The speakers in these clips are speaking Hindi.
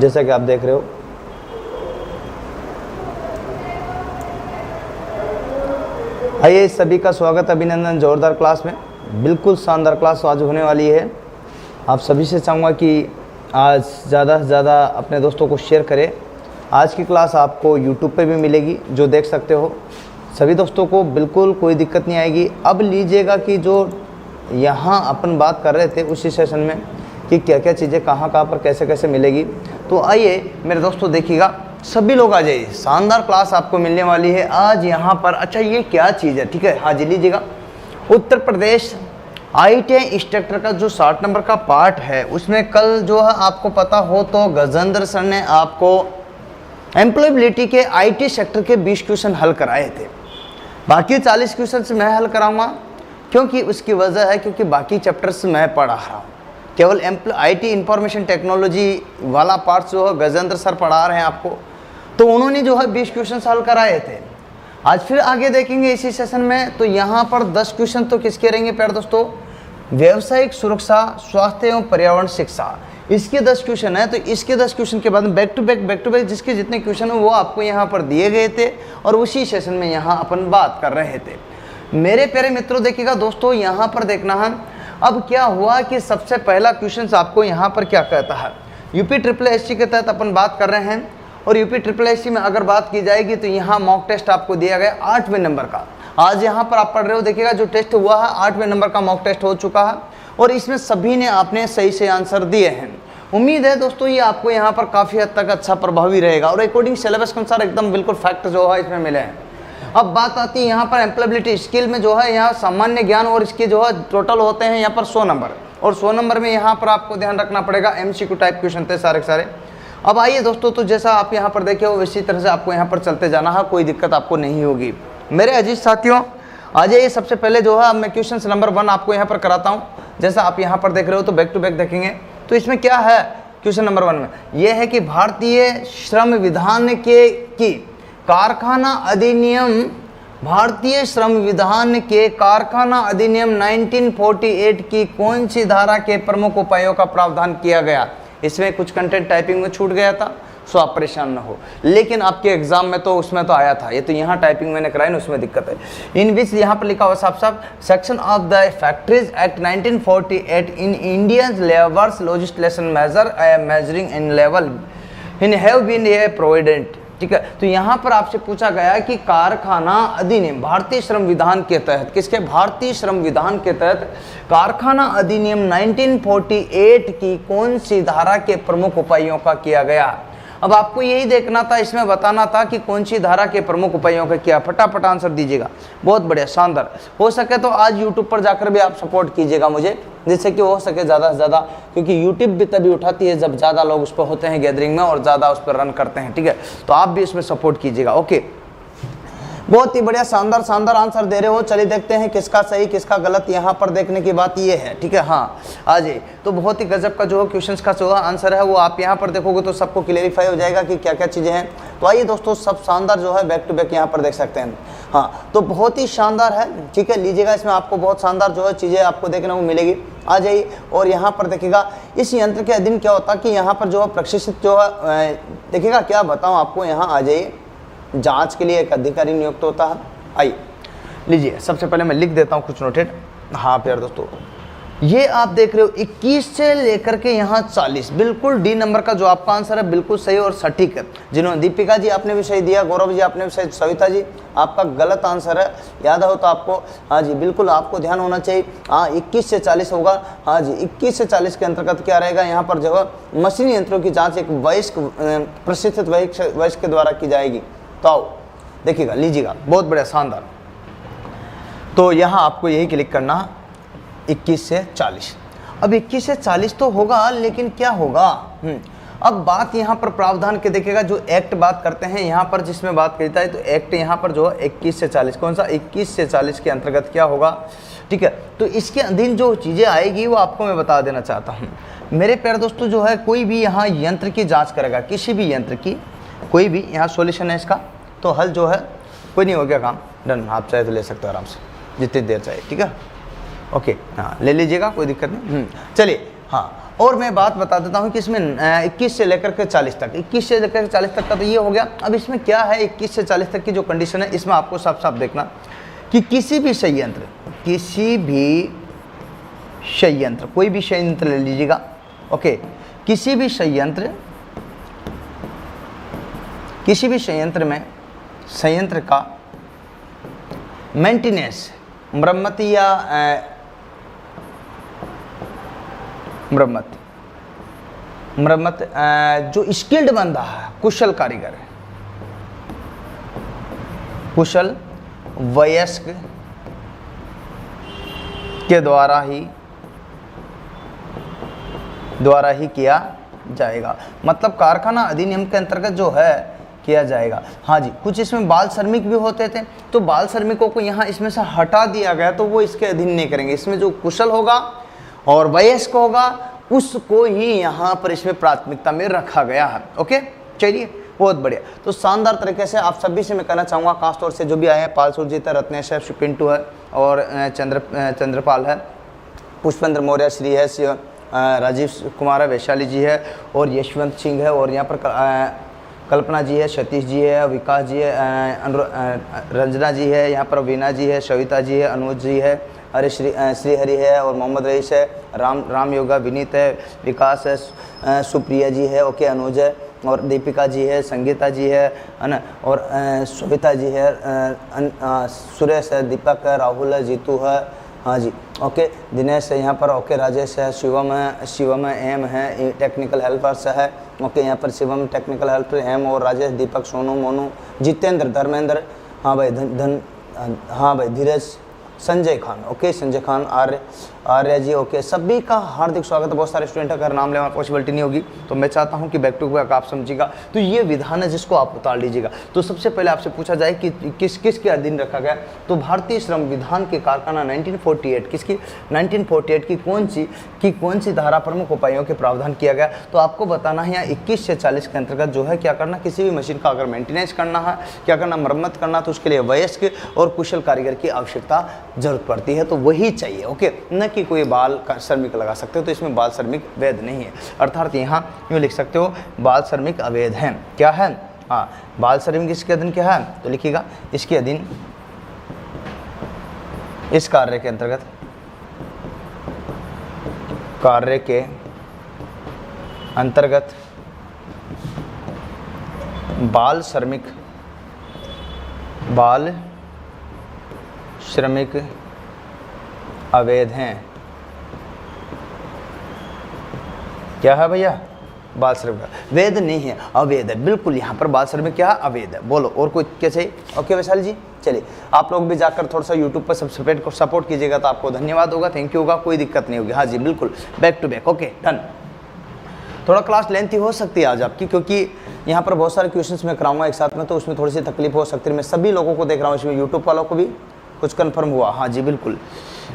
जैसा कि आप देख रहे हो। आइए सभी का स्वागत, अभिनंदन। जोरदार क्लास में, बिल्कुल शानदार क्लास आज होने वाली है। आप सभी से चाहूँगा कि आज ज़्यादा से ज़्यादा अपने दोस्तों को शेयर करें। आज की क्लास आपको YouTube पे भी मिलेगी, जो देख सकते हो। सभी दोस्तों को बिल्कुल कोई दिक्कत नहीं आएगी। अब लीजिएगा कि जो यहाँ अपन बात कर रहे थे उसी सेशन में कि क्या क्या चीज़ें कहाँ पर कैसे कैसे मिलेगी, तो आइए मेरे दोस्तों देखिएगा, सभी लोग आ जाइए। शानदार क्लास आपको मिलने वाली है आज यहाँ पर। अच्छा ये क्या चीज़ है, ठीक है, हाँ जी लीजिएगा। उत्तर प्रदेश ITI इंस्ट्रक्टर का जो 60 नंबर का पार्ट है, उसमें कल जो है आपको पता हो तो गजेंद्र सर ने आपको एम्प्लॉयबिलिटी के IT सेक्टर के 20 क्वेश्चन हल कराए थे। बाकी 40 क्वेश्चन मैं हल कराऊंगा, क्योंकि उसकी वजह है क्योंकि बाकी चैप्टर्स मैं पढ़ा रहा हूँ। केवल IT इंफॉर्मेशन टेक्नोलॉजी वाला पार्ट जो है गजेंद्र सर पढ़ा रहे हैं आपको, तो उन्होंने जो है 20 क्वेश्चन हल कराए थे। आज फिर आगे देखेंगे इसी सेशन में, तो यहाँ पर 10 क्वेश्चन तो किसके रहेंगे प्यारे दोस्तों? व्यावसायिक सुरक्षा, स्वास्थ्य एवं पर्यावरण शिक्षा, इसके 10 क्वेश्चन है। तो इसके 10 क्वेश्चन के बाद बैक टू बैक जिसके जितने क्वेश्चन है वो आपको यहाँ पर दिए गए थे और उसी सेशन में यहाँ अपन बात कर रहे थे। मेरे प्यारे मित्रों देखिएगा दोस्तों, यहाँ पर देखना है अब क्या हुआ कि सबसे पहला क्वेश्चन आपको यहाँ पर क्या कहता है। UPSSC के तहत अपन बात कर रहे हैं, और UPSSC में अगर बात की जाएगी तो यहाँ मॉक टेस्ट आपको दिया गया 8वें नंबर का। आज यहाँ पर आप पढ़ रहे हो, देखिएगा जो टेस्ट हुआ है 8वें नंबर का मॉक टेस्ट हो चुका है, और इसमें सभी ने आपने सही से आंसर दिए हैं। उम्मीद है दोस्तों ये आपको यहाँ पर काफ़ी हद तक अच्छा प्रभावी रहेगा, और अकॉर्डिंग सिलेबस के अनुसार एकदम बिल्कुल फैक्ट जो है इसमें मिले हैं। अब बात आती है यहाँ पर एम्प्लॉयबिलिटी स्किल में जो है यहाँ सामान्य ज्ञान और इसके जो है टोटल होते हैं यहाँ पर 100 नंबर, और 100 नंबर में यहाँ पर आपको ध्यान रखना पड़ेगा MCQ टाइप क्वेश्चन थे सारे के सारे। अब आइए दोस्तों, तो जैसा आप यहाँ पर देखे हो इसी तरह से आपको यहाँ पर चलते जाना है, कोई दिक्कत आपको नहीं होगी। मेरे अजीज साथियों आ जाइए, सबसे पहले जो है मैं क्वेश्चन नंबर 1 आपको यहाँ पर कराता हूँ। जैसा आप यहाँ पर देख रहे हो तो बैक टू बैक देखेंगे, तो इसमें क्या है क्वेश्चन नंबर 1 में यह है कि भारतीय श्रम विधान की कारखाना अधिनियम, भारतीय श्रम विधान के कारखाना अधिनियम 1948 की कौन सी धारा के प्रमुख उपायों का प्रावधान किया गया। इसमें कुछ कंटेंट टाइपिंग में छूट गया था, सो आप परेशान ना हो, लेकिन आपके एग्जाम में तो उसमें तो आया था। ये तो यहाँ टाइपिंग मैंने कराई ना, उसमें दिक्कत है। इन विच यहाँ पर लिखा हुआ साफ साफ, section of the factories act 1948 in Indian labours legislation major measuring in level in have been a provident, ठीक है। तो यहाँ पर आपसे पूछा गया कि कारखाना अधिनियम भारतीय श्रम विधान के तहत, किसके? भारतीय श्रम विधान के तहत कारखाना अधिनियम 1948 की कौन सी धारा के प्रमुख उपायों का किया गया। अब आपको यही देखना था, इसमें बताना था कि कौन सी धारा के प्रमुख उपायों का किया। फटाफट आंसर दीजिएगा, बहुत बढ़िया, शानदार। हो सके तो आज YouTube पर जाकर भी आप सपोर्ट कीजिएगा मुझे, जिससे कि हो सके ज़्यादा से ज़्यादा, क्योंकि YouTube भी तभी उठाती है जब ज़्यादा लोग उस पर होते हैं गैदरिंग में और ज़्यादा उस पर रन करते हैं, ठीक है। तो आप भी इसमें सपोर्ट कीजिएगा, ओके। बहुत ही बढ़िया, शानदार आंसर दे रहे हो। चलिए देखते हैं किसका सही किसका गलत। यहाँ पर देखने की बात ये है, ठीक है, हाँ आ जाइए। तो बहुत ही गजब का जो क्वेश्चंस का जो आंसर है वो आप यहाँ पर देखोगे तो सबको क्लियरिफाई हो जाएगा कि क्या क्या चीज़ें हैं। तो आइए दोस्तों, सब शानदार जो है बैक टू बैक यहाँ पर देख सकते हैं। हाँ, तो बहुत ही शानदार है, ठीक है, लीजिएगा। इसमें आपको बहुत शानदार जो है चीज़ें आपको देखने को मिलेगी। आ जाइए और यहाँ पर देखिएगा, इस यंत्र के अधीन क्या होता है कि यहाँ पर जो है प्रशिक्षित जो है, देखिएगा क्या बताऊँ आपको। यहाँ आ जाइए, जांच के लिए एक अधिकारी नियुक्त होता है। आइए लीजिए, सबसे पहले मैं लिख देता हूँ कुछ नोटेड। हाँ प्यारे दोस्तों, ये आप देख रहे हो 21 से लेकर के यहाँ 40, बिल्कुल डी नंबर का जो आपका आंसर है बिल्कुल सही और सटीक है। जिन्होंने, दीपिका जी आपने भी सही दिया, गौरव जी आपने भी सही, सविता जी आपका गलत आंसर है, याद हो तो आपको, हाँ जी बिल्कुल आपको ध्यान होना चाहिए। हाँ 21 से 40 होगा, हाँ जी 21 से 40 के अंतर्गत क्या रहेगा, यहाँ पर जो है मशीनी यंत्रों की जाँच एक वयस्क प्रशिक्षित वयस्क के द्वारा की जाएगी। तो आओ देखिएगा, लीजिएगा, बहुत बढ़िया, शानदार। तो यहाँ आपको यही क्लिक करना, 21 से 40। अब 21 से 40 तो होगा, लेकिन क्या होगा, अब बात यहाँ पर प्रावधान के देखिएगा, जो एक्ट बात करते हैं यहाँ पर जिसमें बात करता है, तो एक्ट यहाँ पर जो है 21 से 40, कौन सा 21 से 40 के अंतर्गत क्या होगा, ठीक है। तो इसके अधीन जो चीज़ें आएगी वो आपको मैं बता देना चाहता हूँ। मेरे प्यारे दोस्तों, जो है कोई भी यहाँ यंत्र की जाँच करेगा, किसी भी यंत्र की, कोई भी यहाँ सॉल्यूशन है इसका, तो हल जो है कोई नहीं हो गया काम डन। आप चाहे तो ले सकते हो आराम से, जितनी देर चाहिए, ठीक है, ओके। हाँ ले लीजिएगा, कोई दिक्कत नहीं। चलिए, हाँ और मैं बात बता देता हूँ कि इसमें 21 से लेकर के 40 तक, 21 से लेकर के 40 तक का तो ये हो गया। अब इसमें क्या है, 21 से 40 तक की जो कंडीशन है इसमें आपको साफ साफ देखना कि किसी भी संयंत्र, कोई भी संयंत्र ले लीजिएगा, ओके, किसी भी संयंत्र में संयंत्र का मेंटेनेंस, मरम्मत या मरम्मत जो स्किल्ड बंदा है, कुशल कारीगर है, कुशल वयस्क के द्वारा ही किया जाएगा। मतलब कारखाना अधिनियम के अंतर्गत जो है किया जाएगा। हाँ जी, कुछ इसमें बाल श्रमिक भी होते थे, तो बाल श्रमिकों को यहाँ इसमें से हटा दिया गया, तो वो इसके अधीन नहीं करेंगे। इसमें जो कुशल होगा और वयस्क होगा उसको ही यहाँ पर इसमें प्राथमिकता में रखा गया है। ओके, चलिए, बहुत बढ़िया। तो शानदार तरीके से आप सभी से मैं कहना चाहूँगा, खासतौर से जो भी आए हैं, पाल सुरजीत है, रत्नेश है, पिंटू है और चंद्रपाल है, पुष्पेंद्र मौर्य श्री है, राजीव कुमार है, वैशाली जी है और यशवंत सिंह है और यहाँ पर कल्पना जी है, सतीश जी है, विकास जी है, रंजना जी है, यहाँ पर वीना जी है, सविता जी है, अनुज जी है, हरे श्रीहरि है और मोहम्मद रईस है, राम योगा, विनीत है, विकास है, सुप्रिया जी है, ओके, अनुज है और दीपिका जी है, संगीता जी है ना, और सविता जी है, सुरेश है, दीपक है, राहुल है, जीतू है, हाँ जी, ओके, दिनेश है यहाँ पर, ओके, राजेश है, शिवम है, एम है, टेक्निकल हेल्पर्स है, ओके, यहाँ पर शिवम टेक्निकल हेल्पर, एम और राजेश, दीपक, सोनू, मोनू, जितेंद्र, धर्मेंद्र, हाँ भाई, हाँ भाई, धीरज, संजय खान, ओके, संजय खान, आर्य जी, ओके, सभी का हार्दिक स्वागत है। बहुत सारे स्टूडेंट अगर नाम लेना पॉसिबिलिटी नहीं होगी तो मैं चाहता हूं कि बैक टू बैक आप समझिएगा। तो ये विधान है जिसको आप उतार लीजिएगा। तो सबसे पहले आपसे पूछा जाए कि किस के अधीन रखा गया, तो भारतीय श्रम विधान के कारखाना 1948 किसकी 1948 की कौन सी धारा प्रमुख उपायों के प्रावधान किया गया। तो आपको बताना है यहाँ 21 से 40 के अंतर्गत जो है क्या करना, किसी भी मशीन का अगर मेंटेनेंस करना है, क्या करना, मरम्मत करना, तो उसके लिए वयस्क और कुशल कारीगर की आवश्यकता जरूरत पड़ती है, तो वही चाहिए। ओके, न कि कोई बाल श्रमिक लगा सकते हो, तो इसमें बाल श्रमिक वैध नहीं है, अर्थात यहाँ यूँ लिख सकते हो बाल श्रमिक अवैध हैं। क्या है, हाँ, बाल श्रमिक इसके अधीन क्या है, तो लिखिएगा इसके अधीन, इस कार्य के अंतर्गत, कार्य के अंतर्गत बाल श्रमिक अवैध हैं। क्या है भैया, बाल श्रमिक वैध नहीं है, अवैध है, बिल्कुल। यहाँ पर बाल श्रमिक क्या है, अवैध है। बोलो और कोई कैसे, ओके वैशाली जी। चलिए, आप लोग भी जाकर थोड़ा सा यूट्यूब पर सपोर्ट कीजिएगा तो आपको धन्यवाद होगा, थैंक यू होगा, कोई दिक्कत नहीं होगी। हाँ जी, बिल्कुल, back to back, okay, done. थोड़ा क्लास लेंथी हो सकती है आज आपकी, क्योंकि यहाँ पर बहुत सारे क्वेश्चंस मैं कराऊंगा एक साथ में, तो उसमें थोड़ी सी तकलीफ हो सकती है। मैं सभी लोगों को देख रहा हूँ, इसमें यूट्यूब वालों को भी कुछ कंफर्म हुआ, हाँ जी बिल्कुल।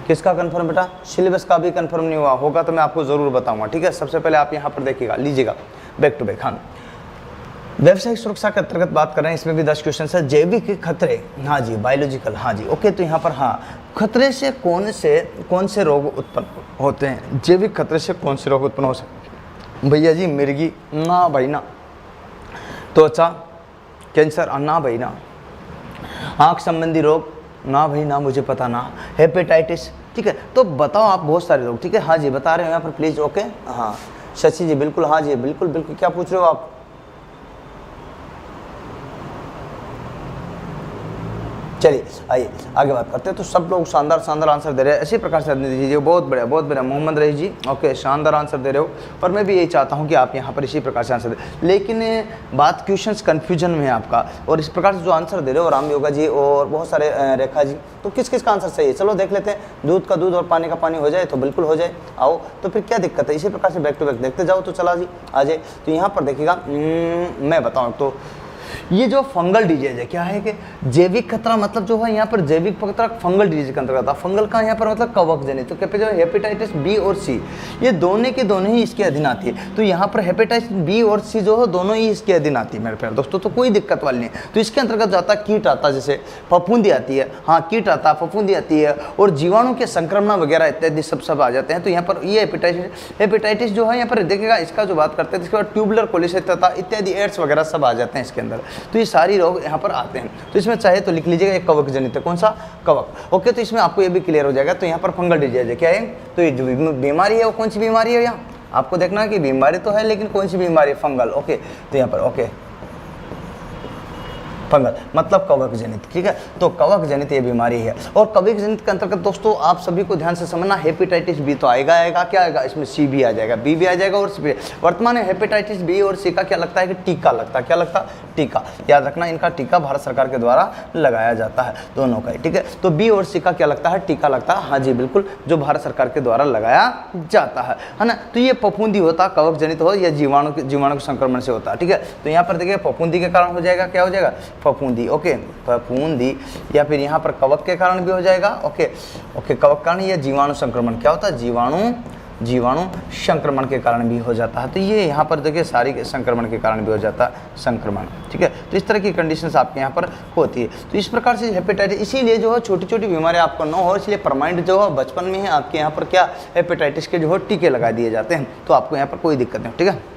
किसका कंफर्म बेटा, सिलेबस का भी कंफर्म नहीं हुआ होगा तो मैं आपको ज़रूर बताऊंगा, ठीक है। सबसे पहले आप यहाँ पर देखिएगा, लीजिएगा बैक टू बैक। हाँ, व्यावसायिक सुरक्षा के अंतर्गत बात कर रहे हैं, इसमें भी 10 क्वेश्चन है। जैविक खतरे, हाँ जी, बायोलॉजिकल, हाँ जी, ओके। तो यहाँ पर हाँ, खतरे से कौन से रोग उत्पन्न होते हैं, जैविक खतरे से कौन से रोग उत्पन्न हो सकते, भैया जी मिर्गी, ना भाई ना, त्वचा कैंसर, ना भाई ना, आँख संबंधी रोग, ना भाई ना, मुझे पता ना, हेपेटाइटिस, ठीक है। तो बताओ आप, बहुत सारे लोग, ठीक है, हाँ जी बता रहे हो यहाँ पर प्लीज़, ओके। हाँ शशि जी, बिल्कुल, हाँ जी बिल्कुल बिल्कुल, क्या पूछ रहे हो आप, चलिए आइए आगे बात करते हैं। तो सब लोग शानदार आंसर दे रहे हैं, इसी प्रकार से दीजिए, बहुत बढ़िया मोहम्मद रईस जी, ओके, शानदार आंसर दे रहे हो। और मैं भी यही चाहता हूं कि आप यहां पर इसी प्रकार से आंसर दें, लेकिन बात क्वेश्चंस कन्फ्यूजन में है आपका, और इस प्रकार से जो आंसर दे रहे हो, राम योगा जी और बहुत सारे रेखा जी, तो किस का आंसर सही है, चलो देख लेते हैं। दूध का दूध और पानी का पानी हो जाए तो बिल्कुल हो जाए, आओ, तो फिर क्या दिक्कत है, इसी प्रकार से बैक टू बैक देखते जाओ तो चला जी आ जाए। तो यहाँ पर देखिएगा, मैं बताऊँ तो ये जो फंगल डिजीज है क्या है कि जैविक खतरा मतलब जो है यहाँ पर जैविक खतरा फंगल डिजीज के अंतर्गत आता है। फंगल का यहाँ पर मतलब कवक जनित, तो क्या जो हेपेटाइटिस बी और सी ये दोनों के दोनों ही इसके अधीन आती है। तो यहाँ पर हेपेटाइटिस बी और सी जो है दोनों ही इसके अधीन आती है मेरे प्यारे दोस्तों, तो कोई दिक्कत वाली नहीं। तो इसके अंतर्गत जाता है कीट आता है, जैसे फफूंदी आती है, हाँ कीट आता है, फफूंदी आती है और जीवाणु के संक्रमण वगैरह इत्यादि सब आ जाते हैं। तो यहाँ पर ये हेपेटाइटिस जो है यहाँ पर देखिएगा इसका जो बात करते हैं, इसके बाद ट्यूबुलर कोलिसिस तथा इत्यादि एड्स वगैरह सब आ जाते हैं इसके अंदर। तो ये सारी रोग यहाँ पर आते हैं। तो इसमें चाहे तो लिख लीजिएगा एक कवक जनित है, कौन सा कवक। ओके, तो इसमें आपको ये भी क्लियर हो जाएगा। तो यहाँ पर फंगल डिजीज है क्या है, तो ये जो बीमारी है वो कौन सी बीमारी है, यहाँ आपको देखना है कि बीमारी तो है लेकिन कौन सी बीमारी है, फंगल। ओके, तो यहाँ पर ओके फंगल मतलब कवक जनित, ठीक है। तो कवक जनित ये बीमारी है। और कवक जनित के अंतर्गत दोस्तों आप सभी को ध्यान से समझना, हेपेटाइटिस बी तो आएगा क्या आएगा, इसमें सी भी आ जाएगा, बी भी आ जाएगा और सी भी। वर्तमान में हेपेटाइटिस बी और सी का क्या लगता है कि टीका लगता है, क्या लगता है, टीका। याद रखना इनका टीका भारत सरकार के द्वारा लगाया जाता है दोनों का, ठीक है। तो बी और सी का क्या लगता है, टीका लगता है, हाँ जी बिल्कुल, जो भारत सरकार के द्वारा लगाया जाता है ना। तो ये फफूंदी होता, कवक जनित हो या जीवाणु के संक्रमण से होता है, ठीक है। तो यहाँ पर देखिए फफूंदी के कारण हो जाएगा, क्या हो जाएगा, फफूंदी। ओके, फफूंदी या फिर यहाँ पर कवक के कारण भी हो जाएगा। ओके ओके, कवक कारण या जीवाणु संक्रमण क्या होता है, जीवाणु संक्रमण के कारण भी हो जाता है। तो ये यहाँ पर देखिए सारी संक्रमण के कारण भी हो जाता है संक्रमण, ठीक है। तो इस तरह की कंडीशंस आपके यहाँ पर होती है। तो इस प्रकार से हेपेटाइटिस, इसीलिए जो है छोटी छोटी बीमारियाँ आपको न हो, इसलिए परमानेंट जो है बचपन में ही आपके यहाँ पर क्या हेपेटाइटिस के जो है टीके लगा दिए जाते हैं। तो आपको यहाँ पर कोई दिक्कत नहीं, ठीक है।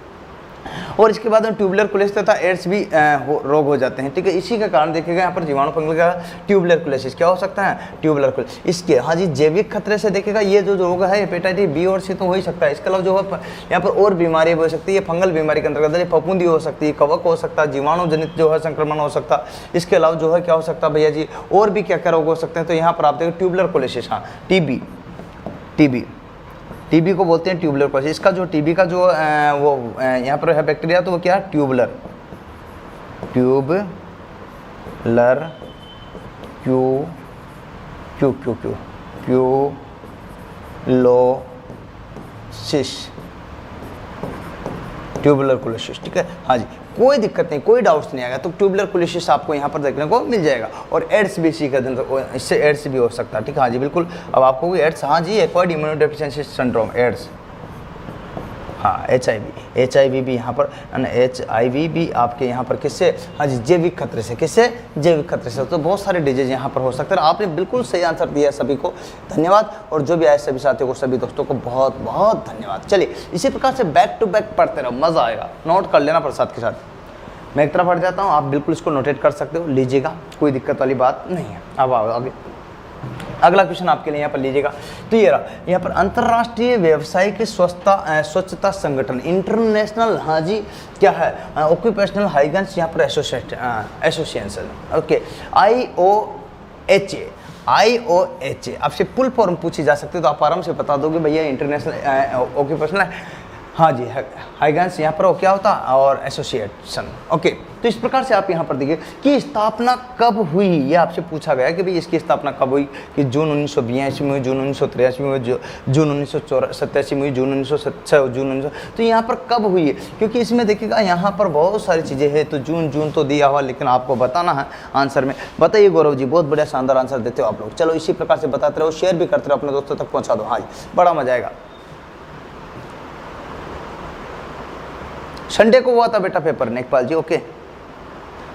और इसके बाद में ट्यूबुलर कोलिसिस तथा एड्स भी रोग हो जाते हैं, ठीक है। इसी के कारण देखिएगा यहाँ पर जीवाणु फंगल का ट्यूबुलर कोलिसिस क्या हो सकता है, ट्यूबुलर कोलिसिस। इसके हाँ जी जैविक खतरे से देखिएगा ये जो रोग है हेपेटाइटिस बी और सी तो हो ही सकता है। इसके अलावा जो है यहाँ पर और बीमारी हो सकती है, फंगल बीमारी के अंतर्गत फफूंदी हो सकती है, कवक हो सकता है, जीवाणु जनित जो है संक्रमण हो सकता है। इसके अलावा जो है क्या हो सकता है भैया जी, और भी क्या क्या रोग हो सकते हैं। तो यहाँ पर आप देखिए ट्यूबुलर कोलिसिस, हाँ टीबी को बोलते हैं ट्यूबुलर कोलिसिस। इसका जो टीबी का जो वो यहाँ पर है बैक्टीरिया, तो वो क्या है, ट्यूबुलर ट्यूबुलर कोलिसिस, ठीक है। हाँ जी कोई दिक्कत नहीं, कोई डाउट्स नहीं आएगा। तो ट्यूबुलर कोलिसिस आपको यहाँ पर देखने को मिल जाएगा। और एड्स भी इसी का दिन, इससे एड्स भी हो सकता है, ठीक है। हाँ जी बिल्कुल, अब आपको एड्स, हाँ जी एक्वायर्ड इम्यूनोडेफिशिएंसी सिंड्रोम एड्स, हाँ HIV भी यहाँ पर, HIV भी आपके यहाँ पर किससे, हाँ जी जैविक खतरे से, किससे, जैविक खतरे से। तो बहुत सारे डिजीज यहाँ पर हो सकते हैं। आपने बिल्कुल सही आंसर दिया, सभी को धन्यवाद। और जो भी आए सभी साथियों को, सभी दोस्तों को बहुत बहुत धन्यवाद। चलिए इसी प्रकार से बैक टू बैक पढ़ते रहो, मज़ा आएगा। नोट कर लेना प्रसाद के साथ, मैं एक तरफ हट जाता हूँ, आप बिल्कुल इसको नोटेट कर सकते हो, लीजिएगा, कोई दिक्कत वाली बात नहीं है। अब आओ आगे, अगला क्वेश्चन आपके लिए यहाँ पर लीजिएगा। तो ये रहा यहाँ पर अंतर्राष्ट्रीय व्यवसायिक स्वच्छता संगठन, इंटरनेशनल, हाँ जी क्या है, ऑक्यूपेशनल हाइजीन्स यहाँ पर एसोसिएशन, ओके, IOHA आपसे फुल फॉर्म पूछी जा सकती है, तो आप आराम से बता दोगे भैया इंटरनेशनल ऑक्यूपेशनल, हाँ जी हाइजीन्स यहाँ पर क्या होता है, और एसोसिएशन। ओके, तो इस प्रकार से आप यहाँ पर देखिए कि स्थापना कब हुई, ये आपसे पूछा गया कि भाई इसकी स्थापना कब हुई, कि जून 1982 में हुई, जून 1983 में हुई, जून 1987 में हुई, जून 1907, जून 1900। तो यहाँ पर कब हुई है, क्योंकि इसमें देखिएगा यहाँ पर बहुत सारी चीज़ें हैं। तो जून तो दिया हुआ, लेकिन आपको बताना है आंसर में। बताइए गौरव जी, बहुत बढ़िया शानदार आंसर देते हो आप लोग। चलो इसी प्रकार से बताते रहो, शेयर भी करते रहो, अपने दोस्तों तक पहुँचा दो। हाँ जी बड़ा मजा आएगा। संडे को हुआ था बेटा पेपर, नेकपाल जी। ओके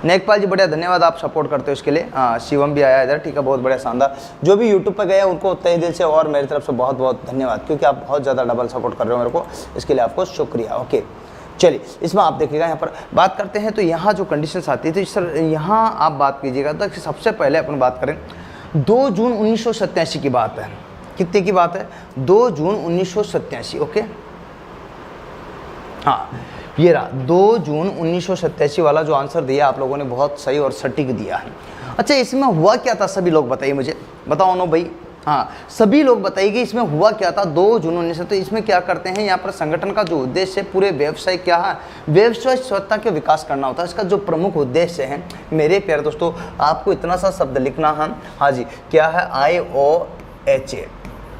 नेकपाल जी बढ़िया, धन्यवाद, आप सपोर्ट करते हो इसके लिए। हाँ शिवम भी आया इधर, ठीक है, बहुत बढ़िया शानदार। जो भी यूट्यूब पर गए उनको तहे दिल से और मेरी तरफ से बहुत बहुत धन्यवाद, क्योंकि आप बहुत ज़्यादा डबल सपोर्ट कर रहे हो मेरे को, इसके लिए आपको शुक्रिया। ओके चलिए इसमें आप देखिएगा यहाँ पर बात करते हैं। तो यहाँ जो कंडीशंस आती है, तो इस यहाँ आप बात कीजिएगा। तो सबसे पहले अपन बात करें 2 जून 1987 की बात है। कितने की बात है, 2 जून 1987। ओके हाँ ये रहा 2 जून 1987 वाला जो आंसर दिया आप लोगों ने, बहुत सही और सटीक दिया है। अच्छा इसमें हुआ क्या था, सभी लोग बताइए मुझे, बताओ नो भाई। हाँ सभी लोग बताइए इसमें हुआ क्या था 2 जून 1900। तो इसमें क्या करते हैं, यहाँ पर संगठन का जो उद्देश्य है, पूरे व्यवसाय क्या है, व्यवसाय स्वच्छता के विकास करना होता है। इसका जो प्रमुख उद्देश्य है मेरे प्यारे दोस्तों, आपको इतना सा शब्द लिखना है। हाँ जी क्या है, IOHA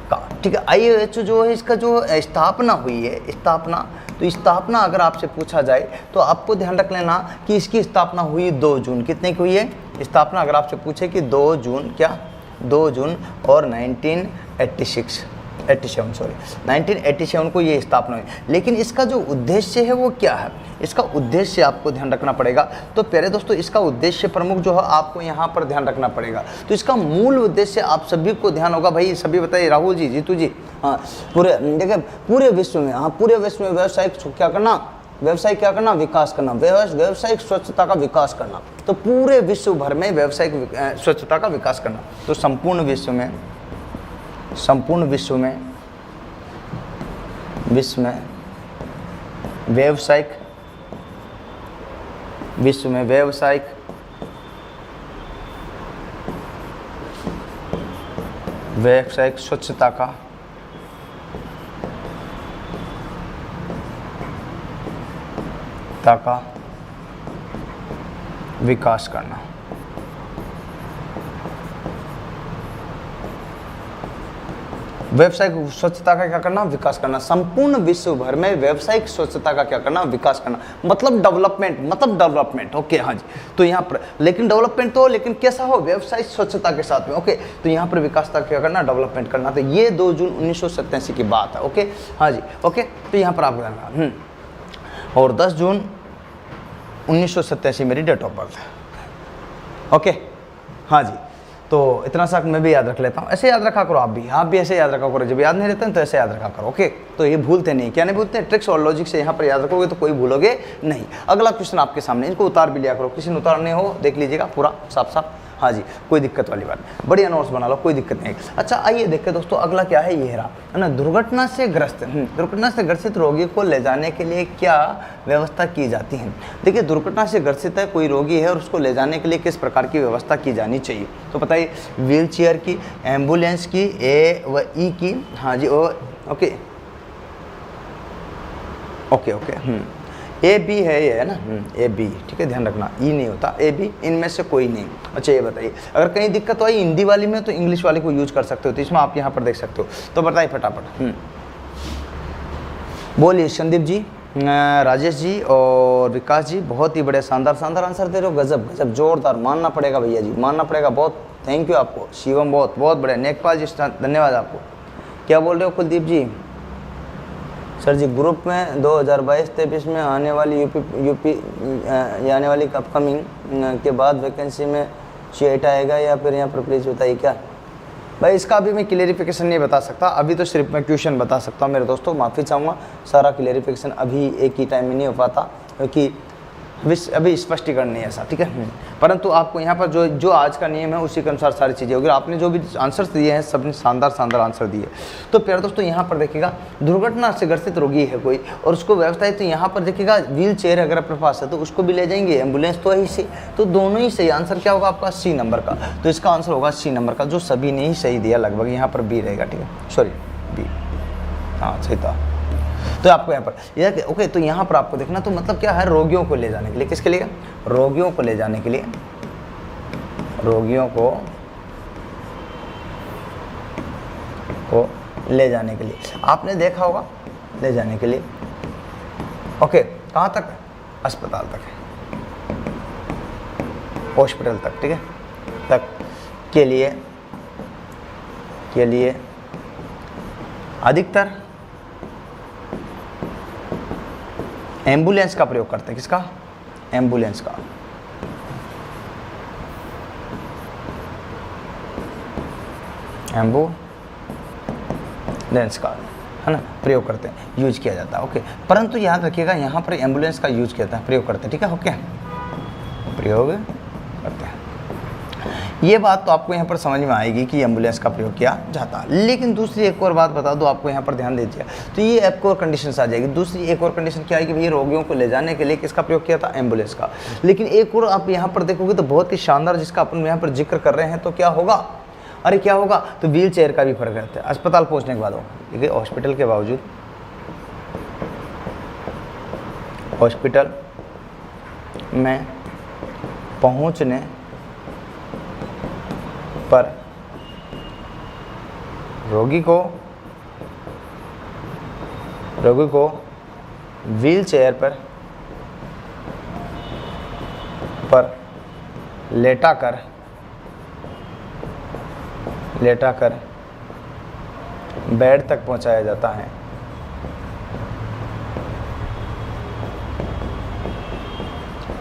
का, ठीक है। IOHA जो है, इसका जो स्थापना हुई है, स्थापना तो स्थापना अगर आपसे पूछा जाए तो आपको ध्यान रख लेना कि इसकी स्थापना हुई 2 जून। कितने की हुई है स्थापना? अगर आपसे पूछे कि 2 जून क्या 2 जून और 1987 को ये स्थापना हुई। लेकिन इसका जो उद्देश्य है वो क्या है? इसका उद्देश्य आपको ध्यान रखना पड़ेगा। तो प्यारे दोस्तों, इसका उद्देश्य प्रमुख जो है आपको यहाँ पर ध्यान रखना पड़ेगा। तो इसका मूल उद्देश्य आप सभी को ध्यान होगा भाई, सभी बताइए, राहुल जी, जीतू जी। हाँ, पूरे देखिए पूरे विश्व में, हाँ पूरे विश्व में व्यवसायिक क्या करना, विकास करना, व्यवसायिक स्वच्छता का विकास करना। तो पूरे विश्व भर में व्यवसायिक स्वच्छता का विकास करना। तो संपूर्ण विश्व में व्यावसायिक स्वच्छता का विकास करना। व्यावसायिक स्वच्छता का क्या करना, विकास करना। संपूर्ण विश्व भर में व्यावसायिक स्वच्छता का क्या करना, विकास करना। मतलब डेवलपमेंट। ओके, हाँ जी। तो यहाँ पर लेकिन डेवलपमेंट तो, लेकिन कैसा हो, व्यावसायिक स्वच्छता के साथ में। ओके, तो यहाँ पर विकास का क्या करना, डेवलपमेंट करना। तो ये 2 जून 1987 की बात है। ओके, हाँ जी। ओके, तो यहाँ पर आप और 10 जून 1987 मेरी डेट ऑफ बर्थ है। ओके, हाँ जी। तो इतना सा मैं भी याद रख लेता हूँ। ऐसे याद रखा करो, आप भी ऐसे याद रखा करो। जब याद नहीं रहता तो ऐसे याद रखा करो। ओके, तो ये भूलते नहीं, क्या नहीं भूलते, ट्रिक्स और लॉजिक से यहाँ पर याद रखोगे तो कोई भूलोगे नहीं। अगला क्वेश्चन आपके सामने, इनको उतार भी लिया करो, किसी ने उतारने हो देख लीजिएगा पूरा साफ। हाँ जी, कोई दिक्कत वाली बात नहीं, बढ़िया नोट्स बना लो, कोई दिक्कत नहीं। अच्छा, आइए देखते दोस्तों, अगला क्या है, ये रहा है ना, दुर्घटना से ग्रसित रोगी को ले जाने के लिए क्या व्यवस्था की जाती है। देखिए, दुर्घटना से ग्रसित है कोई रोगी है और उसको ले जाने के लिए किस प्रकार की व्यवस्था की जानी चाहिए। तो बताइए, व्हील चेयर की, एम्बुलेंस की, ए व ई की। हाँ जी, ओके, ए बी है, ये है ना, ए बी, ठीक है, ध्यान रखना, ई नहीं होता, ए बी, इनमें से कोई नहीं। अच्छा, ये बताइए, अगर कहीं दिक्कत आई हिंदी वाली में तो इंग्लिश वाले को यूज कर सकते हो। तो इसमें आप यहाँ पर देख सकते हो। तो बताइए फटाफट, बोलिए संदीप जी, राजेश जी और विकास जी, बहुत ही बड़े शानदार आंसर दे रहे हो। गजब, जोरदार, मानना पड़ेगा भैया जी, मानना पड़ेगा। बहुत थैंक यू आपको। शिवम, बहुत बढ़िया। नेकपाल जी, धन्यवाद आपको। क्या बोल रहे हो कुलदीप जी? सर जी, ग्रुप में 2022-23 में आने वाली आने वाली अपकमिंग के बाद वैकेंसी में सीट आएगा या फिर यहाँ पर प्लीज़ बताइए क्या भाई। इसका अभी मैं क्लियरिफिकेशन नहीं बता सकता, अभी तो सिर्फ मैं क्वेश्चन बता सकता हूँ मेरे दोस्तों। माफ़ी चाहूँगा, सारा क्लियरिफिकेशन अभी एक ही टाइम में नहीं हो पाता क्योंकि अभी स्पष्टीकरण नहीं है ऐसा, ठीक है। परंतु आपको यहाँ पर जो आज का नियम है उसी के अनुसार सारी चीज़ें होगी। आपने जो भी आंसर्स दिए हैं सबने शानदार आंसर दिए। तो प्यारे दोस्तों, यहाँ पर देखिएगा, दुर्घटना से ग्रसित रोगी है कोई और उसको व्यवस्था है, तो यहाँ पर देखिएगा व्हील चेयर अगर अपने पास है तो उसको भी ले जाएंगे, एम्बुलेंस तो है ही सही। तो दोनों ही सही। आंसर क्या होगा आपका? सी नंबर का। तो इसका आंसर होगा सी नंबर का, जो सभी ने ही सही दिया लगभग। यहाँ पर बी रहेगा, ठीक है, सॉरी बी, हाँ सही था। तो आपको यहाँ पर ओके, तो यहाँ पर आपको देखना, तो मतलब क्या है, रोगियों को ले जाने के लिए, किसके लिए? रोगियों को ले जाने के लिए, रोगियों को ले जाने के लिए आपने देखा होगा, ले जाने के लिए। ओके, कहाँ तक? अस्पताल तक, हॉस्पिटल तक, ठीक है, तक के लिए अधिकतर एम्बुलेंस का प्रयोग करते हैं। किसका? एम्बुलेंस का। एम्बुलेंस का, है ना, प्रयोग करते हैं, यूज किया जाता है। ओके, परंतु याद रखिएगा, यहाँ पर एम्बुलेंस का यूज किया जाता है, प्रयोग करते हैं, ठीक है। ओके, प्रयोग करते हैं। ये बात तो आपको यहाँ पर समझ में आएगी कि एम्बुलेंस का प्रयोग किया जाता है। लेकिन दूसरी एक और बात बता दो आपको, यहाँ पर ध्यान दीजिए। तो ये एक और कंडीशन आ जाएगी। दूसरी एक और कंडीशन क्या है कि भैया रोगियों को ले जाने के लिए किसका प्रयोग किया था? एम्बुलेंस का। लेकिन एक और आप यहाँ पर देखोगे तो बहुत ही शानदार, जिसका अपन यहाँ पर जिक्र कर रहे हैं, तो क्या होगा? अरे क्या होगा? तो व्हील चेयर का भी फर्क रहता है अस्पताल पहुँचने के बाद होगा, ठीक है। हॉस्पिटल के बावजूद, हॉस्पिटल में पहुँचने पर रोगी को व्हील चेयर पर लेटा कर बेड तक पहुंचाया जाता है।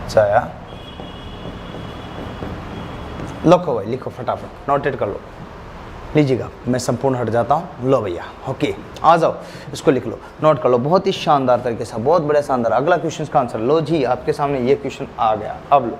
चाया लिखो भाई, लिखो फटाफट, नोटेट कर लो। लीजिएगा, मैं संपूर्ण हट जाता हूँ। लो भैया, ओके, आ जाओ, इसको लिख लो, नोट कर लो, बहुत ही शानदार तरीके से, बहुत बड़ा शानदार। अगला क्वेश्चन का आंसर लो जी, आपके सामने ये क्वेश्चन आ गया। अब लो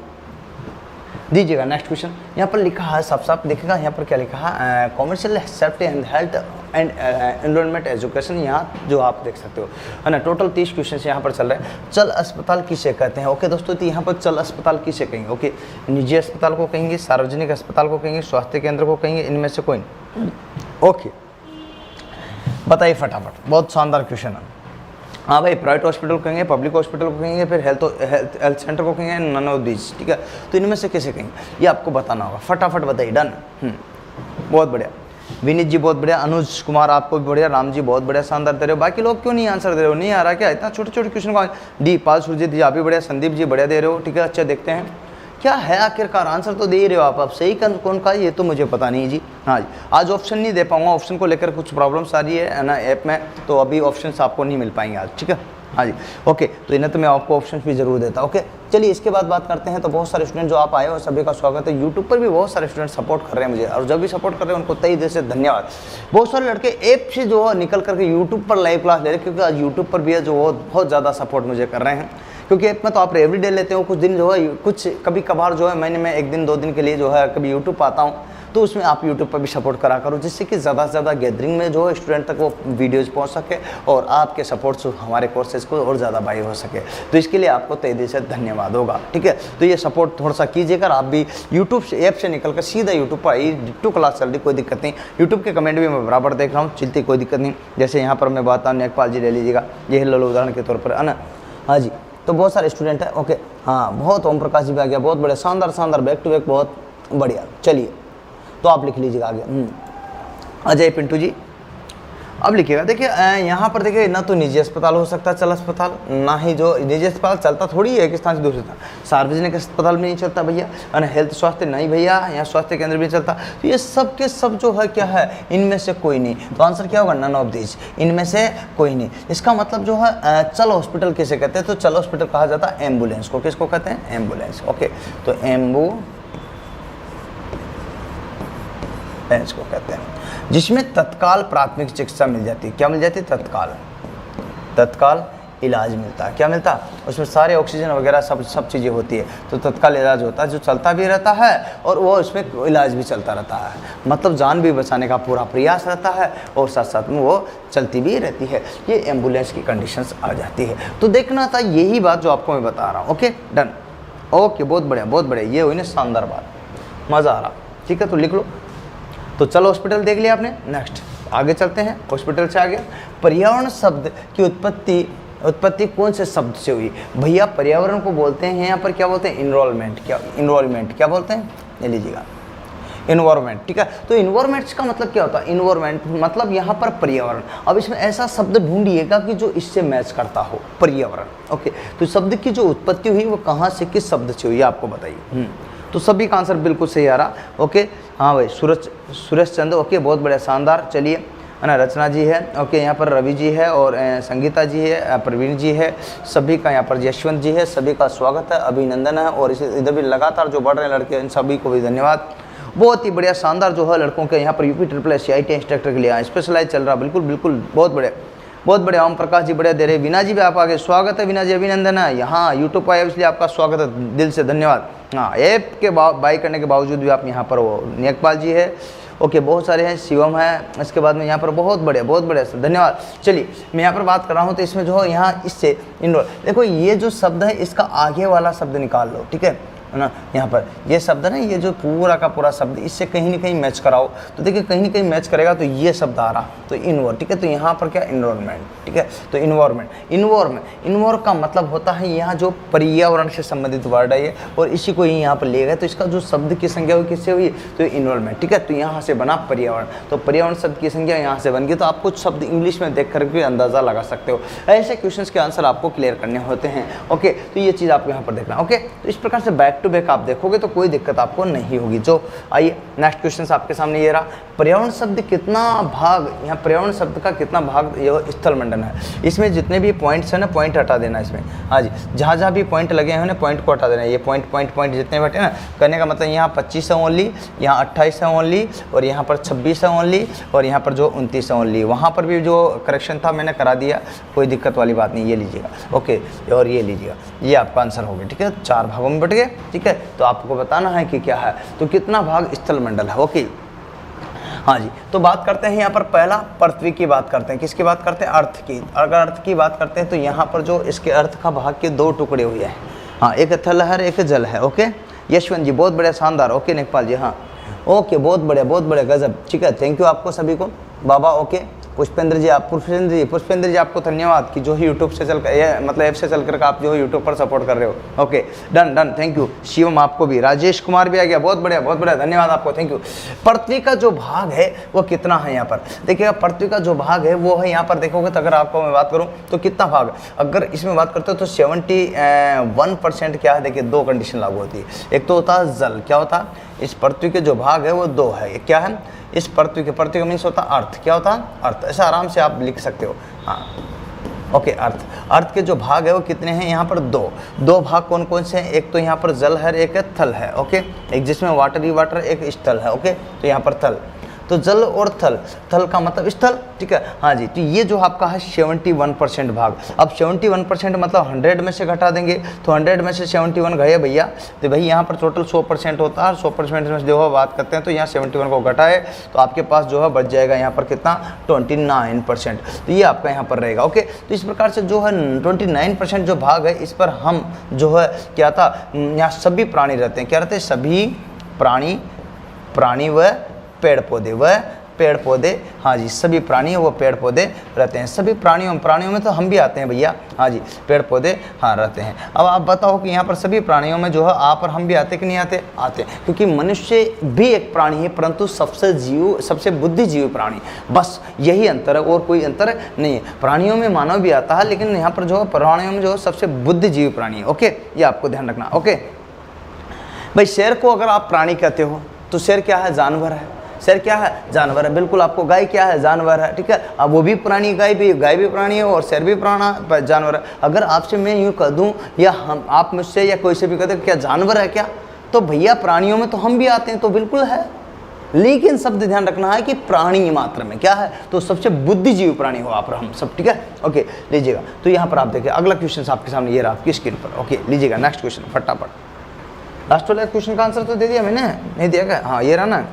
दीजिएगा नेक्स्ट क्वेश्चन। यहाँ पर लिखा है, साफ साफ दिखेगा यहाँ पर क्या लिखा है, commercial safety and health and environment education, यहाँ जो आप देख सकते हो, है ना। टोटल 30 क्वेश्चन यहाँ पर चल रहे हैं। चल अस्पताल किसे कहते हैं? ओके दोस्तों, तो यहाँ पर चल अस्पताल किसे कहेंगे? ओके, निजी अस्पताल को कहेंगे, सार्वजनिक अस्पताल को कहेंगे, स्वास्थ्य केंद्र को कहेंगे, इनमें से कोई नहीं। ओके, बताइए फटाफट, बहुत शानदार क्वेश्चन है। हाँ भाई, प्राइवेट हॉस्पिटल को कहेंगे, पब्लिक हॉस्पिटल को कहेंगे, फिर हेल्थ सेंटर को कहेंगे, नन ऑफ दीज, ठीक है। तो इनमें से कैसे कहेंगे, ये आपको बताना होगा। फटाफट बताइए, डन। बहुत बढ़िया विनीत जी, बहुत बढ़िया। अनुज कुमार, आपको भी बढ़िया। राम जी, बहुत बढ़िया, शानदार दे रहे हो। बाकी लोग क्यों नहीं आंसर दे रहे हो? नहीं आ रहा क्या? इतना छोटे छोटे क्वेश्चन का। डी पाल सुरजीत जी, आप भी बढ़िया। संदीप जी, बढ़िया दे रहे हो, ठीक है। अच्छा, देखते हैं क्या है आखिरकार। आंसर तो दे ही रहे हो आप सही कौन का, ये तो मुझे पता नहीं जी। हाँ जी, आज ऑप्शन नहीं दे पाऊंगा, ऑप्शन को लेकर कुछ प्रॉब्लम्स आ रही है ना ऐप में, तो अभी ऑप्शंस आपको नहीं मिल पाएंगे आज, ठीक है। हाँ जी, ओके, तो इन्हें तो मैं आपको ऑप्शन भी जरूर देता। ओके, चलिए इसके बाद बात करते हैं। तो बहुत सारे स्टूडेंट जो आप आए हो, सभी का स्वागत है। यूट्यूब पर भी बहुत सारे स्टूडेंट सपोर्ट कर रहे हैं मुझे, और जब भी सपोर्ट कर रहे हैं उनको तहे दिल से धन्यवाद। बहुत सारे लड़के ऐप से जो है निकल करके यूट्यूब पर लाइव क्लास ले रहे हैं, क्योंकि आज यूट्यूब पर भी है जो बहुत ज़्यादा सपोर्ट मुझे कर रहे हैं। क्योंकि ऐप में तो आप एवरीडे लेते हो, कुछ दिन जो है, कुछ कभी कभार जो है महीने में 1 दिन 2 दिन के लिए जो है कभी यूट्यूब आता हूँ, तो उसमें आप यूट्यूब पर भी सपोर्ट करा करो, जिससे कि ज़्यादा से ज़्यादा गैदरिंग में जो है स्टूडेंट तक वो वीडियोज़ पहुंच सके, और आपके सपोर्ट से हमारे कोर्सेज को और ज़्यादा बाई हो सके। तो इसके लिए आपको तहे दिल से धन्यवाद होगा, ठीक है। तो ये सपोर्ट थोड़ा सा कीजिएगा। आप भी यूट्यूब से ऐप से निकल कर सीधा यूट्यूब पर आइए, डिट्टो क्लास चल रही, कोई दिक्कत नहीं। यूट्यूब के कमेंट भी मैं बराबर देख रहा हूँ, चलती कोई दिक्कत नहीं। जैसे यहाँ पर मैं बात नेकपाल जी ले लीजिएगा, ये ले लो उदाहरण के तौर पर, है ना। हाँ जी, तो बहुत सारे स्टूडेंट हैं। ओके, हाँ, बहुत ओम प्रकाश जी भी आ गया, बहुत बड़े, शानदार शानदार, बैक टू बैक, बहुत बढ़िया। चलिए, तो आप लिख लीजिएगा आगे। अजय पिंटू जी, अब लिखिएगा। देखिए यहाँ पर देखिए, ना तो निजी अस्पताल हो सकता चल अस्पताल, ना ही जो निजी अस्पताल चलता थोड़ी है एक स्थान से दूसरे स्थान। सार्वजनिक अस्पताल भी नहीं चलता भैया, और हेल्थ स्वास्थ्य नहीं भैया, यहाँ स्वास्थ्य केंद्र भी चलता। तो ये सब के सब जो है क्या है, इनमें से कोई नहीं। तो आंसर क्या होगा? नन ऑफ दीज, इनमें से कोई नहीं। इसका मतलब जो है चल हॉस्पिटल किसे कहते हैं? तो चल हॉस्पिटल कहा जाता है एम्बुलेंस को। किसको कहते हैं? एम्बुलेंस। ओके, तो एम्बुलेंस को कहते हैं, जिसमें तत्काल प्राथमिक चिकित्सा मिल जाती है। क्या मिल जाती है? तत्काल इलाज मिलता है। क्या मिलता है? उसमें सारे ऑक्सीजन वगैरह सब चीज़ें होती है, तो तत्काल इलाज होता है, जो चलता भी रहता है और वो उसमें इलाज भी चलता रहता है। मतलब जान भी बचाने का पूरा प्रयास रहता है, और साथ साथ में वो चलती भी रहती है। ये एम्बुलेंस की कंडीशंस आ जाती है। तो देखना था, यही बात जो आपको मैं बता रहा हूँ। Okay, done. ओके, बहुत बढ़िया, बहुत बढ़िया, ये हुई ना शानदार बात, मज़ा आ रहा, ठीक है। तो लिख लो। तो चलो हॉस्पिटल देख लिया आपने, नेक्स्ट आगे चलते हैं। हॉस्पिटल से आगे पर्यावरण शब्द की उत्पत्ति कौन से शब्द से हुई? भैया पर्यावरण को बोलते हैं यहाँ पर क्या बोलते हैं? इन्वायरमेंट। क्या बोलते हैं? ये लीजिएगा, इन्वायरमेंट, ठीक है। तो इन्वायरमेंट का मतलब क्या होता है? इन्वायरमेंट मतलब यहाँ पर पर्यावरण। अब इसमें ऐसा शब्द ढूंढिएगा कि जो इससे मैच करता हो, पर्यावरण। ओके, तो शब्द की जो उत्पत्ति हुई वो कहाँ से, किस शब्द से हुई, आपको बताइए। तो सभी का आंसर बिल्कुल सही आ रहा। ओके, हाँ भाई, सुरेश चंद्र, ओके, बहुत बढ़िया, शानदार। चलिए, है ना, रचना जी है, ओके, यहाँ पर रवि जी है, और संगीता जी है, प्रवीण जी है, सभी का यहाँ पर यशवंत जी है, सभी का स्वागत है, अभिनंदन है। और इसे इधर भी लगातार जो बढ़ रहे हैं लड़के, इन सभी को भी धन्यवाद। बहुत ही बढ़िया, शानदार जो है लड़कों के यहाँ पर यूपी SSS CIT इंस्ट्रक्टर के लिए स्पेशलाइज चल रहा, बिल्कुल बिल्कुल, बहुत बढ़िया, बहुत बढ़िया। ओम प्रकाश जी बढ़िया दे रहे। वीना जी भी आप आगे, स्वागत है वीना जी, अभिनंदन है। यहाँ यूट्यूब पर आए इसलिए आपका स्वागत है, दिल से धन्यवाद। हाँ, ऐप के बाई करने के बावजूद भी आप यहाँ पर हो। नेकपाल जी है, ओके, बहुत सारे हैं, शिवम है, इसके बाद में यहाँ पर बहुत बढ़िया धन्यवाद। चलिए, मैं यहाँ पर बात कर रहा हूँ, तो इसमें जो है यहाँ इससे इनरोल, देखो ये जो शब्द है इसका आगे वाला शब्द निकाल लो, ठीक है। है ना। यहाँ पर ये शब्द है ना, ये जो पूरा का पूरा शब्द इससे कहीं ना कहीं मैच कराओ तो देखिए कहीं ना कहीं मैच करेगा तो ये शब्द आ रहा, तो इन्वोर, ठीक है। तो यहाँ पर क्या इन्वायरमेंट, ठीक है। तो इन्वोर का मतलब होता है यहाँ जो पर्यावरण से संबंधित वर्ड है ये, और इसी को ही यहाँ पर लिए गए। तो इसका जो शब्द की संख्या हुई किससे हुई, तो इन्वायरमेंट, ठीक है। तो यहाँ से बना पर्यावरण, तो पर्यावरण शब्द की संख्या यहाँ से बन गई। तो आप कुछ शब्द इंग्लिश में देख करके अंदाजा लगा सकते हो। ऐसे क्वेश्चंस के आंसर आपको क्लियर करने होते हैं। ओके, तो ये चीज़ आपको यहाँ पर देखना। ओके, तो इस प्रकार से बैक टू बैक आप देखोगे तो कोई दिक्कत आपको नहीं होगी। जो आइए नेक्स्ट क्वेश्चन आपके सामने ये रहा, पर्यावरण शब्द कितना भाग, यहाँ पर्यावरण शब्द का कितना भाग यह स्थल मंडल है। इसमें जितने भी पॉइंट्स हैं ना, पॉइंट हटा देना इसमें। हाँ जी, जहाँ जहाँ भी पॉइंट लगे हैं ना, पॉइंट को हटा देना। ये पॉइंट जितने बैठे ना, करने का मतलब यहाँ 25 है ओनली, यहाँ 28 है ओनली, और यहाँ पर 26 है ओनली, और यहाँ पर जो 29 है ओनली। वहाँ पर भी जो करेक्शन था मैंने करा दिया, कोई दिक्कत वाली बात नहीं। ये लीजिएगा, ओके, और ये लीजिएगा, ये आपका आंसर हो गया, ठीक है। 4 भागों में बट गए, ठीक है। तो आपको बताना है कि क्या है, तो कितना भाग स्थल मंडल है। ओके, हाँ जी, तो बात करते हैं यहाँ पर पहला पृथ्वी की बात करते हैं। किसकी बात करते हैं, अर्थ की। अगर अर्थ की बात करते हैं तो यहाँ पर जो इसके अर्थ का भाग के 2 टुकड़े हुए हैं। हाँ, एक थल है, एक जल है। ओके, यशवंत जी बहुत बढ़िया, शानदार। ओके नेकपाल जी, हाँ ओके, बहुत बढ़िया गजब, ठीक है। थैंक यू आपको सभी को बाबा। ओके, पुष्पेंद्र जी पुष्पेंद्र जी आपको धन्यवाद कि जो ही यूट्यूब से चल कर, मतलब ऐप से चल कर आप जो यूट्यूब पर सपोर्ट कर रहे हो। Okay, done, thank you. Shivam आपको भी, राजेश कुमार भी आ गया, बहुत बढ़िया, धन्यवाद आपको, थैंक यू। पृथ्वी का जो भाग है वो कितना है यहाँ पर देखिएगा। पृथ्वी का जो भाग है वो है यहाँ पर देखोगे तो, अगर आपको मैं बात करूँ तो कितना भाग, अगर इसमें बात करते हो तो 71% क्या है। देखिए 2 कंडीशन लागू होती है। एक तो होता है जल, क्या होता है, इस पृथ्वी के जो भाग है वो 2 है। एक क्या है, इस पृथ्वी का मीन्स होता है अर्थ, क्या होता है, अर्थ। ऐसा आराम से आप लिख सकते हो। हाँ ओके, अर्थ के जो भाग है वो कितने हैं यहाँ पर, 2 भाग कौन कौन से हैं। एक तो यहाँ पर जल है, एक थल है। ओके, एक जिसमें वाटर ही वाटर, एक स्थल है। ओके, तो यहाँ पर थल, तो जल और थल का मतलब स्थल, ठीक है। हाँ जी, तो ये जो आपका है 71% भाग। अब 71% मतलब 100 में से घटा देंगे, तो 100 में से 71 गए भैया, तो भाई यहाँ पर टोटल 100% होता है। 100% में जो है बात करते हैं तो यहाँ 71 को घटाए तो आपके पास जो है बच जाएगा यहाँ पर कितना, 29%। तो ये आपका यहाँ पर रहेगा। ओके, तो इस प्रकार से जो है 29% जो भाग है इस पर हम जो है क्या था, यहाँ सभी प्राणी रहते हैं। क्या रहते हैं, सभी प्राणी व पेड़ पौधे, हाँ जी, सभी प्राणी वो पेड़ पौधे रहते हैं। सभी प्राणियों में तो हम भी आते हैं भैया, हाँ जी, पेड़ पौधे हाँ रहते हैं। अब आप बताओ कि यहाँ पर सभी प्राणियों में जो है आप और हम भी आते कि नहीं आते, आते हैं। क्योंकि मनुष्य भी एक प्राणी है, परंतु सबसे बुद्धिजीवी प्राणी, बस यही अंतर है, और कोई अंतर नहीं है। प्राणियों में मानव भी आता है, लेकिन यहाँ पर जो है प्राणियों में जो है सबसे बुद्धिजीवी प्राणी है। ओके, ये आपको ध्यान रखना। ओके भाई, शेर को अगर आप प्राणी कहते हो तो शेर क्या है, जानवर है। शेर क्या है, जानवर है, बिल्कुल। आपको गाय क्या है, जानवर है, ठीक है। अब वो भी प्राणी, गाय भी प्राणी है और शेर भी जानवर है। अगर आपसे मैं यूँ कह दूँ, या हम आप मुझसे या कोई से भी कहते क्या जानवर है क्या, तो भैया प्राणियों में तो हम भी आते हैं, तो बिल्कुल है। लेकिन शब्द ध्यान रखना है कि प्राणी मात्र में क्या है, तो सबसे बुद्धिजीवी प्राणी हो आप हम सब, ठीक है। ओके, लीजिएगा। तो यहाँ पर आप देखिए अगला क्वेश्चन आपके सामने ये रहा आपकी स्क्रीन पर। ओके, लीजिएगा नेक्स्ट क्वेश्चन फटाफट। लास्ट वाला क्वेश्चन का आंसर तो दे दिया मैंने, नहीं दिया क्या, हाँ ये रहा ना,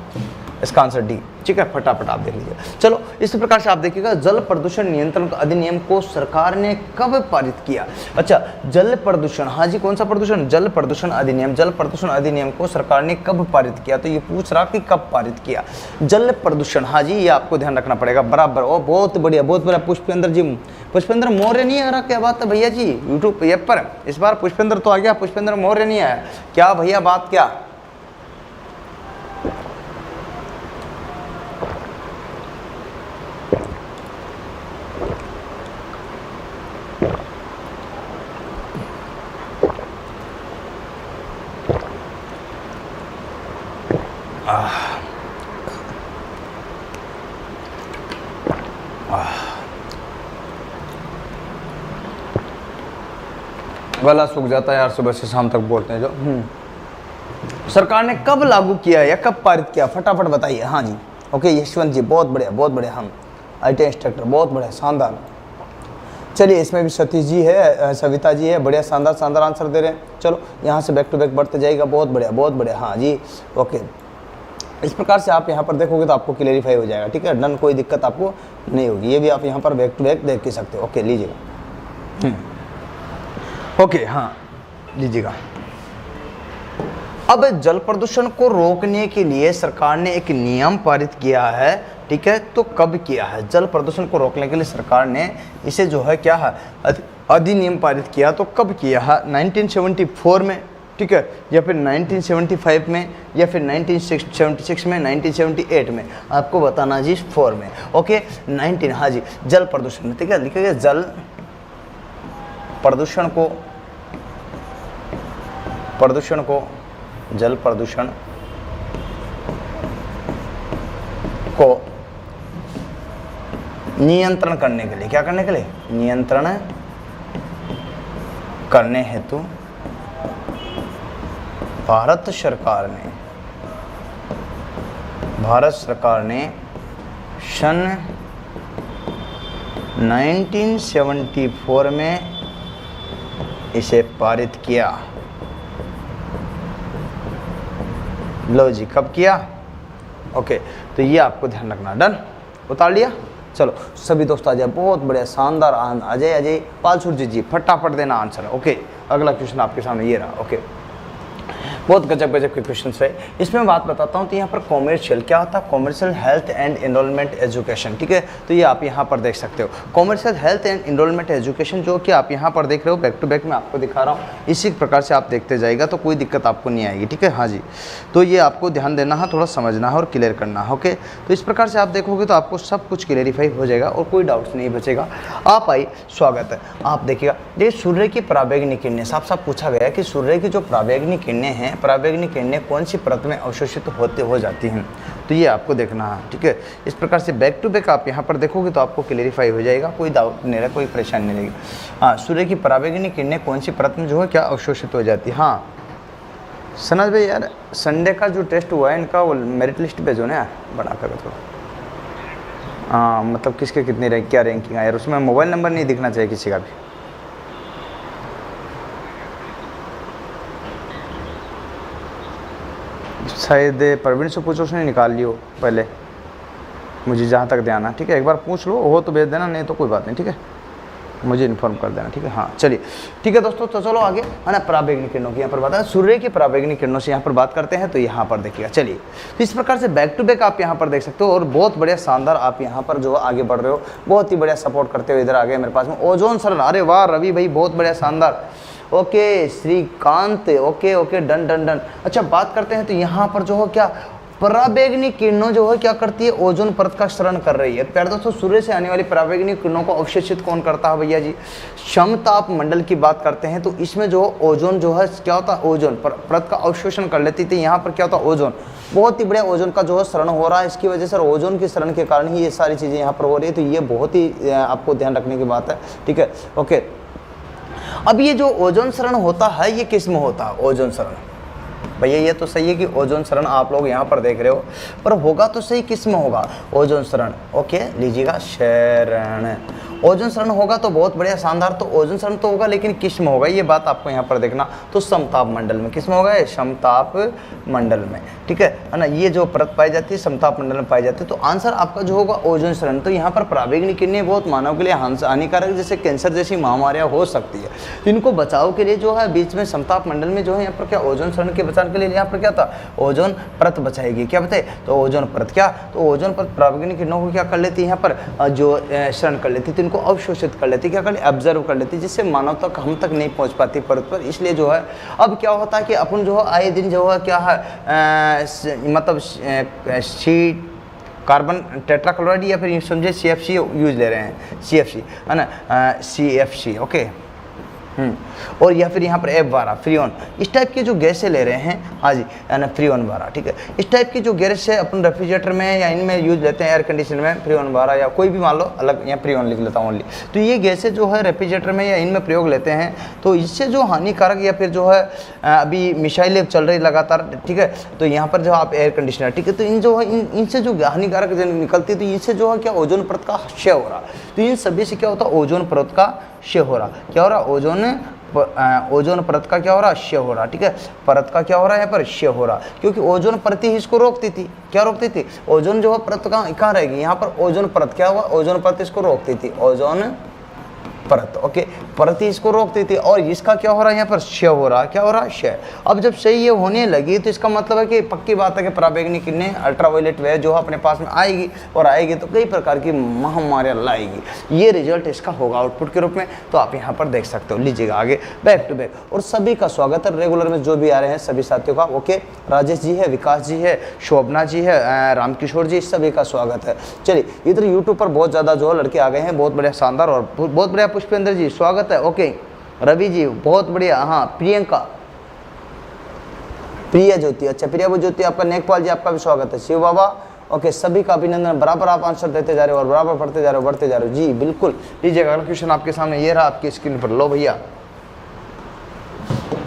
इसका आंसर डी, ठीक है। फटाफट आप देख लीजिए। चलो, इस प्रकार से आप देखिएगा, जल प्रदूषण नियंत्रण अधिनियम को सरकार ने कब पारित किया। अच्छा, जल प्रदूषण, हाँ जी, कौन सा प्रदूषण, जल प्रदूषण अधिनियम को सरकार ने कब पारित किया। तो ये पूछ रहा कि कब पारित किया जल प्रदूषण। हाँ जी, ये आपको ध्यान रखना पड़ेगा बराबर। ओ बहुत बढ़िया पुष्पेंद्र मौर्य नहीं आ रहा, क्या बात है भैया जी, यूट्यूब ऐप पर इस बार पुष्पेंद्र तो आ गया, पुष्पेंद्र मौर्य नहीं आया क्या भैया, बात क्या। गला सूख जाता है यार, सुबह से शाम तक बोलते हैं जो। सरकार ने कब लागू किया या कब पारित किया, फटाफट बताइए। हाँ जी, ओके, यशवंत जी बहुत बढ़िया, हम IT इंस्ट्रक्टर, बहुत बढ़िया, शानदार। चलिए, इसमें भी सतीश जी है, सविता जी है, बढ़िया, शानदार आंसर दे रहे हैं। चलो, यहाँ से बैक टू बैक बढ़ते जाएगा, बहुत बढ़िया। हाँ जी, ओके, इस प्रकार से आप यहाँ पर देखोगे तो आपको क्लेरिफाई हो जाएगा, ठीक है। डन, कोई दिक्कत आपको नहीं होगी। ये भी आप यहाँ पर बैक टू बैक देख सकते हो। ओके, लीजिएगा। ओके, हाँ लीजिएगा। अब जल प्रदूषण को रोकने के लिए सरकार ने एक नियम पारित किया है, ठीक है। तो कब किया है? जल प्रदूषण को रोकने के लिए सरकार ने इसे जो है क्या है, अधिनियम पारित किया। तो कब किया है? 1974 में, ठीक है, या फिर 1975 में, या फिर 1976 में, 1978 में, आपको बताना जी 4 में, ओके। 19, हाँ जी, जल प्रदूषण, ठीक है, लिखिएगा जल प्रदूषण को, जल प्रदूषण को नियंत्रण करने के लिए, क्या करने के लिए? नियंत्रण करने हेतु भारत सरकार ने सन 1974 में इसे पारित किया। लो जी, कब किया? ओके, तो ये आपको ध्यान रखना। डन, उतार लिया। चलो सभी दोस्त आ जाए, बहुत बढ़िया, शानदार। अजय पालसुर जी फटाफट देना आंसर। ओके, अगला क्वेश्चन आपके सामने ये रहा। ओके, बहुत गजब के क्वेश्चन है। इसमें मैं बात बताता हूँ। तो यहाँ पर कॉमर्शियल क्या होता है? Commercial health and enrolment education, ठीक है। तो ये आप यहाँ पर देख सकते हो, commercial health and enrolment education, जो कि आप यहाँ पर देख रहे हो, बैक टू बैक मैं आपको दिखा रहा हूँ। इसी प्रकार से आप देखते जाएगा तो कोई दिक्कत आपको नहीं आएगी, ठीक है। हाँ जी, तो ये आपको ध्यान देना है, थोड़ा समझना है और क्लियर करना है। ओके, तो इस प्रकार से आप देखोगे तो आपको सब कुछ क्लियरिफाई हो जाएगा और कोई डाउट्स नहीं बचेगा। आप आई, स्वागत है। आप देखिएगा, ये सूर्य की पराबैंगनी किरणें, साफ साफ पूछा गया कि सूर्य की जो पराबैंगनी किरणें हैं, पराबैंगनी किरणें कौन सी परत में अवशोषित हो जाती हैं, तो ये आपको देखना है, ठीक है। इस प्रकार से बैक टू बैक आप यहाँ पर देखोगे तो आपको क्लियरिफाई हो जाएगा, कोई डाउट नहीं रहेगा, कोई परेशानी नहीं रहेगी। हाँ, सूर्य की पराबैंगनी किरणें कौन सी परत में जो है क्या अवशोषित हो जाती है। हाँ सनज भाई, यार संडे का जो टेस्ट हुआ है इनका, वो मेरिट लिस्ट भेजो ना यार, बड़ा कर थोड़ा। हाँ, मतलब किसके कितनी रैंक, क्या रैंकिंग है यार, उसमें मोबाइल नंबर नहीं दिखना चाहिए किसी का भी। शायद प्रवीण से पूछो, उसने निकाल लियो पहले, मुझे जहाँ तक ध्यान है, ठीक है। एक बार पूछ लो, हो तो भेज देना, नहीं तो कोई बात नहीं, ठीक है, मुझे इन्फॉर्म कर देना, ठीक है। हाँ चलिए, ठीक है दोस्तों, तो चलो आगे है ना। पराबैंगनी किरणों की यहाँ पर बात है, सूर्य की पराबैंगनी किरणों से यहाँ पर बात करते हैं। तो यहाँ पर देखिएगा, चलिए, तो इस प्रकार से बैक टू बैक आप यहाँ पर देख सकते हो। और बहुत बढ़िया शानदार आप यहाँ पर जो आगे बढ़ रहे हो, बहुत ही बढ़िया सपोर्ट करते हो। इधर आ गए मेरे पास में ओजोन सरल, अरे वाह रवि भाई, बहुत बढ़िया शानदार। Okay Shrikant, okay okay, done done done. अच्छा, बात करते हैं तो यहाँ पर जो हो क्या, पराबैंगनी किरणों जो है क्या करती है, ओजोन परत का क्षरण कर रही है। प्यारे दोस्तों, सूर्य से आने वाली पराबैंगनी किरणों को अवशोषित कौन करता है भैया जी? समताप मंडल की बात करते हैं तो इसमें जो ओजोन जो है क्या होता है, ओजोन परत का अवशोषण कर लेती थी। यहाँ पर क्या होता है, ओजोन, बहुत ही बढ़िया ओजोन का जो है क्षरण हो रहा है। इसकी वजह से ओजोन के क्षरण के कारण ही ये सारी चीज़ें यहाँ पर हो रही है। तो ये बहुत ही आपको ध्यान रखने की बात है, ठीक है। ओके, अब ये जो ओजोन क्षरण होता है, ये किस में होता है ओजोन क्षरण? भैया ये तो सही है कि ओजोन क्षरण आप लोग यहाँ पर देख रहे हो, पर होगा तो सही किस में होगा ओजोन क्षरण? ओके, लीजिएगा क्षरण, ओजोन क्षरण होगा तो बहुत बढ़िया शानदार। तो ओजोन क्षरण तो होगा, लेकिन किस में होगा ये बात आपको यहाँ पर देखना। तो समताप मंडल में, किस में होगा? समताप मंडल में, ठीक है ना। ये जो परत पाई जाती है समताप मंडल में पाई जाती है। तो आंसर आपका जो होगा ओजोन क्षरण। तो यहाँ पर पराबैंगनी किरणें बहुत मानव के लिए हानिकारक, जैसे कैंसर जैसी महामारियाँ हो सकती है। तो इनको बचाव के लिए जो है बीच में समताप मंडल में जो है यहाँ पर क्या, ओजोन क्षरण के बचाव के लिए यहाँ पर क्या था, ओजोन परत बचाएगी। क्या बताए? तो ओजोन परत क्या, तो ओजोन परत पराबैंगनी किरणों को क्या कर लेती है, यहाँ पर जो क्षरण कर लेती थी, इनको अवशोषित कर लेती, क्या कर लेती, ऑब्जर्व कर लेती, जिससे मानव तक हम तक नहीं पहुँच पाती परत पर। इसलिए जो है अब क्या होता है कि अपन जो है आए दिन जो है क्या है, मतलब शीट कार्बन टेट्राक्लोराइड या फिर यूँ समझे CFC यूज ले रहे हैं, CFC है ना, CFC, ओके। और या फिर यहाँ पर F12 फ्रीऑन, इस टाइप की जो गैसें ले रहे हैं, हाँ जी, है ना, फ्रीऑन 12, ठीक है। इस टाइप की जो गैस है अपन रेफ्रिजरेटर में या इनमें यूज लेते हैं, एयर कंडीशनर में फ्रीऑन 12 या कोई भी मान लो अलग, यहाँ फ्रीऑन लिख लेता हूँ ओनली। तो ये गैसें जो है रेफ्रिजरेटर में या इनमें प्रयोग लेते हैं, तो इससे जो हानिकारक या फिर जो है अभी मिसाइलें चल रही लगातार, ठीक है। तो यहाँ पर जो आप एयर कंडीशनर, ठीक है, तो इन जो है इनसे जो हानिकारक निकलती है, तो इनसे जो है क्या ओजोन परत का क्षय हो रहा। तो इन सभी से क्या होता है, ओजोन परत का क्षय हो रहा। क्या हो रहा, ओजोन परत का क्या हो रहा, क्षय हो रहा, ठीक है। परत का क्या हो रहा है, यहाँ पर क्षय हो रहा, क्योंकि ओजोन परत ही इसको रोकती थी। क्या रोकती थी? ओजोन जो है परत कहाँ रहेगी, यहाँ पर ओजोन परत क्या हुआ, ओजोन परत इसको रोकती थी, ओजोन परत, ओके। प्रति इसको रोकती थी, और इसका क्या हो रहा है यहाँ पर श हो रहा है, क्या हो रहा है श। अब जब सही ये होने लगी तो इसका मतलब है कि पक्की बात है कि पराबैंगनी किरणें अल्ट्रावायलेट वे जो अपने पास में आएगी, और आएगी तो कई प्रकार की महामारियां लाएगी। ये रिजल्ट इसका होगा आउटपुट के रूप में, तो आप यहाँ पर देख सकते हो। लीजिएगा आगे बैक टू बैक, और सभी का स्वागत है रेगुलर में जो भी आ रहे हैं सभी साथियों का। ओके, राजेश जी है, विकास जी है, शोभना जी है, रामकिशोर जी, सभी का स्वागत है। चलिए इधर यूट्यूब पर बहुत ज़्यादा जो लड़के आ गए हैं, बहुत बढ़िया शानदार, और बहुत बढ़िया। पुष्पेंद्र जी स्वागत है। ओके, रवि जी बहुत बढ़िया। हाँ, प्रियंका, प्रिया ज्योति, अच्छा प्रिया वो ज्योति आपका, नेकपाल जी आपका भी स्वागत है। शिव बाबा ओके, सभी का अभिनंदन। बराबर आप आंसर देते जा रहे हो और बराबर पढ़ते जा रहे हो, बढ़ते जा रहे हो जी बिल्कुल। लीजिएगा अगला क्वेश्चन आपके सामने ये रहा आपकी स्क्रीन पर, लो भैया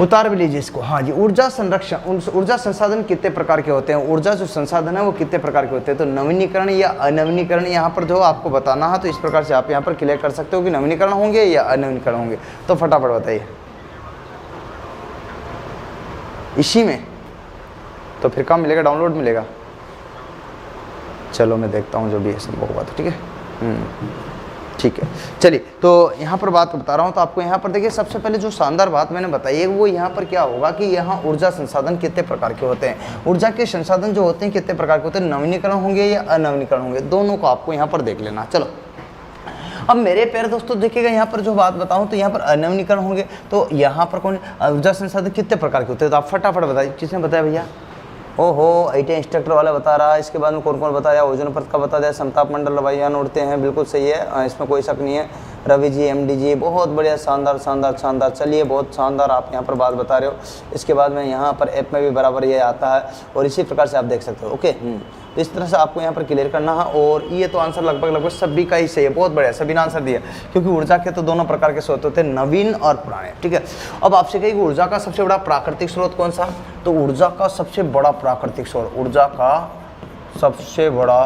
उतार भी लीजिए इसको। हाँ जी, ऊर्जा संरक्षण, ऊर्जा संसाधन कितने प्रकार के होते हैं, ऊर्जा जो संसाधन है वो कितने प्रकार के होते हैं। तो नवीनीकरण या अनवीनीकरण यहाँ पर जो आपको बताना है, तो इस प्रकार से आप यहाँ पर क्लियर कर सकते हो कि नवीनीकरण होंगे या अनवीनीकरण होंगे। तो फटाफट बताइए इसी में, तो फिर कहाँ मिलेगा, डाउनलोड मिलेगा। चलो मैं देखता हूँ जो भी है संभव होगा, तो ठीक है ठीक है। चलिए तो यहाँ पर बात बता रहा हूँ, तो आपको यहाँ पर देखिए सबसे पहले जो शानदार बात मैंने बताई है वो यहाँ पर क्या होगा कि यहाँ ऊर्जा संसाधन कितने प्रकार के होते हैं। ऊर्जा के संसाधन जो होते हैं कितने प्रकार के होते हैं, नवीनीकरण होंगे या अनवीनीकरण होंगे, दोनों को आपको यहाँ पर देख लेना। चलो अब मेरे प्यारे दोस्तों देखिएगा यहाँ पर जो बात बताऊँ तो यहाँ पर अनवीनीकरण होंगे, तो यहाँ पर कौन ऊर्जा संसाधन कितने प्रकार के होते हैं, तो आप फटाफट बताइए। किसने बताया भैया? ओहो, IT इंस्ट्रक्टर वाला बता रहा है। इसके बाद में कौन कौन बता रहा है? ओजोन परत का बता दिया, समताप मंडल वायुयान उड़ते हैं, बिल्कुल सही है, इसमें कोई शक नहीं है। रवि जी, MD जी, बहुत बढ़िया, शानदार शानदार शानदार। चलिए बहुत शानदार आप यहाँ पर बात बता रहे हो। इसके बाद में यहाँ पर ऐप में भी बराबर ये आता है, और इसी प्रकार से आप देख सकते हो। ओके, तो इस तरह से आपको यहाँ पर क्लियर करना है, और ये तो आंसर लगभग सभी का ही सही है, बहुत बढ़िया, सभी ने आंसर दिया। क्योंकि ऊर्जा के तो दोनों प्रकार के स्रोत होते हैं, नवीन और पुराने, ठीक है। अब आपसे कही ऊर्जा का सबसे बड़ा प्राकृतिक स्रोत कौन सा, तो ऊर्जा का सबसे बड़ा प्राकृतिक स्रोत, ऊर्जा का सबसे बड़ा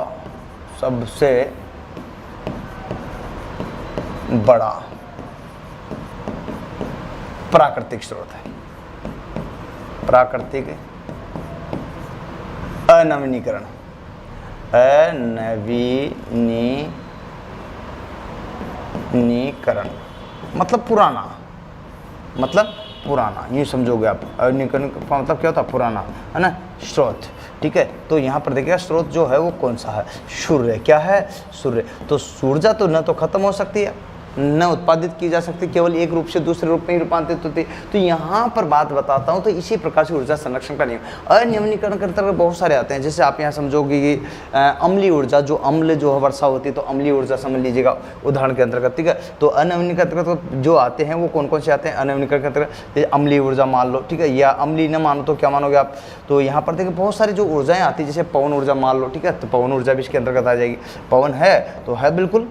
प्राकृतिक स्रोत है प्राकृतिक अनवीनीकरण, अनवीनीकरण मतलब पुराना, यूँ समझोगे आप। अनवीनीकरण का मतलब क्या होता है, पुराना, है ना, स्रोत, ठीक है। तो यहाँ पर देखिएगा स्रोत जो है वो कौन सा है, सूर्य। क्या है? सूर्य। तो ऊर्जा तो न तो खत्म हो सकती है, न उत्पादित की जा सकती, केवल एक रूप से दूसरे रूप में ही रूपांतरित होती। तो यहाँ पर बात बताता हूँ, तो इसी प्रकार से ऊर्जा संरक्षण का नियम। अनवीनीकरण के अंतर्गत बहुत सारे आते हैं, जैसे आप यहाँ समझोगे कि अम्लीय ऊर्जा, जो अम्ल जो है वर्षा होती है, तो अम्लीय ऊर्जा समझ लीजिएगा उदाहरण के अंतर्गत, ठीक है। तो अनवीनीकरण के अंतर्गत जो आते हैं वो कौन कौन से आते हैं अनवीनीकरण के अंतर्गत, अम्लीय ऊर्जा मान लो, ठीक है, या अम्लीय न मानो तो क्या मानोगे आप। तो यहाँ पर देखिए बहुत सारी जो ऊर्जाएँ आती है, जैसे पवन ऊर्जा मान लो, ठीक है, तो पवन ऊर्जा भी इसके अंतर्गत आ जाएगी। पवन है तो है बिल्कुल,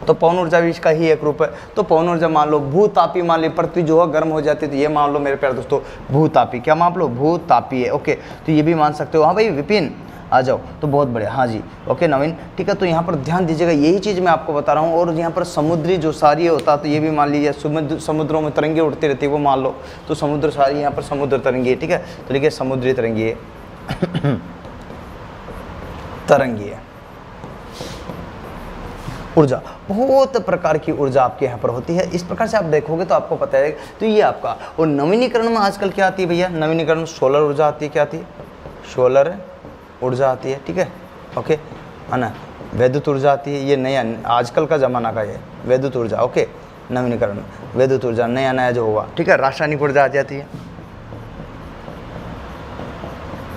तो पवन ऊर्जा भी इसका ही एक रूप है। तो पवन ऊर्जा मान लो, भूतापी मान ली, पृथ्वी जो है गर्म हो जाती है, तो ये मान लो मेरे प्यारे दोस्तों भूतापी, क्या मान लो, भूतापी है। ओके, तो ये भी मान सकते हो। हाँ भाई विपिन आ जाओ, तो बहुत बढ़िया। हाँ जी ओके नवीन, ठीक है। तो यहाँ पर ध्यान दीजिएगा, यही चीज़ मैं आपको बता रहा हूँ। और यहाँ पर समुद्री जो सारी होता है, तो ये भी मान लीजिए, समुद्रों में तरंगे उठती रहती है, वो मान लो। तो समुद्र सारी यहाँ पर समुद्र तरंगी है, ठीक है। तो लिखिए समुद्री तरंगी है तरंगी है ऊर्जा, बहुत प्रकार की ऊर्जा आपके यहाँ पर होती है। इस प्रकार से आप देखोगे तो आपको पता है। तो ये आपका, और नवीनीकरण में आजकल क्या आती है भैया, नवीनीकरण में सोलर ऊर्जा आती है। क्या आती है? सोलर ऊर्जा आती है, ठीक है, ओके, है ना। वैद्युत ऊर्जा आती है, ये नया आजकल का ज़माना का है वैद्युत ऊर्जा, ओके। नवीनीकरण वैद्युत ऊर्जा नया नया जो होगा, ठीक है। रासायनिक ऊर्जा आ जाती है,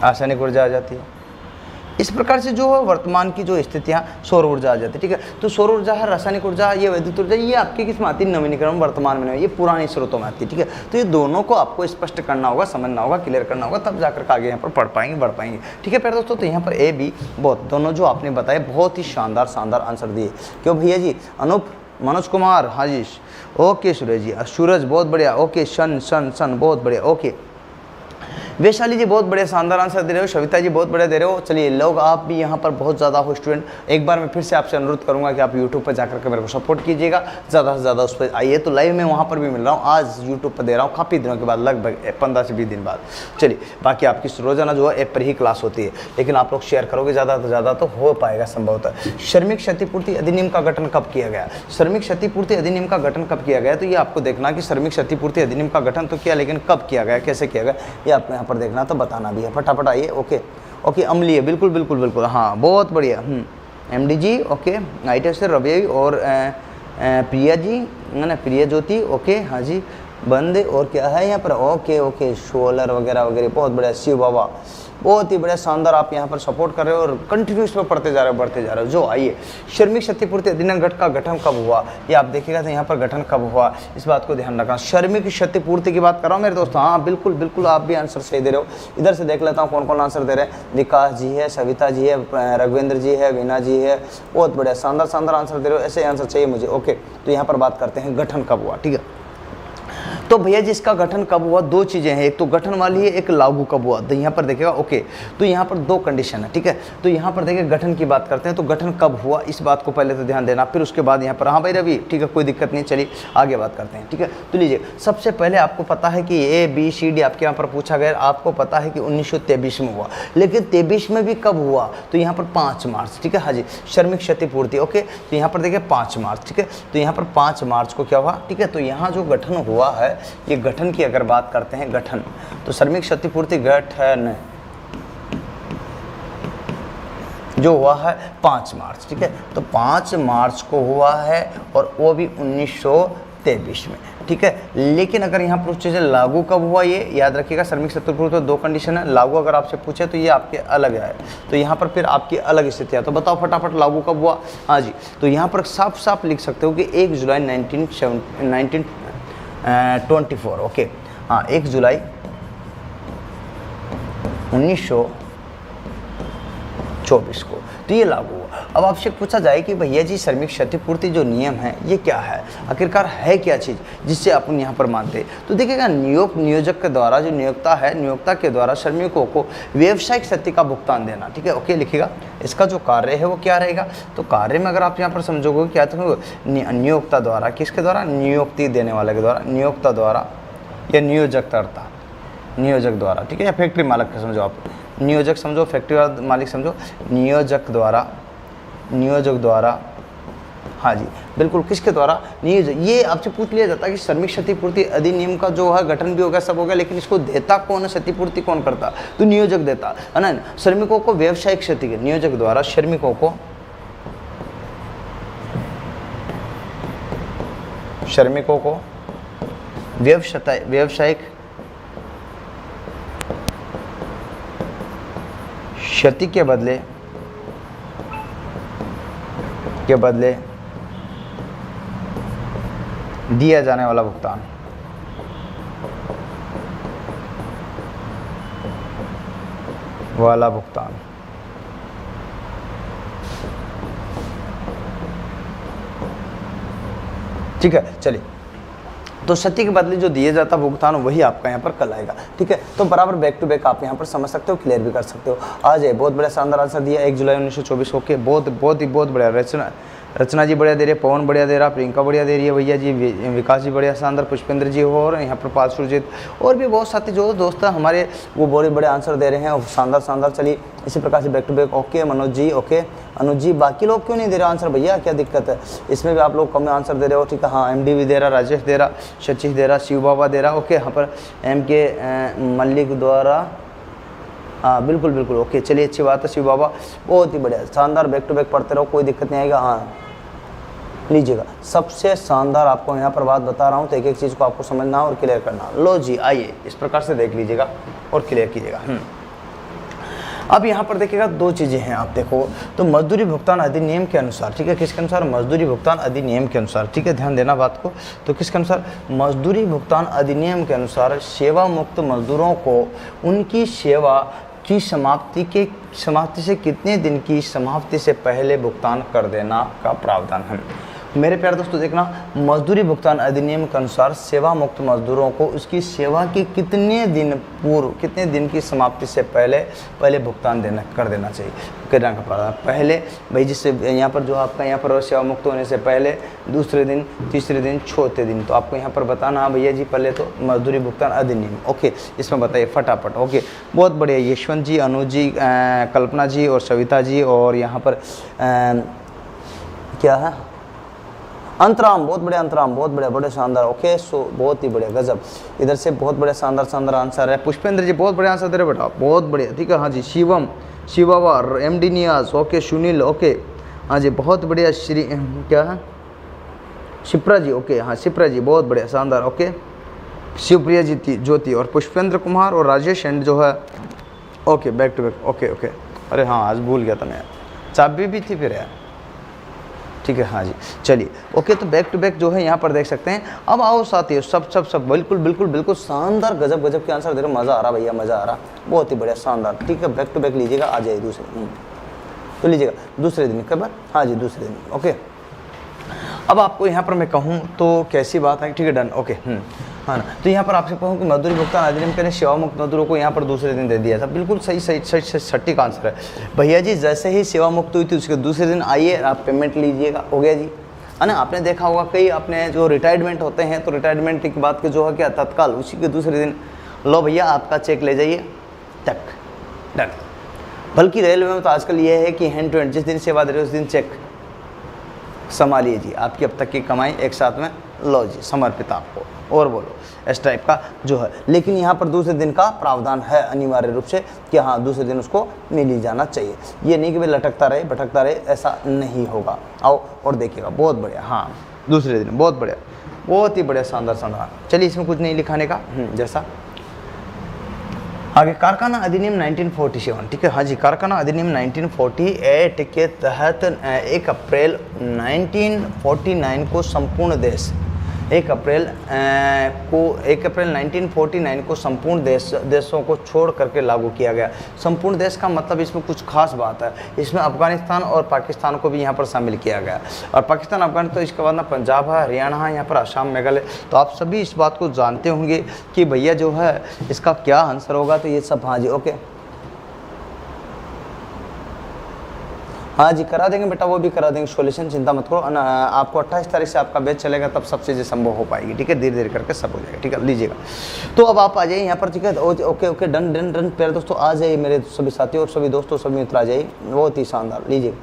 रासायनिक ऊर्जा आ जाती है। इस प्रकार से जो है वर्तमान की जो स्थितियाँ, सौर ऊर्जा आ जाती है, ठीक है। तो सौर ऊर्जा है, रासायनिक ऊर्जा, ये वैद्युत ऊर्जा, ये आपकी किस में आती है, नवीनीकरण वर्तमान में नहीं, ये पुराने स्रोतों में आती है, ठीक है। तो ये दोनों को आपको स्पष्ट करना होगा, समझना होगा, क्लियर करना होगा, तब जाकर के आगे यहाँ पर पढ़ पाएंगे, बढ़ पाएंगे, ठीक है प्यारे दोस्तों। तो यहाँ पर ए बी बहुत, दोनों जो आपने बताए बहुत ही शानदार शानदार आंसर दिए। क्यों भैया जी? अनूप, मनोज कुमार, हाँ जी, ओके। सूरज जी, सूरज बहुत बढ़िया, ओके। सन सन सन बहुत बढ़िया, ओके। वैशाली जी बहुत बड़े शानदार आंसर दे रहे हो, सविता जी बहुत बड़े दे रहे हो। चलिए लोग आप भी यहाँ पर बहुत ज़्यादा हो स्टूडेंट, एक बार मैं फिर से आपसे अनुरोध करूँगा कि आप यूट्यूब पर जाकर के मेरे को सपोर्ट कीजिएगा, ज़्यादा से ज़्यादा उस पर आइए। तो लाइव में वहाँ पर भी मिल रहा हूँ, आज यूट्यूब पर दे रहा हूँ काफ़ी दिनों के बाद, लगभग 15 से 20 दिन बाद। चलिए बाकी आपकी रोजाना जो है ऐप पर ही क्लास होती है, लेकिन आप लोग शेयर करोगे ज़्यादा से ज़्यादा तो हो पाएगा संभवतः। श्रमिक क्षतिपूर्ति अधिनियम का गठन कब किया गया? श्रमिक क्षतिपूर्ति अधिनियम का गठन कब किया गया? तो ये आपको देखना कि श्रमिक क्षतिपूर्ति अधिनियम का गठन तो किया, लेकिन कब किया गया, कैसे किया गया, ये आपको यहाँ पर देखना, तो बताना भी है। फटाफट आइए। ओके ओके, अम्लीय, बिल्कुल बिल्कुल बिल्कुल, हाँ बहुत बढ़िया। MD जी ओके, ITF से रवि और प्रिया जी, ना प्रिया ज्योति, ओके हाँ जी, बंदे और क्या है यहाँ पर, ओके ओके, सोलर वगैरह वगैरह, बहुत बढ़िया। शिव बाबा बहुत ही बढ़िया, शानदार, आप यहाँ पर सपोर्ट कर रहे हो और कंटिन्यूस पे पढ़ते जा रहे हो, बढ़ते जा रहे हो। जो आइए, श्रमिक क्षतिपूर्ति अधिनियम का गठन कब हुआ, ये आप देखिएगा तो यहाँ पर गठन कब हुआ, इस बात को ध्यान रखना। श्रमिक क्षतिपूर्ति की बात कर रहा हूँ मेरे दोस्तों, हाँ बिल्कुल बिल्कुल, आप भी आंसर सही दे रहे हो। इधर से देख लेता हूँ कौन कौन आंसर दे रहे हैं। विकास जी है, सविता जी है, रघुवेंद्र जी है, वीना जी है, बहुत बढ़िया, शानदार शानदार आंसर दे रहे हो, ऐसे आंसर चाहिए मुझे। ओके, तो यहाँ पर बात करते हैं गठन कब हुआ, ठीक है। तो भैया जी इसका गठन कब हुआ, दो चीज़ें हैं, एक तो गठन वाली है, एक लागू कब हुआ। तो यहाँ पर देखिएगा, ओके, तो यहाँ पर दो कंडीशन है, ठीक है। तो यहाँ पर देखिए गठन की बात करते हैं, तो गठन कब हुआ इस बात को पहले तो ध्यान देना, फिर उसके बाद यहाँ पर, हाँ भाई रवि ठीक है, कोई दिक्कत नहीं, चलिए आगे बात करते हैं, ठीक है। तो लीजिए, सबसे पहले आपको पता है कि ABCD आपके यहाँ पर पूछा गया, आपको पता है कि 1923 में हुआ, लेकिन 23 में भी कब हुआ, तो यहाँ पर 5 मार्च, ठीक है, हाँ जी, श्रमिक क्षतिपूर्ति। ओके, तो यहाँ पर देखिए 5 मार्च, ठीक है, तो यहाँ पर 5 मार्च को क्या हुआ, ठीक है। तो यहाँ जो गठन हुआ है, ये गठन की अगर बात करते हैं, गठन तो श्रमिक क्षतिपूर्ति गठन जो हुआ है 5 मार्च, ठीक है। तो 5 मार्च को हुआ है और वो भी 1923 में, ठीक है। लेकिन अगर यहाँ पर चीज़ें लागू कब हुआ, ये याद रखिएगा, श्रमिक क्षतिपूर्ति तो दो कंडीशन है, लागू अगर आपसे पूछे तो ये आपके अलग है, तो यहाँ पर फिर आपकी अलग स्थिति है। तो बताओ फटाफट लागू कब हुआ, हाँ जी, तो यहाँ पर साफ साफ लिख सकते हो कि 1 जुलाई 1924, ओके, हाँ 1 जुलाई 1924 को तो ये लागू हुआ। अब आपसे पूछा जाए कि भैया जी श्रमिक क्षतिपूर्ति जो नियम है ये क्या है, आखिरकार है क्या चीज़ जिससे अपन यहाँ पर मानते हैं। तो देखिएगा, नियोजक के द्वारा जो नियोक्ता है, नियोक्ता के द्वारा श्रमिकों को व्यावसायिक क्षति का भुगतान देना, ठीक है। ओके लिखिएगा, इसका जो कार्य है वो क्या रहेगा, तो कार्य में अगर आप यहाँ पर समझोगे क्या, तो नियोक्ता द्वारा, किसके द्वारा, नियुक्ति देने वाले के द्वारा, नियोक्ता द्वारा या नियोजककर्ता, नियोजक द्वारा, ठीक है, या फैक्ट्री मालिक का समझो आप, नियोजक समझो, फैक्ट्री मालिक समझो, नियोजक द्वारा, हाँ जी बिल्कुल, किसके द्वारा, नियोजक। ये आपसे पूछ लिया जाता है कि श्रमिक क्षतिपूर्ति अधिनियम का जो है गठन भी हो गया, सब हो गया, लेकिन इसको देता कौन है, क्षतिपूर्ति कौन करता, तो नियोजक देता है ना। श्रमिकों को व्यावसायिक क्षति के, नियोजक द्वारा श्रमिकों को व्यावसायिक क्षति के बदले दिया जाने वाला भुगतान, ठीक है। चलिए, तो क्षति के बदले जो दिए जाता भुगतान वही आपका यहाँ पर कल आएगा, ठीक है। तो बराबर बैक टू बैक आप यहाँ पर समझ सकते हो, क्लियर भी कर सकते हो। आ जाए, बहुत बड़ा शानदार आंसर दिया 1 जुलाई 1924, ओके, बहुत बढ़िया। रचना जी बढ़िया दे रही है, पवन बढ़िया दे रहा, प्रियंका बढ़िया दे रही है, भैया जी विकास जी बढ़िया, शानदार, पुष्पेंद्र जी हो, और यहाँ पर पाल सुरजीत और भी बहुत साथी जो दोस्त हैं हमारे, वो बड़े बड़े आंसर दे रहे हैं और शानदार। चलिए इसी प्रकार से back to back, okay Manoj ji, okay Anuj ji, बाकी लोग क्यों नहीं दे रहे आंसर भैया, क्या दिक्कत है, इसमें भी आप लोग कम आंसर दे रहे हो, ठीक है। हाँ MD भी दे रहा, राजेश दे रहा, सचिश दे रहा, शिव बाबा दे रहा, ओके। यहाँ पर MK मल्लिक द्वारा, हाँ बिल्कुल, ओके, चलिए अच्छी बात है शिव बाबा, बहुत ही बढ़िया, शानदार, बैक टू बैक पढ़ते रहो, कोई दिक्कत नहीं आएगा। हाँ लीजिएगा, सबसे शानदार आपको यहाँ पर बात बता रहा हूँ, तो एक एक चीज़ को आपको समझना और क्लियर करना। लो जी, आइए इस प्रकार से देख लीजिएगा और क्लियर कीजिएगा। अब यहाँ पर देखिएगा, दो चीज़ें हैं, आप देखो, तो मजदूरी भुगतान अधिनियम के अनुसार, ठीक है, किसके अनुसार, मजदूरी भुगतान अधिनियम के अनुसार, ठीक है, ध्यान देना बात को। तो किसके अनुसार, मजदूरी भुगतान अधिनियम के अनुसार सेवा मुक्त मजदूरों को उनकी सेवा की समाप्ति से कितने दिन की समाप्ति से पहले भुगतान कर देना का प्रावधान है। मेरे प्यारे दोस्तों देखना, मजदूरी भुगतान अधिनियम के अनुसार सेवा मुक्त मजदूरों को उसकी सेवा की कितने दिन की समाप्ति से पहले भुगतान कर देना चाहिए, करना पड़ा पहले भाई। जिससे यहाँ पर जो आपका यहाँ पर सेवा मुक्त होने से पहले दूसरे दिन, तीसरे दिन, चौथे दिन, तो आपको यहाँ पर बताना भैया जी पहले तो मजदूरी भुगतान अधिनियम। ओके, इसमें बताइए फटाफट। ओके, बहुत बढ़िया। यशवंत जी, अनुज जी, कल्पना जी और सविता जी, और यहाँ पर क्या है, अंतराम, बहुत बढ़िया अंतराम, बहुत बढ़िया, बड़े शानदार। ओके, सो बहुत ही बढ़िया, गजब। इधर से बहुत बढ़िया शानदार आंसर है। पुष्पेंद्र जी बहुत बढ़िया आंसर दे रहे बेटा, बहुत बढ़िया, ठीक है। हाँ जी, शिवम, शिवावर, एमडी नियाज, ओके, सुनील, ओके, हाँ जी बहुत बढ़िया। श्री क्या है, शिप्रा जी, ओके, हाँ शिप्रा जी बहुत बढ़िया, शानदार। ओके, शिवप्रिया जी, ज्योति और पुष्पेंद्र कुमार और राजेश एंड जो है, okay, back to back. Okay okay, अरे हाँ आज भूल गया था मैं, चाबी भी थी फिर यार, ठीक है। हाँ जी, चलिए ओके, तो बैक टू बैक जो है यहाँ पर देख सकते हैं। अब आओ साथियों, सब बिल्कुल शानदार, गजब के आंसर दे रहे हो, मज़ा आ रहा भैया, मज़ा आ रहा, बहुत ही बढ़िया, शानदार। ठीक है, बैक टू बैक लीजिएगा, आ जाइए दूसरे तो लीजिएगा दूसरे दिन, कब? हाँ जी दूसरे दिन। ओके, अब आपको यहाँ पर मैं कहूँ तो कैसी बात है, ठीक है, डन। ओके, हाँ ना, तो यहाँ पर आपसे कहूँ कि मजदूरी भुगतान अधिनियम के लिए सेवा मुक्त मजदूरों को यहाँ पर दूसरे दिन दे दिया था। बिल्कुल सही सटीक आंसर है भैया जी। जैसे ही सेवा मुक्त हुई थी उसके दूसरे दिन आइए आप पेमेंट लीजिएगा, हो गया जी, है ना। आपने देखा होगा कई अपने जो रिटायरमेंट होते हैं, तो रिटायरमेंट के बाद के जो है क्या तत्काल उसी के दूसरे दिन लो भैया आपका चेक ले जाइए, टक, डन। बल्कि रेलवे में तो आजकल ये है कि हैंड टू हैंड, जिस दिन सेवा दे रहे हो उस दिन चेक संभालिए जी, आपकी अब तक की कमाई एक साथ में लो जी, समर्पित आपको, और बोलो इस टाइप का जो है। लेकिन यहाँ पर दूसरे दिन का प्रावधान है अनिवार्य रूप से कि हाँ दूसरे दिन उसको मिल ही जाना चाहिए। ये नहीं कि भाई लटकता रहे भटकता रहे, ऐसा नहीं होगा। आओ और देखिएगा, बहुत बढ़िया, हाँ दूसरे दिन, बहुत बढ़िया, बहुत ही बढ़िया, शानदार। चलिए इसमें कुछ नहीं लिखाने का, जैसा आगे कारखाना अधिनियम 1947, ठीक है। हाँ जी, कारखाना अधिनियम 1948 के तहत 1 अप्रैल 1949 को संपूर्ण देश 1 अप्रैल 1949 को संपूर्ण देशों को छोड़ करके लागू किया गया। संपूर्ण देश का मतलब इसमें कुछ खास बात है, इसमें अफगानिस्तान और पाकिस्तान को भी यहाँ पर शामिल किया गया। और पाकिस्तान, अफगानिस्तान, तो इसके बाद ना पंजाब है, हरियाणा है, यहाँ पर असम, मेघालय। तो आप सभी इस बात को जानते होंगे कि भैया जो है इसका क्या आंसर होगा, तो ये सब हाँ जी ओके, हाँ जी करा देंगे बेटा, वो भी करा देंगे सॉल्यूशन, चिंता मत करो। आपको 28 तारीख से आपका बैच चलेगा, तब सब चीज़ें संभव हो पाएगी, ठीक है, धीरे धीरे करके सब हो जाएगा, ठीक है। लीजिएगा, तो अब आप आ जाइए यहाँ पर, ठीक है। ओके ओके, डन प्यारे दोस्तों, आ जाइए मेरे सभी साथियों और सभी दोस्तों, सभी मित्र आ जाइए, बहुत ही शानदार। लीजिए,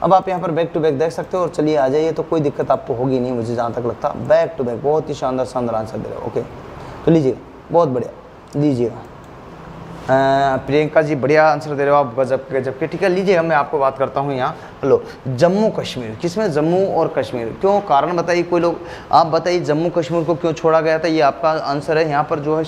अब आप यहाँ पर बैक टू बैक देख सकते हो, और चलिए आ जाइए, तो कोई दिक्कत आपको होगी नहीं, मुझे जहाँ तक लगता। बैक टू बैक बहुत ही शानदार आंसर दे रहे हो, ओके, तो लीजिए, बहुत बढ़िया, लीजिएगा। प्रियंका जी बढ़िया आंसर दे रहे हो आप, गजब के, ठीक है। लीजिए, मैं आपको बात करता हूँ यहाँ, हेलो, जम्मू कश्मीर, किसमें जम्मू और कश्मीर, क्यों, कारण बताइए कोई लोग, आप बताइए जम्मू कश्मीर को क्यों छोड़ा गया था, ये आपका आंसर है। यहाँ पर जो है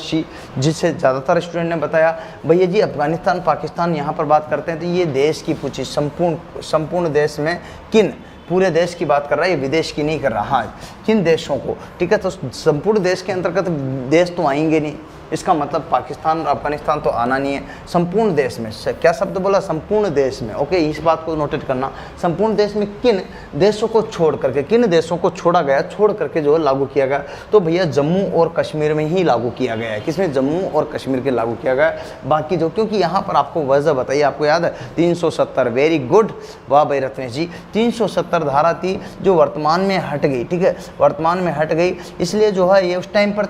जिससे ज़्यादातर स्टूडेंट ने बताया भैया जी अफगानिस्तान, पाकिस्तान, यहाँ पर बात करते हैं तो ये देश की पूछी, संपूर्ण देश में किन, पूरे देश की बात कर रहा है, ये विदेश की नहीं कर रहा, हाँ किन देशों को, ठीक है। तो संपूर्ण देश के अंतर्गत देश तो आएंगे नहीं, इसका मतलब पाकिस्तान और अफगानिस्तान तो आना नहीं है। संपूर्ण देश में, क्या शब्द बोला, संपूर्ण देश में, ओके, इस बात को नोटेट करना। संपूर्ण देश में किन देशों को छोड़ करके, किन देशों को छोड़ा गया, छोड़ करके जो है लागू किया गया, तो भैया जम्मू और कश्मीर में ही लागू किया गया है। किसमें, जम्मू और कश्मीर के लागू किया गया है। बाकी जो, क्योंकि यहाँ पर आपको वजह बताइए, आपको याद है 370, वेरी गुड, वाह भाई रत्नेश जी, 370 धारा थी जो वर्तमान में हट गई, ठीक है, वर्तमान में हट गई, इसलिए जो है ये उस टाइम पर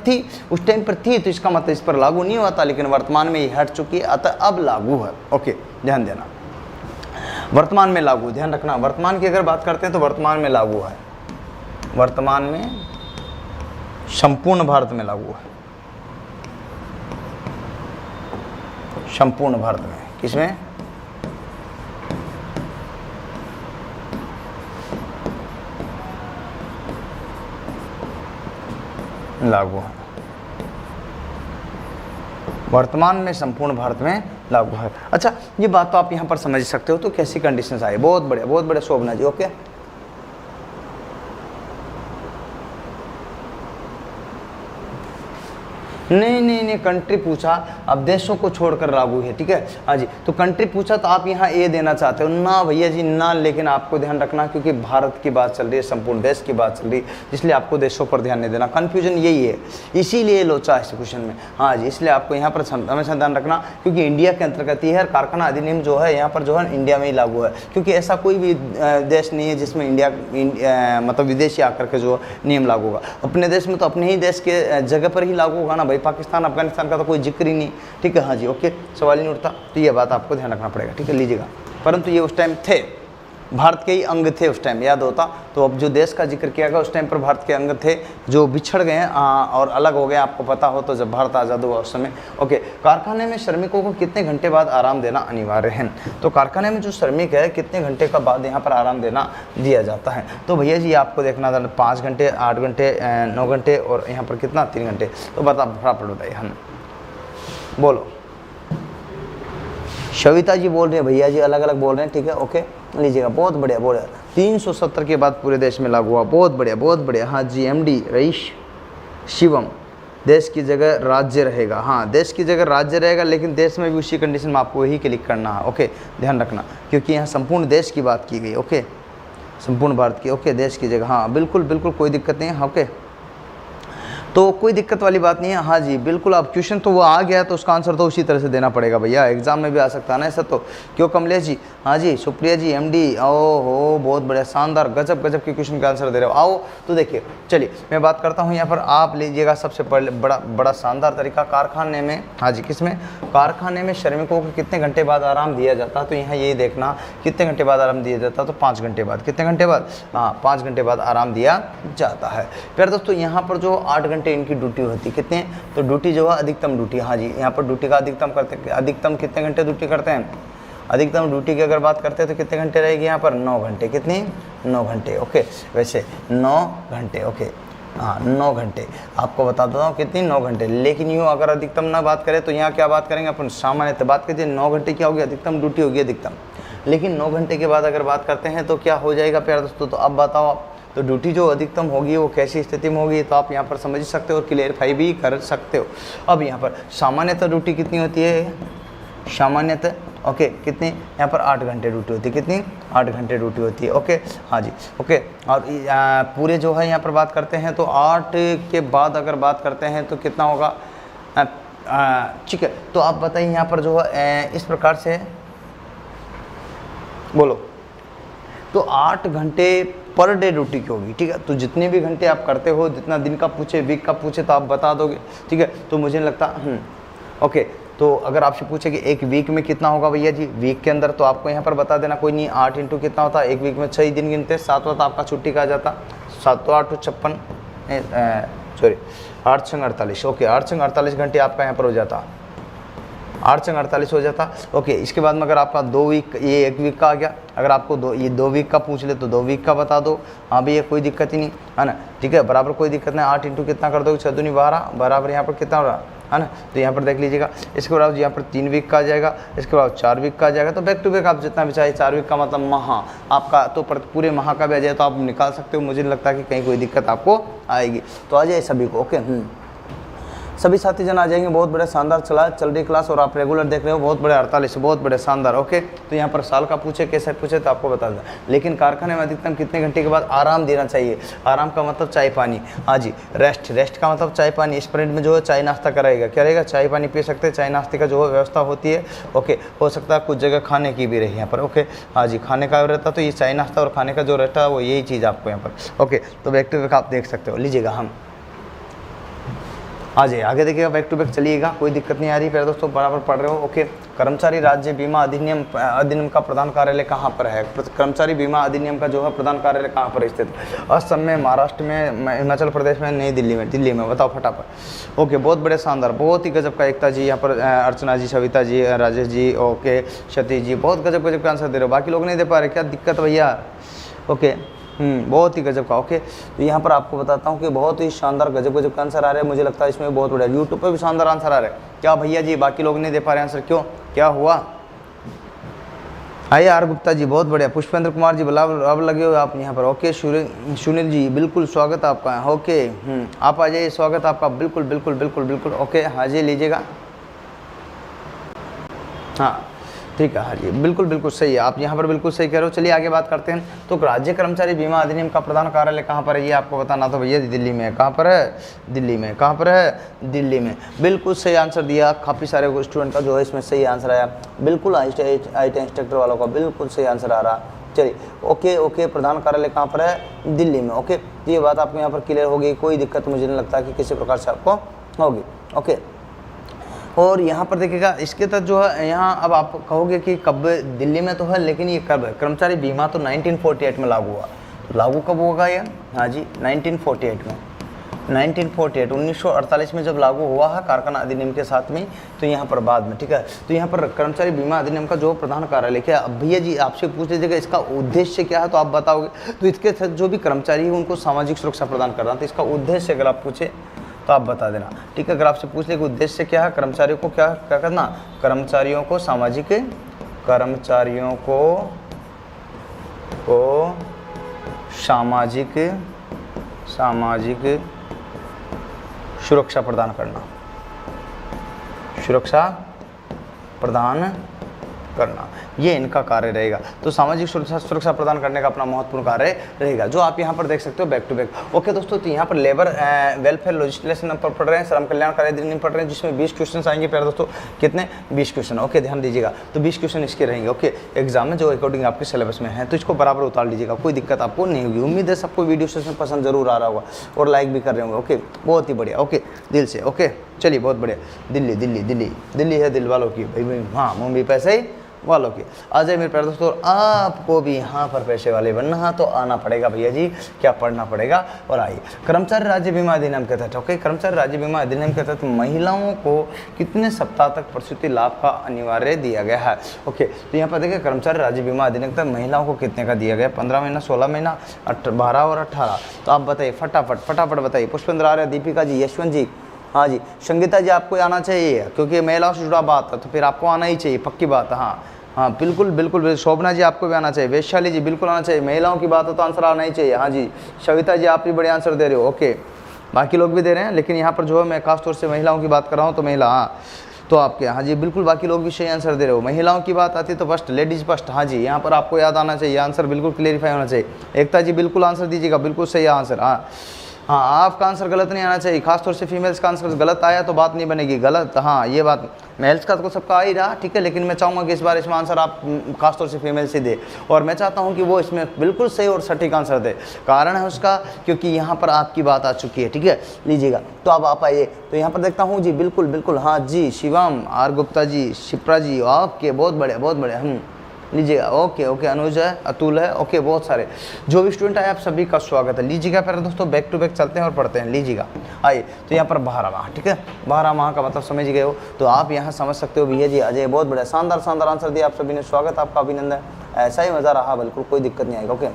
थी, तो इसका मतलब इस पर लागू नहीं हुआ था, लेकिन वर्तमान में ये हट चुकी है, अतः अब लागू है, ओके, ध्यान देना, वर्तमान में लागू, ध्यान रखना। वर्तमान की अगर बात करते हैं तो वर्तमान में लागू है, वर्तमान में संपूर्ण भारत में लागू है, संपूर्ण भारत में, किसमें, लागू है, वर्तमान में संपूर्ण भारत में लागू है। अच्छा, ये बात तो आप यहाँ पर समझ सकते हो, तो कैसी कंडीशंस आई, बहुत बढ़िया शोभना जी, ओके। नहीं नहीं नहीं, कंट्री पूछा, अब देशों को छोड़कर लागू है, ठीक है। हाँ जी, तो कंट्री पूछा तो आप यहाँ ए देना चाहते हो ना भैया जी ना, लेकिन आपको ध्यान रखना क्योंकि भारत की बात चल रही है, संपूर्ण देश की बात चल रही है, इसलिए आपको देशों पर ध्यान नहीं देना। कन्फ्यूजन यही है, इसीलिए लोचा है इस क्वेश्चन में। हाँ जी, इसलिए आपको यहाँ पर हमेशा ध्यान रखना क्योंकि इंडिया के अंतर्गत ही है, कारखाना अधिनियम जो है यहाँ पर जो है इंडिया में ही लागू है, क्योंकि ऐसा कोई भी देश नहीं है जिसमें इंडिया मतलब विदेशी आकर के जो नियम लागू होगा। अपने देश में तो अपने ही देश के जगह पर ही लागू होगा ना भाई, पाकिस्तान अफगानिस्तान का तो कोई जिक्र ही नहीं, ठीक है। हाँ जी, ओके, सवाल नहीं उठता, तो ये बात आपको ध्यान रखना पड़ेगा, ठीक है, लीजिएगा। परंतु ये उस टाइम थे, भारत के ही अंग थे उस टाइम, याद होता तो। अब जो देश का जिक्र किया गया उस टाइम पर भारत के अंग थे जो बिछड़ गए हैं और अलग हो गए, आपको पता हो तो, जब भारत आज़ाद हुआ उस समय। ओके, कारखाने में श्रमिकों को कितने घंटे बाद आराम देना अनिवार्य है? तो कारखाने में जो श्रमिक है कितने घंटे का बाद यहाँ पर आराम देना दिया जाता है? तो भैया जी आपको देखना था 5 घंटे, 8 घंटे, 9 घंटे और यहाँ पर कितना 3 घंटे। तो बता फटाफट बताइए, हम बोलो। सविता जी बोल रहे हैं, भैया जी अलग अलग बोल रहे हैं, ठीक है, ओके, लीजिएगा, बहुत बढ़िया बढ़िया। 370 के बाद पूरे देश में लागू हुआ, बहुत बढ़िया बहुत बढ़िया। हाँ जी, एमडी रईस शिवम, देश की जगह राज्य रहेगा। हाँ, देश की जगह राज्य रहेगा, लेकिन देश में भी उसी कंडीशन में आपको वही क्लिक करना है, ओके, ध्यान रखना, क्योंकि यहाँ संपूर्ण देश की बात की गई, ओके, संपूर्ण भारत की, ओके, देश की जगह, हाँ बिल्कुल बिल्कुल कोई दिक्कत नहीं है, ओके, तो कोई दिक्कत वाली बात नहीं है। हाँ जी बिल्कुल, अब क्वेश्चन तो वो आ गया तो उसका आंसर तो उसी तरह से देना पड़ेगा भैया, एग्जाम में भी आ सकता है ना ऐसा तो, क्यों कमलेश जी? हाँ जी, सुप्रिया जी, एमडी, ओहो बहुत बढ़िया, शानदार, गजब गजब के क्वेश्चन का आंसर दे रहे हो। आओ तो देखिए, चलिए मैं बात करता हूँ यहाँ पर, आप लीजिएगा सबसे पहले बड़ा शानदार तरीका, कारखाने में, हाँ जी किसमें, कारखाने में श्रमिकों को कितने घंटे बाद आराम दिया जाता है? तो यहाँ यही देखना कितने घंटे बाद आराम दिया जाता है, तो 5 घंटे बाद। कितने घंटे बाद? हाँ 5 घंटे बाद आराम दिया जाता है। फिर दोस्तों यहाँ पर जो 8 घंटे इनकी ड्यूटी होती है, कितने? तो ड्यूटी जो है अधिकतम ड्यूटी, हाँ जी यहाँ पर ड्यूटी का अधिकतम करते हैं, अधिकतम कितने घंटे ड्यूटी करते हैं? अधिकतम ड्यूटी की अगर बात करते हैं तो कितने घंटे रहेगी यहाँ पर? 9 घंटे। कितनी? 9 घंटे, ओके, वैसे 9 घंटे, ओके, हाँ 9 घंटे आपको बता देता हूँ कितनी, 9 घंटे। लेकिन यूँ अगर अधिकतम ना बात करें तो यहाँ क्या बात करेंगे अपन, सामान्यतः बात करते हैं 9 घंटे क्या होगी, अधिकतम ड्यूटी होगी अधिकतम। लेकिन 9 घंटे के बाद अगर बात करते हैं तो क्या हो जाएगा प्यारे दोस्तों? तो अब बताओ आप, तो ड्यूटी जो अधिकतम होगी वो कैसी स्थिति में होगी, तो आप यहाँ पर समझ सकते हो और क्लियरफाई भी कर सकते हो। अब यहाँ पर सामान्यतः ड्यूटी कितनी होती है? सामान्यतः ओके कितनी? यहाँ पर 8 घंटे ड्यूटी होती है। कितनी? 8 घंटे ड्यूटी होती है, ओके, हाँ जी, ओके। और पूरे जो है यहाँ पर बात करते हैं तो 8 के बाद अगर बात करते हैं तो कितना होगा, ठीक है। तो आप बताइए यहाँ पर जो है इस प्रकार से बोलो, तो 8 घंटे पर डे ड्यूटी की होगी, ठीक है। तो जितने भी घंटे आप करते हो, जितना दिन का पूछे, वीक का पूछे तो आप बता दोगे, ठीक है। तो मुझे लगता ओके, तो अगर आपसे पूछे कि एक वीक में कितना होगा भैया जी, वीक के अंदर, तो आपको यहाँ पर बता देना, कोई नहीं, 8 इंटू कितना होता है, एक वीक में 6 दिन गिनते, 7वां तो आपका छुट्टी का आ जाता, 7 तो 8 56, सॉरी 8 6 48, ओके, 8 6 48 घंटे आपका यहाँ पर हो जाता, 8 6 48 हो जाता, ओके। इसके बाद में अगर आपका 2 वीक, ये 1 वीक का आ गया, अगर आपको 2 वीक का पूछ ले तो 2 वीक का बता दो, हाँ भैया कोई दिक्कत ही नहीं है ना, ठीक है, बराबर कोई दिक्कत नहीं। 8 इंटू कितना कर दोगे, 6 दूनी 12, बराबर यहाँ पर कितना हो रहा है ना, तो यहाँ पर देख लीजिएगा। इसके बाद यहाँ पर 3 वीक का आ जाएगा, इसके बाद 4 वीक का आ जाएगा, तो बैक टू बैक आप जितना भी चाहे, 4 वीक का मतलब माह आपका, तो पूरे माह का भी आ जाए तो आप निकाल सकते हो, मुझे नहीं लगता कि कहीं कोई दिक्कत आपको आएगी। तो आ जाए सभी को, ओके, सभी साथी जन आ जाएंगे। बहुत बड़े शानदार चल रही क्लास और आप रेगुलर देख रहे हो, बहुत बड़े 48, बहुत बड़े शानदार, ओके। तो यहाँ पर साल का पूछे, कैसे पूछे तो आपको बता दें। लेकिन कारखाने में अधिकतम कितने घंटे के बाद आराम देना चाहिए? आराम का मतलब चाय पानी, हाँ जी, रेस्ट का मतलब चाय पानी। इस पीरियड में जो है चाय नाश्ता करेगा, क्या रहेगा, चाय पानी पी सकते हैं, चाय नाश्ते का जो है व्यवस्था होती है, ओके। हो सकता है कुछ जगह खाने की भी रही यहाँ पर, ओके, हाँ जी, खाने का रहता, तो ये चाय नाश्ता और खाने का जो रहता है वो यही चीज़ आपको यहाँ पर, ओके। तो बैक टू बैक आप देख सकते हो, लीजिएगा, हम आ जाइए आगे देखिएगा, बैक टू बैक चलिएगा, कोई दिक्कत नहीं आ रही, फिर दोस्तों बराबर पढ़ रहे हो, ओके। कर्मचारी राज्य बीमा अधिनियम का प्रधान कार्यालय कहाँ पर है? कर्मचारी बीमा अधिनियम का जो है प्रधान कार्यालय कहाँ पर स्थित है? असम में, महाराष्ट्र में, हिमाचल प्रदेश में, नई दिल्ली में? दिल्ली में, बताओ फटाफट, ओके। बहुत बड़े शानदार, बहुत ही गजब का, एकता जी यहाँ पर, अर्चना जी, सविता जी, राजेश जी, ओके, सतीश जी, बहुत गजब गजब का आंसर दे रहे हो, बाकी लोग नहीं दे पा रहे, क्या दिक्कत भैया, ओके, बहुत ही गजब का, ओके। तो यहाँ पर आपको बताता हूँ कि बहुत ही शानदार गजब का आंसर आ रहे हैं, मुझे लगता है इसमें बहुत बढ़िया, यूट्यूब पे भी शानदार आंसर आ रहे हैं। क्या भैया जी बाकी लोग नहीं दे पा रहे आंसर, क्यों, क्या हुआ? आइए आर गुप्ता जी, बहुत बढ़िया। पुष्पेंद्र कुमार जी, बोला अब लगे हो आप यहाँ पर। ओके सुनील जी, बिल्कुल स्वागत आपका। ओके आप आ जाइए, स्वागत आपका। बिल्कुल बिल्कुल बिल्कुल बिल्कुल। ओके हाँ जी, लीजिएगा। हाँ ठीक है, हाँ जी बिल्कुल बिल्कुल सही है, आप यहाँ पर बिल्कुल सही कह रहे हो। चलिए आगे बात करते हैं। तो राज्य कर्मचारी बीमा अधिनियम का प्रधान कार्यालय कहाँ पर है, ये आपको बताना। तो भैया दिल्ली में। कहाँ पर है? दिल्ली में। कहाँ पर है? दिल्ली में। बिल्कुल सही आंसर दिया। काफ़ी सारे स्टूडेंट का जो है इसमें सही आंसर आया। बिल्कुल आई टी इंस्ट्रक्टर वालों का बिल्कुल सही आंसर आ रहा। चलिए ओके ओके, प्रधान कार्यालय कहाँ पर है? दिल्ली में। ओके, तो ये बात आपको यहाँ पर क्लियर होगी, कोई दिक्कत मुझे नहीं लगता कि किसी प्रकार से आपको होगी। ओके, और यहाँ पर देखिएगा इसके तहत जो है, यहाँ अब आप कहोगे कि कब दिल्ली में तो है, लेकिन ये कब है? कर्मचारी बीमा तो 1948 में लागू हुआ। तो लागू कब होगा ये? हाँ जी 1948 में। 1948 में जब लागू हुआ है कारखाना अधिनियम के साथ में, तो यहाँ पर बाद में, ठीक है। तो यहाँ पर कर्मचारी बीमा अधिनियम का जो प्रधान कार्यालय क्या, अब भैया जी आपसे पूछ लीजिएगा इसका उद्देश्य क्या है, तो आप बताओगे। तो इसके तहत जो भी कर्मचारी है उनको सामाजिक सुरक्षा प्रदान करना, तो इसका उद्देश्य अगर आप पूछे तो आप बता देना, ठीक है। अगर आपसे पूछ ले कि उद्देश्य क्या है, कर्मचारियों को क्या करना, कर्मचारियों को सामाजिक सुरक्षा प्रदान करना, ये इनका कार्य रहेगा। तो सामाजिक सुरक्षा प्रदान करने का अपना महत्वपूर्ण कार्य रहेगा, जो आप यहाँ पर देख सकते हो बैक टू बैक। ओके दोस्तों, तो यहाँ पर लेबर वेलफेयर लेजिस्लेशन पर पढ़ रहे हैं, श्रम कल्याण कार्य अधिनियम पढ़ रहे हैं, जिसमें 20 क्वेश्चन आएंगे प्यारे दोस्तों। कितने? 20 क्वेश्चन। ओके ध्यान दीजिएगा, तो 20 क्वेश्चन इसके रहेंगे। ओके, एग्जाम में जो अकॉर्डिंग आपके सिलेबस में है, तो इसको बराबर उतार लीजिएगा, कोई दिक्कत आपको नहीं होगी। उम्मीद है सबको वीडियो सेशन पसंद जरूर आ रहा होगा और लाइक भी कर रहे होंगे। ओके बहुत ही बढ़िया, ओके दिल से। ओके चलिए बहुत बढ़िया। दिल्ली दिल्ली दिल्ली दिल्ली है दिल वालों की भाई, हाँ मुंबई पैसे ही वालों की। आ जाए मेरे प्यारे दोस्तों, आपको भी यहाँ पर पैसे वाले बनना है तो आना पड़ेगा भैया जी, क्या पढ़ना पड़ेगा। और आइए कर्मचारी राज्य बीमा अधिनियम के तहत, ओके, कर्मचारी राज्य बीमा अधिनियम के तहत महिलाओं को कितने सप्ताह तक प्रसूति लाभ का अनिवार्य दिया गया है। ओके, तो यहाँ पर देखिए कर्मचारी राज्य बीमा अधिनियम तक महिलाओं को कितने का दिया गया? 15 महीना, 16 महीना, 12 और 18। तो आप बताइए फटाफट बताइए। पुष्पेंद्र आर्य, दीपिका जी, यशवंत जी, हाँ जी, संगीता जी आपको आना चाहिए, क्योंकि महिलाओं से जुड़ा बात है तो फिर आपको आना ही चाहिए, पक्की बात है। हाँ हाँ बिल्कुल बिल्कुल। शोभना जी आपको भी आना चाहिए, वैशाली जी बिल्कुल आना चाहिए, महिलाओं की बात है तो आंसर आना ही चाहिए। हाँ जी, सविता जी आप भी बड़े आंसर दे रहे हो। ओके, बाकी लोग भी दे रहे हैं, लेकिन यहाँ पर जो है मैं खास तौर से महिलाओं की बात कर रहा हूँ, तो महिला, हाँ तो आपके, हाँ जी बिल्कुल, बाकी लोग भी सही आंसर दे रहे हो। महिलाओं की बात आती है तो फर्स्ट लेडीज फर्स्ट, हाँ जी यहाँ पर आपको याद आना चाहिए, आंसर बिल्कुल क्लेरिफाई होना चाहिए। एकता जी बिल्कुल आंसर दीजिएगा, बिल्कुल सही आंसर। हाँ आपका आंसर गलत नहीं आना चाहिए, खासतौर से फीमेल्स का आंसर गलत आया तो बात नहीं बनेगी, गलत। हाँ ये बात, मेल्स का तो सबका आ ही रहा, ठीक है, लेकिन मैं चाहूँगा कि इस बार इसमें आंसर आप खासतौर से फीमेल से दे, और मैं चाहता हूँ कि वो इसमें बिल्कुल सही और सटीक आंसर दे। कारण है उसका, क्योंकि यहाँ पर आपकी बात आ चुकी है, ठीक है, लीजिएगा। तो अब आप आइए, तो यहाँ पर देखता हूँ जी, बिल्कुल बिल्कुल, हाँ जी, शिवम, आर गुप्ता जी, शिप्रा जी, ओके बहुत बढ़िया बहुत बढ़िया। लीजिएगा, ओके ओके, अनुज है, अतुल है, ओके बहुत सारे जो भी स्टूडेंट आए आप सभी का स्वागत है। लीजिएगा फिर दोस्तों, बैक टू बैक चलते हैं और पढ़ते हैं। लीजिएगा, आइए, तो यहाँ पर 12 माह, ठीक है, 12 माह का मतलब समझ गए हो, तो आप यहाँ समझ सकते हो। भैया जी अजय बहुत बढ़िया, शानदार आंसर दिया आप सभी ने, स्वागत आपका, अभिनंदन, ऐसा ही मज़ा रहा, बिल्कुल कोई दिक्कत नहीं आएगा। ओके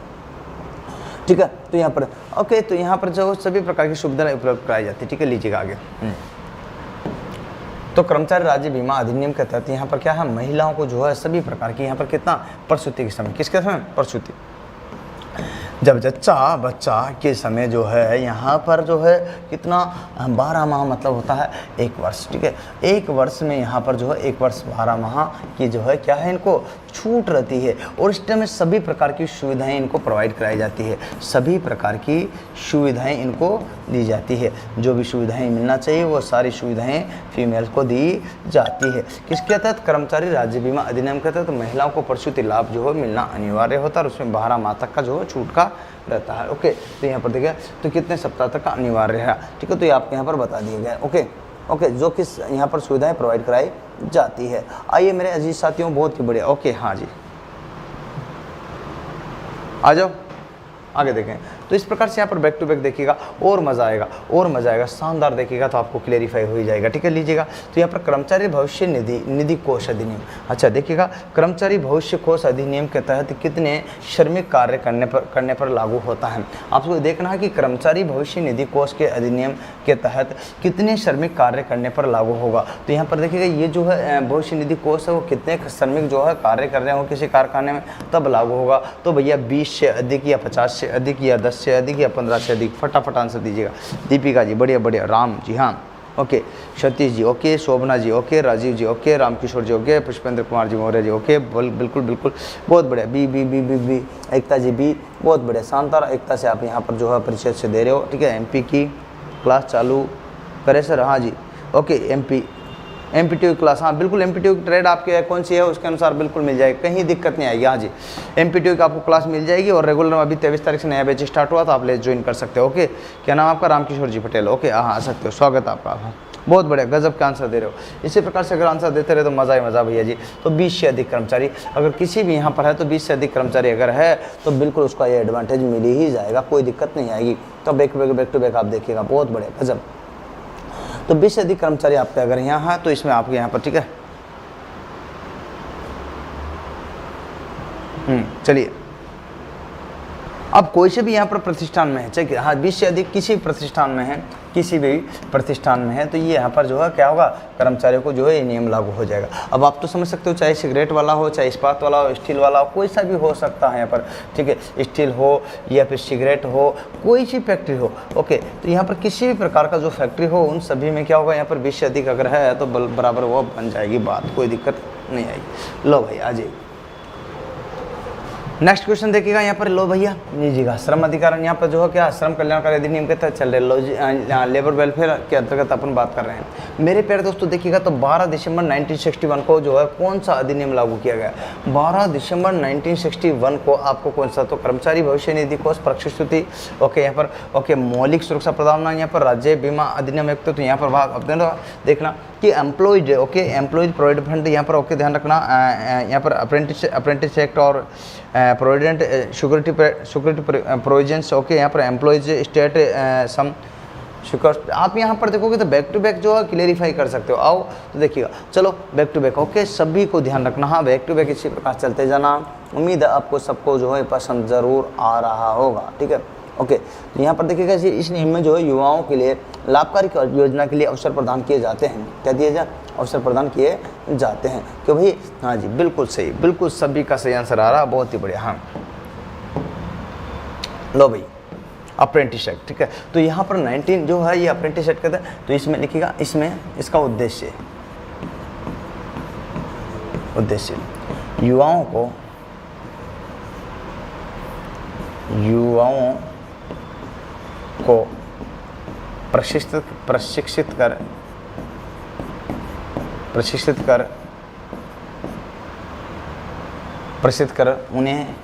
ठीक है, तो यहाँ पर ओके, तो यहाँ पर जो सभी प्रकार की सुविधाएं उपलब्ध कराई जाती है, ठीक है। लीजिएगा आगे। तो कर्मचारी राज्य बीमा अधिनियम के तहत यहाँ पर क्या है, महिलाओं को जो है सभी प्रकार की यहाँ पर कितना प्रसूति के समय, किसके समय? प्रसूति, जब जच्चा बच्चा के समय जो है यहाँ पर जो है कितना 12 माह मतलब होता है 1 वर्ष, ठीक है। 1 वर्ष में यहाँ पर जो है 1 वर्ष 12 माह की जो है क्या है, इनको छूट रहती है, और इस टाइम में सभी प्रकार की सुविधाएं इनको प्रोवाइड कराई जाती है, सभी प्रकार की सुविधाएं इनको दी जाती है। जो भी सुविधाएं मिलना चाहिए वो सारी सुविधाएं फीमेल को दी जाती है। किसके तहत? कर्मचारी राज्य बीमा अधिनियम के तहत महिलाओं को प्रसूति लाभ जो है मिलना अनिवार्य होता है, और उसमें 12 माह तक का जो है छूट का रहता है। ओके, तो यहाँ पर देखिए, तो कितने सप्ताह तक का अनिवार्य है, ठीक है, तो ये आपके यहाँ पर बता दिए गए। ओके ओके, जो किस यहाँ पर सुविधाएं प्रोवाइड कराई जाती है। आइए मेरे अजीज साथियों, बहुत ही बढ़िया। ओके हाँ जी, आ जाओ आगे देखें। तो इस प्रकार से यहाँ पर बैक टू बैक देखिएगा और मज़ा आएगा, और मज़ा आएगा, शानदार देखिएगा तो आपको क्लेरिफाई हो ही जाएगा। ठीक है, लीजिएगा। तो यहाँ पर कर्मचारी भविष्य निधि कोष अधिनियम, अच्छा देखिएगा, कर्मचारी भविष्य कोष अधिनियम के तहत कितने श्रमिक कार्य करने पर लागू होता है। आपको देखना है कि कर्मचारी भविष्य निधि कोष के अधिनियम के तहत कितने श्रमिक कार्य करने पर लागू होगा। तो यहाँ पर देखिएगा ये जो है भविष्य निधि कोष है वो कितने श्रमिक जो है कार्य कर रहे हो किसी कारखाने में तब लागू होगा। तो भैया 20 से अधिक या 50 से अधिक या 10 से अधिक या 15 से अधिक, फटाफट आंसर दीजिएगा। दीपिका जी बढ़िया बढ़िया, राम जी हाँ okay, Satish ji okay, Shobhana ji okay, Rajeev ji okay, Ramkishore ji okay, Pushpendra Kumar ji Maurya ji okay, बिल्कुल बिल्कुल बहुत बढ़िया। B B B B B Ekta ji B, बहुत बढ़िया शानदार। एकता से आप यहाँ पर जो है परिचय से दे रहे हो। ठीक है, एमपी की क्लास चालू करे सर, हाँ जी ओके, एमपीटीयू क्लास, हाँ बिल्कुल, एमपीटीयू की ट्रेड आपके कौन सी है उसके अनुसार बिल्कुल मिल जाएगी, कहीं दिक्कत नहीं आएगी। हाँ जी, एमपीटीयू की आपको क्लास मिल जाएगी और रेगुलर में अभी 23 तारीख से नया बैच स्टार्ट हुआ, तो आप ले ज्वाइन कर सकते हो। ओके, क्या नाम आपका? रामकिशोर जी पटेल, ओके हाँ आ सकते हो, स्वागत आपका। हाँ बहुत बढ़िया, गजब का आंसर दे रहे हो। इसी प्रकार से अगर आंसर देते रहे तो मज़ा ही मज़ा भैया जी। तो 20 से अधिक कर्मचारी अगर किसी भी यहाँ पर है तो 20 से अधिक कर्मचारी अगर है तो बिल्कुल उसका ये एडवांटेज मिल ही जाएगा, कोई दिक्कत नहीं आएगी। तो बैक टू बैक आप देखिएगा, बहुत बढ़िया गजब। तो 20 से अधिक कर्मचारी आपके अगर यहाँ है तो इसमें आपके यहाँ पर, ठीक है चलिए, अब कोई से भी यहाँ पर प्रतिष्ठान में है, चलिए हाँ 20 से अधिक किसी प्रतिष्ठान में है, किसी भी प्रतिष्ठान में है तो ये यहाँ पर जो है क्या होगा, कर्मचारियों को जो है ये नियम लागू हो जाएगा। अब आप तो समझ सकते हो, चाहे सिगरेट वाला हो, चाहे इस्पात वाला हो, स्टील वाला हो, कोई सा भी हो सकता है यहाँ पर। ठीक है, स्टील हो या फिर सिगरेट हो, कोई सी फैक्ट्री हो। ओके, तो यहाँ पर किसी भी प्रकार का जो फैक्ट्री हो उन सभी में क्या होगा, यहाँ पर 20 से अधिक अगर है तो बराबर वो बन जाएगी बात, कोई दिक्कत नहीं आएगी। लो भाई आ जाइए, नेक्स्ट क्वेश्चन देखिएगा यहाँ पर। लो भैया लीजिएगा, श्रम अधिकार यहाँ पर जो है क्या, श्रम कल्याणकारी अधिनियम के तहत चल रहे, लो लेबर वेलफेयर के अंतर्गत अपन बात कर रहे हैं। मेरे प्यारे दोस्तों देखिएगा, तो 12 दिसंबर 1961 को जो है कौन सा अधिनियम लागू किया गया? 12 दिसंबर 1961 को आपको कौन सा, तो कर्मचारी भविष्य निधि कोष प्रशिक्षुति, ओके यहाँ पर ओके, मौलिक सुरक्षा प्रदान यहाँ पर, राज्य बीमा अधिनियम एक, तो यहाँ पर भाग अपने देखना कि employed, okay employees provident fund यहाँ पर, ओके ध्यान रखना, यहाँ पर अप्रेंटिस एक्ट और प्रोविडेंट सिक्योरिटी प्रोविजंस, ओके यहाँ पर एम्प्लॉयज स्टेट सम सिक्योर। आप यहाँ पर देखोगे तो बैक टू बैक जो है क्लियरिफाई कर सकते हो। आओ तो देखिएगा, चलो बैक टू बैक, ओके सभी को ध्यान रखना, हाँ बैक टू बैक इसी प्रकार चलते जाना। उम्मीद है आपको सबको जो है पसंद ज़रूर आ रहा होगा। ठीक है, ओके तो यहाँ पर देखिएगा इस नियम में जो है युवाओं के लिए लाभकारी योजना के लिए अवसर प्रदान किए जाते हैं। क्या दिए जाए? अवसर प्रदान किए जाते हैं। क्यों भाई? हाँ जी बिल्कुल सही, बिल्कुल सभी का सही आंसर आ रहा, बहुत ही बढ़िया। हाँ लो भाई, अप्रेंटिस एक्ट, ठीक है, तो यहाँ पर 19 जो है ये अप्रेंटिस एक्ट कहते हैं। तो इसमें लिखिएगा, इसमें इसका उद्देश्य युवाओं को प्रशिक्षित कर उन्हें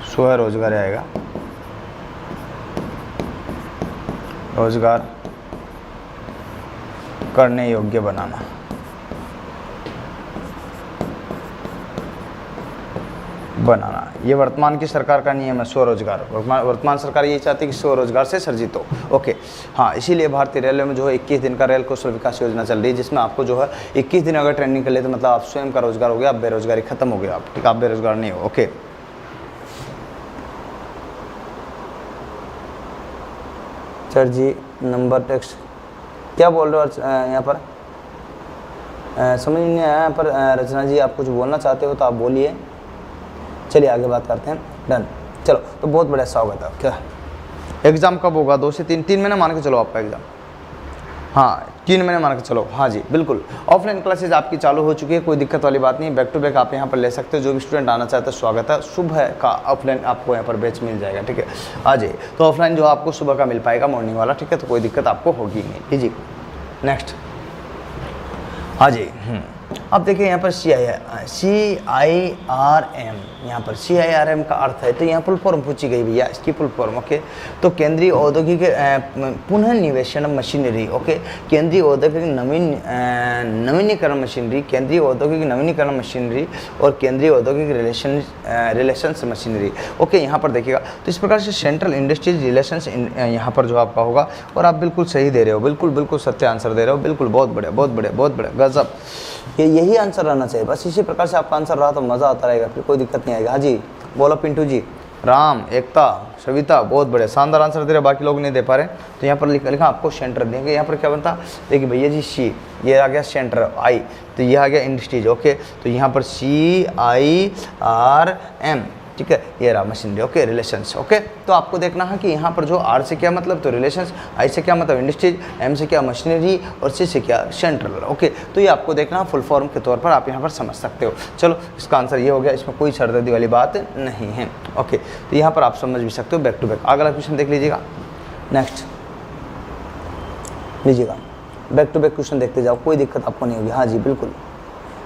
स्वयं रोजगार आएगा, रोजगार करने योग्य बनाना। ये वर्तमान की सरकार का नियम है, स्वरोजगार। वर्तमान सरकार ये चाहती है कि स्वरोजगार से सर्जित हो। ओके हाँ, इसीलिए भारतीय रेलवे में जो है 21 दिन का रेल कौशल विकास योजना चल रही है, जिसमें आपको जो है 21 दिन अगर ट्रेनिंग कर ले तो मतलब आप स्वयं का रोजगार हो गया, आप बेरोजगारी खत्म हो गया, आप ठीक, आप बेरोजगार नहीं हो। ओके सर जी नंबर टेक्स्ट क्या बोल रहे हो यहाँ पर? समझ नहीं आया यहाँ पर। रचना जी आप कुछ बोलना चाहते हो तो आप बोलिए। चलिए आगे बात करते हैं। डन, चलो तो बहुत बढ़िया स्वागत है। क्या एग्ज़ाम कब होगा? 2 से 3 महीने मान के चलो आपका एग्ज़ाम। हाँ 3 महीने मान के चलो। हाँ जी बिल्कुल, ऑफलाइन क्लासेज आपकी चालू हो चुकी है, कोई दिक्कत वाली बात नहीं। बैक टू बैक आप यहाँ पर ले सकते हो, जो भी स्टूडेंट आना चाहता है स्वागत है। सुबह का ऑफलाइन आपको यहाँ पर बैच मिल जाएगा। ठीक है, आ जाइए। तो ऑफलाइन जो आपको सुबह का मिल पाएगा, मॉर्निंग वाला, ठीक है, तो कोई दिक्कत आपको होगी नहीं। लीजिए नेक्स्ट, हाँ जी अब देखिए यहाँ पर CIRM, यहाँ पर CIRM का अर्थ है, तो यहाँ फुल फॉर्म पूछी गई भैया, इसकी फुल फॉर्म। ओके, तो केंद्रीय औद्योगिक पुनः निवेशन मशीनरी। ओके, केंद्रीय औद्योगिक नवीनीकरण मशीनरी, केंद्रीय औद्योगिक नवीनीकरण मशीनरी और केंद्रीय औद्योगिक रिलेशंस मशीनरी। ओके, यहाँ पर देखिएगा, तो इस प्रकार से सेंट्रल इंडस्ट्रीज रिलेशंस यहाँ पर जो आपका होगा, और आप बिल्कुल सही दे रहे हो, बिल्कुल बिल्कुल सत्य आंसर दे रहे हो, बिल्कुल बहुत बढ़िया बहुत बढ़िया बहुत बढ़िया, गजब। यही आंसर रहना चाहिए, बस इसी प्रकार से आपका आंसर रहा तो मज़ा आता रहेगा, फिर कोई दिक्कत नहीं आएगा। हाँ जी, बोलो पिंटू जी। राम, एकता, सविता, बहुत बढ़िया, शानदार आंसर दे रहे, बाकी लोग नहीं दे पा रहे। तो यहाँ पर लिखा आपको सेंटर देंगे, यहाँ पर क्या बनता, देखिए भैया जी सी, ये आ गया सेंटर, आई, तो ये आ गया इंडस्ट्रीज। ओके, तो यहाँ पर CIRM, ठीक है, ये रहा मशीनरी। Okay, relations. ओके, तो आपको देखना है कि यहाँ पर जो R से क्या मतलब, तो रिलेशंस, I से क्या मतलब इंडस्ट्रीज, M से क्या मशीनरी और C से क्या सेंट्रल। ओके, तो ये आपको देखना है फुल फॉर्म के तौर पर, आप यहाँ पर समझ सकते हो। चलो, इसका आंसर ये हो गया, इसमें कोई सरदर्दी वाली बात नहीं है। ओके, तो यहाँ पर आप समझ भी सकते हो बैक टू बैक। अगला क्वेश्चन देख लीजिएगा, नेक्स्ट लीजिएगा, बैक टू बैक क्वेश्चन देखते जाओ, कोई दिक्कत आपको नहीं होगी। हाँ जी, बिल्कुल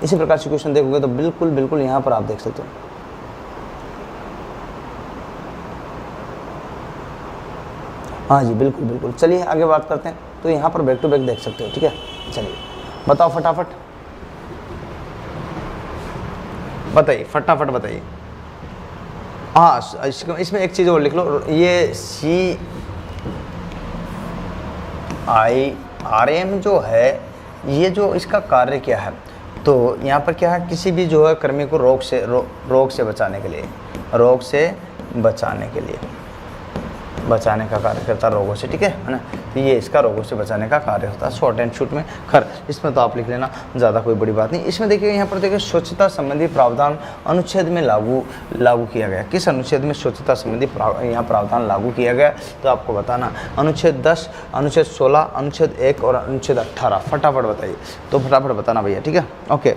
इसी प्रकार से क्वेश्चन देखोगे तो बिल्कुल बिल्कुल यहाँ पर आप देख सकते हो। हाँ जी, बिल्कुल बिल्कुल। चलिए आगे बात करते हैं, तो यहाँ पर बैक टू बैक देख सकते हो, ठीक है। चलिए बताओ फटाफट, बताइए फटाफट बताइए। हाँ, इसमें एक चीज़ और लिख लो, ये CIRM जो है, ये जो इसका कार्य क्या है, तो यहाँ पर क्या है, किसी भी जो है कर्मी को रोग से बचाने के लिए, रोग से बचाने का कार्य करता है, रोगों से, ठीक है ना। तो ये इसका रोगों से बचाने का कार्य होता है, शॉर्ट एंड शूट में। खैर, इसमें तो आप लिख लेना, ज़्यादा कोई बड़ी बात नहीं। इसमें देखिए, यहाँ पर देखिए स्वच्छता संबंधी प्रावधान अनुच्छेद में लागू किया गया। किस अनुच्छेद में स्वच्छता संबंधी यहाँ प्रावधान लागू किया गया, तो आपको बताना, अनुच्छेद 10, अनुच्छेद 16, अनुच्छेद 1 और अनुच्छेद 18। फटाफट बताइए, तो फटाफट बताना भैया, ठीक है। ओके,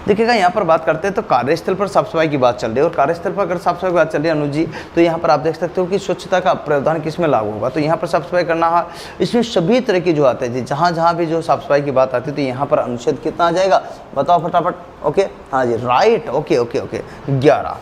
देखिएगा, यहाँ पर बात करते हैं तो कार्यस्थल पर साफ सफाई की बात चल रही है, और कार्यस्थल पर अगर साफ सफाई की बात चल रही है अनुज जी, तो यहाँ पर आप देख सकते हो कि स्वच्छता का प्रावधान किस में लागू होगा, तो यहाँ पर साफ सफाई करना है। इसमें सभी तरह की जो आते हैं, जहाँ भी जो साफ सफाई की बात आती है, तो यहाँ पर अनुच्छेद कितना आ जाएगा, बताओ फटाफट। ओके, हाँ जी, राइट। ओके ओके ओके, 11,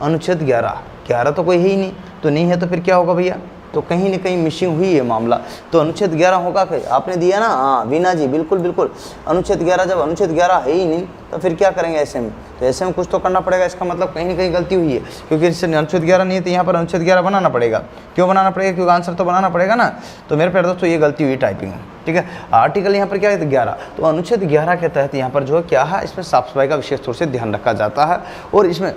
अनुच्छेद 11 तो कोई है ही नहीं, तो नहीं है तो फिर क्या होगा भैया, तो कहीं ना कहीं मिसिंग हुई है मामला, तो अनुच्छेद 11 होगा। फिर आपने दिया ना, हाँ वीना जी, बिल्कुल बिल्कुल, अनुच्छेद 11, जब अनुच्छेद 11 है ही नहीं तो फिर क्या करेंगे ऐसे में, तो ऐसे में कुछ तो करना पड़ेगा, इसका मतलब कहीं ना कहीं गलती हुई है, क्योंकि इससे अनुच्छेद 11 नहीं है, तो यहाँ पर अनुच्छेद 11 बनाना पड़ेगा। क्यों बनाना पड़ेगा, क्योंकि आंसर तो बनाना पड़ेगा ना। तो मेरे प्यारे दोस्तों, ये गलती हुई टाइपिंग में, ठीक है। आर्टिकल यहाँ पर क्या है, 11, तो अनुच्छेद 11 के तहत यहाँ पर जो क्या है, इसमें साफ सफाई का विशेष तौर से ध्यान रखा जाता है, और इसमें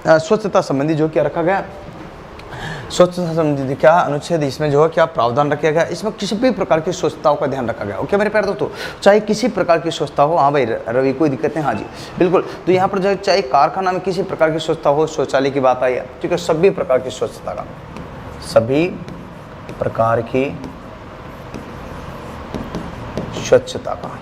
स्वच्छता संबंधी जो क्या रखा गया, स्वच्छता संबंधी क्या अनुच्छेद, इसमें जो है क्या प्रावधान रखा गया, इसमें किसी भी प्रकार की स्वच्छताओं का ध्यान रखा गया। ओके मेरे प्यारे दोस्तों, चाहे किसी प्रकार की स्वच्छता हो, हाँ भाई रवि कोई दिक्कत नहीं, हाँ जी बिल्कुल। तो यहाँ पर जो चाहे कारखाना में किसी प्रकार की स्वच्छता हो, शौचालय की बात आई है, ठीक है, सभी प्रकार की स्वच्छता का, सभी प्रकार की स्वच्छता का,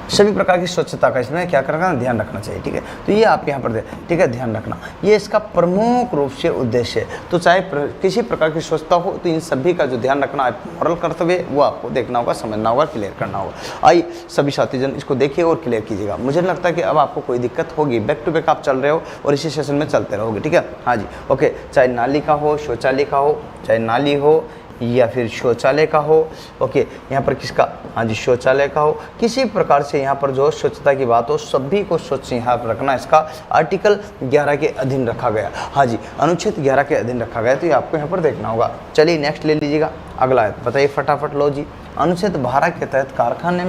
सभी प्रकार की स्वच्छता का इसमें क्या करना, ध्यान रखना चाहिए, ठीक है। तो ये आप यहाँ पर दे, ठीक है, ध्यान रखना, ये इसका प्रमुख रूप से उद्देश्य है। तो चाहे किसी प्रकार की स्वच्छता हो, तो इन सभी का जो ध्यान रखना है, मॉरल कर्तव्य, वो आपको देखना होगा, समझना होगा, क्लियर करना होगा। आइए सभी साथीजन इसको देखिए और क्लियर कीजिएगा। मुझे लगता है कि अब आपको कोई दिक्कत होगी, बैक टू बैक आप चल रहे हो और इसी सेशन में चलते रहोगे, ठीक है। हाँ जी, ओके, चाहे नाली का हो, शौचालय का हो, चाहे नाली हो या फिर शौचालय का हो, ओके, यहाँ पर किसका, हाँ जी शौचालय का हो, किसी प्रकार से यहाँ पर जो स्वच्छता की बात हो, सभी को स्वच्छ यहाँ पर रखना, इसका आर्टिकल 11 के अधीन रखा गया, हाँ जी अनुच्छेद 11 के अधीन रखा गया। तो ये आपको यहाँ पर देखना होगा। चलिए नेक्स्ट ले लीजिएगा, अगला है, बताइए फटाफट। लो जी, अनुच्छेद 12 के तहत कारखाने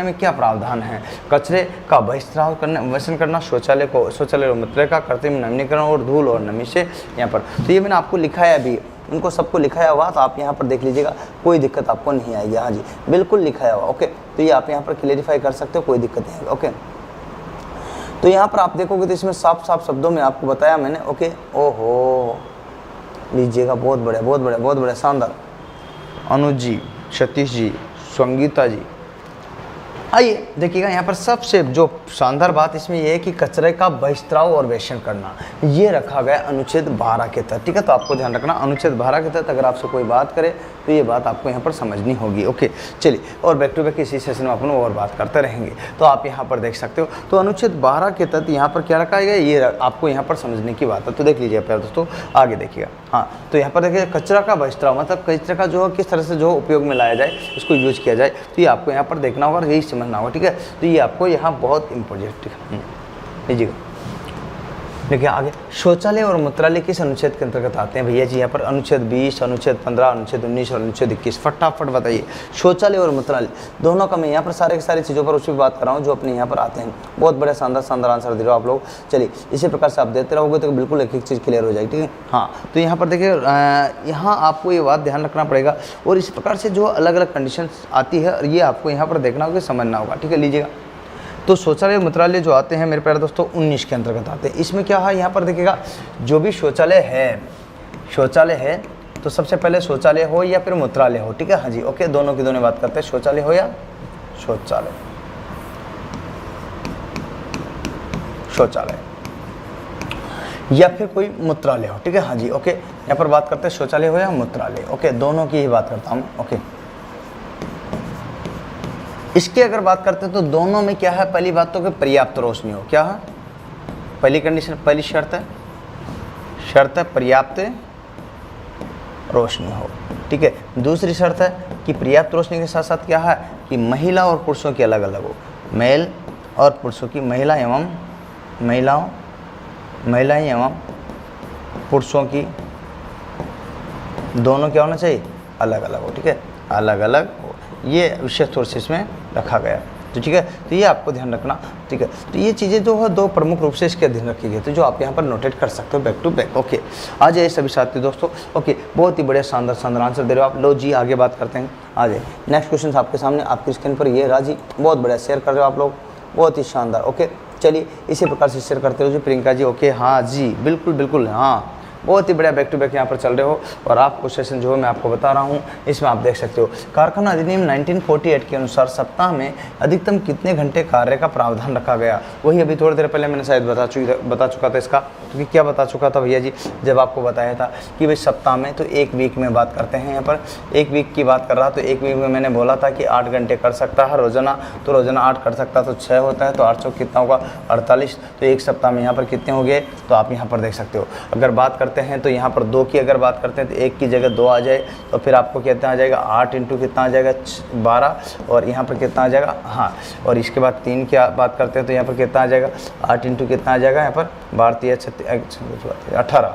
में क्या प्रावधान है, कचरे का बहिष्कार करना, शौचालय मूत्र का कृत्रिम नवीनीकरण और धूल और नमी से यहाँ पर। तो ये मैंने आपको लिखा है, अभी उनको सबको लिखाया हुआ, तो आप यहाँ पर देख लीजिएगा, कोई दिक्कत आपको नहीं आएगी। हाँ जी बिल्कुल लिखाया हुआ, ओके। तो ये आप यहाँ पर क्लेरिफाई कर सकते हो, कोई दिक्कत नहीं है, ओके। तो यहाँ पर आप देखोगे तो इसमें साफ साफ शब्दों में आपको बताया मैंने, ओके। ओहो लीजिएगा, बहुत बढ़िया बहुत बढ़िया बहुत बढ़िया, शानदार। अनुज जी, सतीश जी, संगीता जी, आइए देखिएगा यहाँ पर सबसे जो शानदार बात इसमें यह है कि कचरे का बहिष्त्राव और वेषण करना ये रखा गया अनुच्छेद 12 के तहत। ठीक है, तो आपको ध्यान रखना अनुच्छेद 12 के तहत अगर आपसे कोई बात करे तो ये बात आपको यहाँ पर समझनी होगी। ओके चलिए, और बैक टू बैक इसी सेशन में अपन और बात करते रहेंगे। तो आप यहाँ पर देख सकते हो, तो अनुच्छेद 12 के तहत यहाँ पर क्या रखा गया ये आपको यहाँ पर समझने की बात है। तो देख लीजिए प्यारे दोस्तों, आगे देखिएगा। हाँ, तो यहाँ पर देखिए कचरा का बहिष्त्राव मतलब कचरे का जो किस तरह से जो उपयोग में लाया जाए, उसको यूज किया जाए, तो ये आपको यहाँ पर देखना होगा, यही समझना होगा। ठीक है, तो ये आपको यहाँ बहुत इंपॉर्टेंट लीजिएगा। देखिए आगे, शौचालय और मूत्रालय किस अनुच्छेद के अंतर्गत आते हैं भैया जी? यहाँ पर अनुच्छेद 20, अनुच्छेद 15, अनुच्छेद 19 और अनुच्छेद 21। फटाफट बताइए, शौचालय और मूत्रालय दोनों का मैं यहाँ पर सारे की सारी चीज़ों पर उसकी बात कर रहा हूँ जो अपने यहाँ पर आते हैं। बहुत बड़े शानदार आंसर दे रहे हो आप लोग। चलिए इसी प्रकार से आप देते रहोगे तो बिल्कुल एक एक चीज़ क्लियर हो जाएगी। ठीक है, हाँ, तो यहाँ पर देखिए यहाँ आपको ये बात ध्यान रखना पड़ेगा, और इस प्रकार से जो अलग अलग कंडीशन आती है ये आपको यहाँ पर देखना होगा, समझना होगा। ठीक है, लीजिएगा। तो शौचालय मूत्रालय जो आते हैं मेरे प्यारे दोस्तों 19 के अंतर्गत आते हैं। इसमें क्या है यहाँ पर देखिएगा, जो भी शौचालय है तो सबसे पहले शौचालय हो या फिर मूत्रालय हो। ठीक है, हाँ जी, ओके, दोनों की दोनों बात करते हैं, शौचालय हो या शौचालय या फिर कोई मूत्रालय हो। ठीक है, हाँ जी, ओके, यहाँ पर बात करते हैं शौचालय हो या मूत्रालय। ओके, दोनों की ही बात करता हूँ। ओके, इसकी अगर बात करते हैं तो दोनों में क्या है, पहली बात तो कि पर्याप्त रोशनी हो। क्या है पहली कंडीशन, पहली शर्त है पर्याप्त रोशनी हो। ठीक है, दूसरी शर्त है कि पर्याप्त रोशनी के साथ साथ क्या है कि महिला और पुरुषों की अलग अलग हो, मेल और पुरुषों की, महिलाएं एवं पुरुषों की दोनों क्या होना चाहिए, अलग अलग हो। ठीक है, अलग अलग हो, ये विशेष तौर से इसमें रखा गया। तो ठीक है, तो ये आपको ध्यान रखना। ठीक है, तो ये चीज़ें जो है दो प्रमुख रूप से इसके अधीन रखी गई, तो जो आप यहाँ पर नोटेट कर सकते हो बैक टू बैक। ओके, आ जाइए सभी साथी दोस्तों। ओके, बहुत ही बढ़िया शानदार आंसर दे रहे हो आप। लो जी, आगे बात करते हैं। आ जाइए, नेक्स्ट क्वेश्चन आपके सामने आपकी स्क्रीन पर ये राजी, बहुत बढ़िया शेयर कर रहे हो आप लोग, बहुत ही शानदार। ओके, चलिए इसी प्रकार से शेयर करते रहो जी। प्रियंका जी, ओके, हाँ जी, बिल्कुल, हाँ, बहुत ही बढ़िया बैक टू बैक यहाँ पर चल रहे हो। और आपको सेशन जो है मैं आपको बता रहा हूँ, इसमें आप देख सकते हो कारखाना अधिनियम 1948 के अनुसार सप्ताह में अधिकतम कितने घंटे कार्य का प्रावधान रखा गया। वही अभी थोड़ी देर पहले मैंने शायद बता चुका था इसका। क्योंकि क्या बता चुका था भैया जी, जब आपको बताया था कि भाई सप्ताह में तो एक वीक में बात करते हैं, यहाँ पर एक वीक की बात कर रहा। तो एक वीक में मैंने बोला था कि 8 घंटे कर सकता है रोजाना, तो रोजाना 8 कर सकता तो 6 होता है, तो 8 चौक कितना होगा 48। तो एक सप्ताह में यहाँ पर कितने हो गए, तो आप यहाँ पर देख सकते हो। अगर बात करते हैं तो यहाँ पर 2 की अगर बात करते हैं तो 1 की जगह 2 आ जाए, तो फिर आपको कितना आ जाएगा 8 इंटू कितना आ जाएगा 12, और यहाँ पर कितना आ जाएगा, हाँ, और इसके बाद 3 की बात करते हैं तो यहाँ पर कितना आ जाएगा 8 इंटू कितना आ जाएगा यहाँ पर 12 18,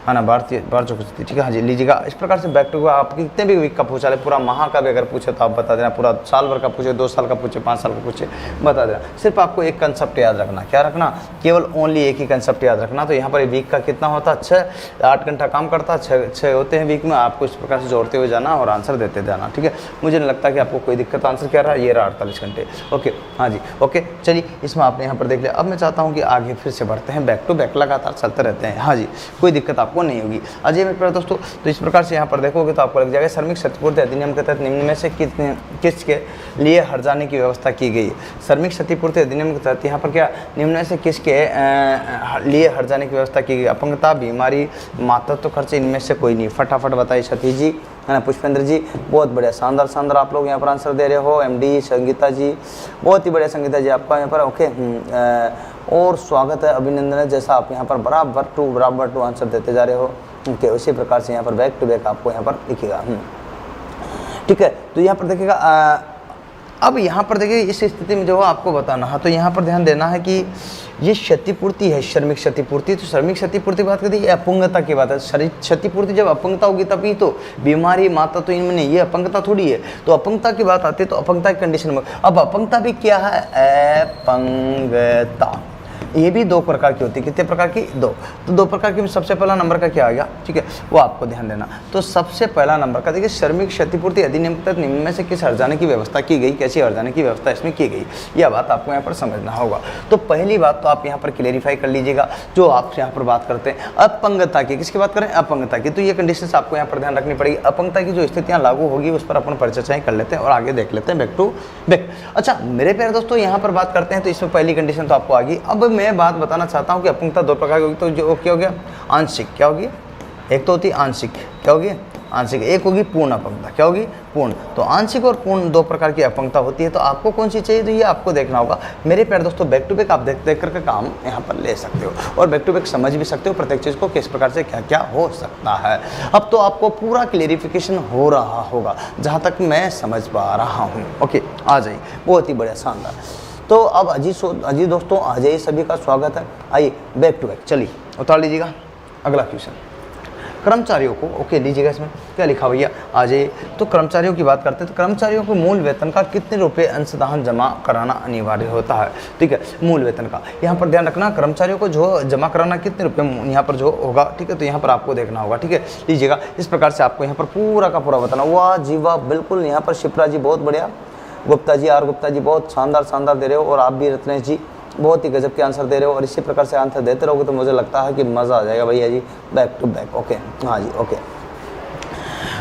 है ना, 12 चौक। ठीक है, हाँ जी, लीजिएगा। इस प्रकार से बैक टू आप कितने भी वीक का पूछा ले, पूरा माह का भी अगर पूछे तो आप बता देना, पूरा साल भर का पूछे, 2 साल का पूछे, 5 साल का पूछे, बता देना। सिर्फ आपको एक कंसेप्ट याद रखना, क्या रखना, केवल ओनली एक ही कंसेप्ट याद रखना। तो यहाँ पर वीक का कितना होता है 6, 8 घंटा काम करता है, 6 होते हैं वीक में। आपको इस प्रकार से जोड़ते हुए जाना और आंसर देते जाना। ठीक है, मुझे नहीं लगता कि आपको कोई दिक्कत। आंसर क्या रहा, ये रहा 48 घंटे। ओके, हाँ जी, ओके, चलिए इसमें आपने यहाँ पर देख लिया। अब मैं चाहता हूँ कि आगे फिर से बढ़ते हैं, बैक टू बैक लगातार चलते रहते हैं। हाँ जी, कोई दिक्कत आपको नहीं होगी। अजय मेरे प्यारे दोस्तों, तो इस प्रकार से यहाँ पर देखोगे तो आपको लग जाएगा श्रमिक क्षतिपूर्ति अधिनियम के तहत निम्न में से किसके लिए हट जाने की व्यवस्था की गई। श्रमिक क्षतिपूर्ति अधिनियम के तहत यहाँ पर क्या निम्न में से किसके लिए हट जाने की व्यवस्था की गई। अपंगता, बीमारी, मातृत्व खर्च, इनमें से कोई नहीं। फटाफट बताइए सतीश जी, है ना, पुष्पेंद्र जी, बहुत बढ़िया, शानदार आप लोग यहाँ पर आंसर दे रहे हो। MD संगीता जी, बहुत ही बढ़िया संगीता जी आपका यहाँ पर। ओके, और स्वागत है, अभिनंदन है, जैसा आप यहाँ पर बराबर टू आंसर देते जा रहे हो। ओके, उसी प्रकार से यहाँ पर बैक टू बैक आपको यहाँ पर लिखेगा। ठीक है, तो यहाँ पर देखिएगा। अब यहाँ पर देखिए इस स्थिति में जो आपको बताना है, तो यहाँ पर ध्यान देना है कि ये क्षतिपूर्ति है, श्रमिक क्षतिपूर्ति। तो श्रमिक क्षतिपूर्ति बात करते हैं, अपंगता की बात है। शरीर क्षतिपूर्ति जब अपंगता होगी तभी तो, बीमारी, माता तो इनमें नहीं, ये अपंगता थोड़ी है। तो अपंगता की बात आती है तो अपंगता की कंडीशन में, अब अपंगता भी क्या है, अपंगता। ये भी 2 प्रकार की होती है। कितने प्रकार की? 2। तो 2 प्रकार की में सबसे पहला नंबर का क्या आ गया, ठीक है, वो आपको ध्यान देना। तो सबसे पहला नंबर का देखिए, श्रमिक क्षतिपूर्ति अधिनियम के तहत निम्न में से किस हर्जाने की व्यवस्था की गई, कैसी हर्जाने की व्यवस्था इसमें की गई, यह बात आपको यहाँ पर समझना होगा। तो पहली बात तो आप यहाँ पर क्लेरिफाई कर लीजिएगा, जो आप यहाँ पर बात करते हैं अपंगता की, किसकी बात करें, अपंगता की। तो ये कंडीशंस आपको यहाँ पर ध्यान रखनी पड़ेगी। अपंगता की जो स्थितियाँ लागू होगी उस पर अपन परिचर्चाएं कर लेते हैं और आगे देख लेते हैं बैक टू बैक। अच्छा मेरे प्यारे दोस्तों, यहाँ पर बात करते हैं तो इसमें पहली कंडीशन तो आपको आ गई। अब मैं बात बताना चाहता हूँ कि अपंगता 2 प्रकार की होगी। तो जो क्या हो गया, आंशिक, क्या होगी, एक तो होती आंशिक, क्या होगी, आंशिक, एक होगी पूर्ण अपंगता, क्या होगी, पूर्ण। तो आंशिक और पूर्ण 2 प्रकार की अपंगता होती है। तो आपको कौन सी चाहिए, तो ये आपको देखना होगा। मेरे प्यारे दोस्तों, बैक टू बैक आप देख देख करके काम यहाँ पर ले सकते हो और बैक टू बैक समझ भी सकते हो प्रत्येक चीज़ को, किस प्रकार से क्या क्या हो सकता है। अब तो आपको पूरा क्लेरिफिकेशन हो रहा होगा जहाँ तक मैं समझ पा रहा हूँ। ओके, आ जाइए, बहुत ही बढ़िया, शानदार। तो अब अजी दोस्तों आ जाइए, सभी का स्वागत है। आइए बैक टू बैक, चलिए उतार लीजिएगा अगला क्वेश्चन। कर्मचारियों को, ओके लीजिएगा, इसमें क्या लिखा भैया, आ जाइए। तो कर्मचारियों की बात करते हैं। तो कर्मचारियों को मूल वेतन का कितने रुपए अंशदान जमा कराना अनिवार्य होता है, ठीक है, मूल वेतन का यहाँ पर ध्यान रखना। कर्मचारियों को जो जमा कराना कितने रुपए यहाँ पर जो होगा, ठीक है, तो यहाँ पर आपको देखना होगा, ठीक है, लीजिएगा। इस प्रकार से आपको यहाँ पर पूरा का पूरा बताना। वाह जी वाह, बिल्कुल यहाँ पर शिप्रा जी बहुत बढ़िया, गुप्ता जी, आर गुप्ता जी बहुत शानदार दे रहे हो, और आप भी रत्नेश जी बहुत ही गजब के आंसर दे रहे हो। और इसी प्रकार से आंसर देते रहोगे तो मुझे लगता है कि मज़ा आ जाएगा भैया जी, बैक टू बैक। ओके, हाँ जी, ओके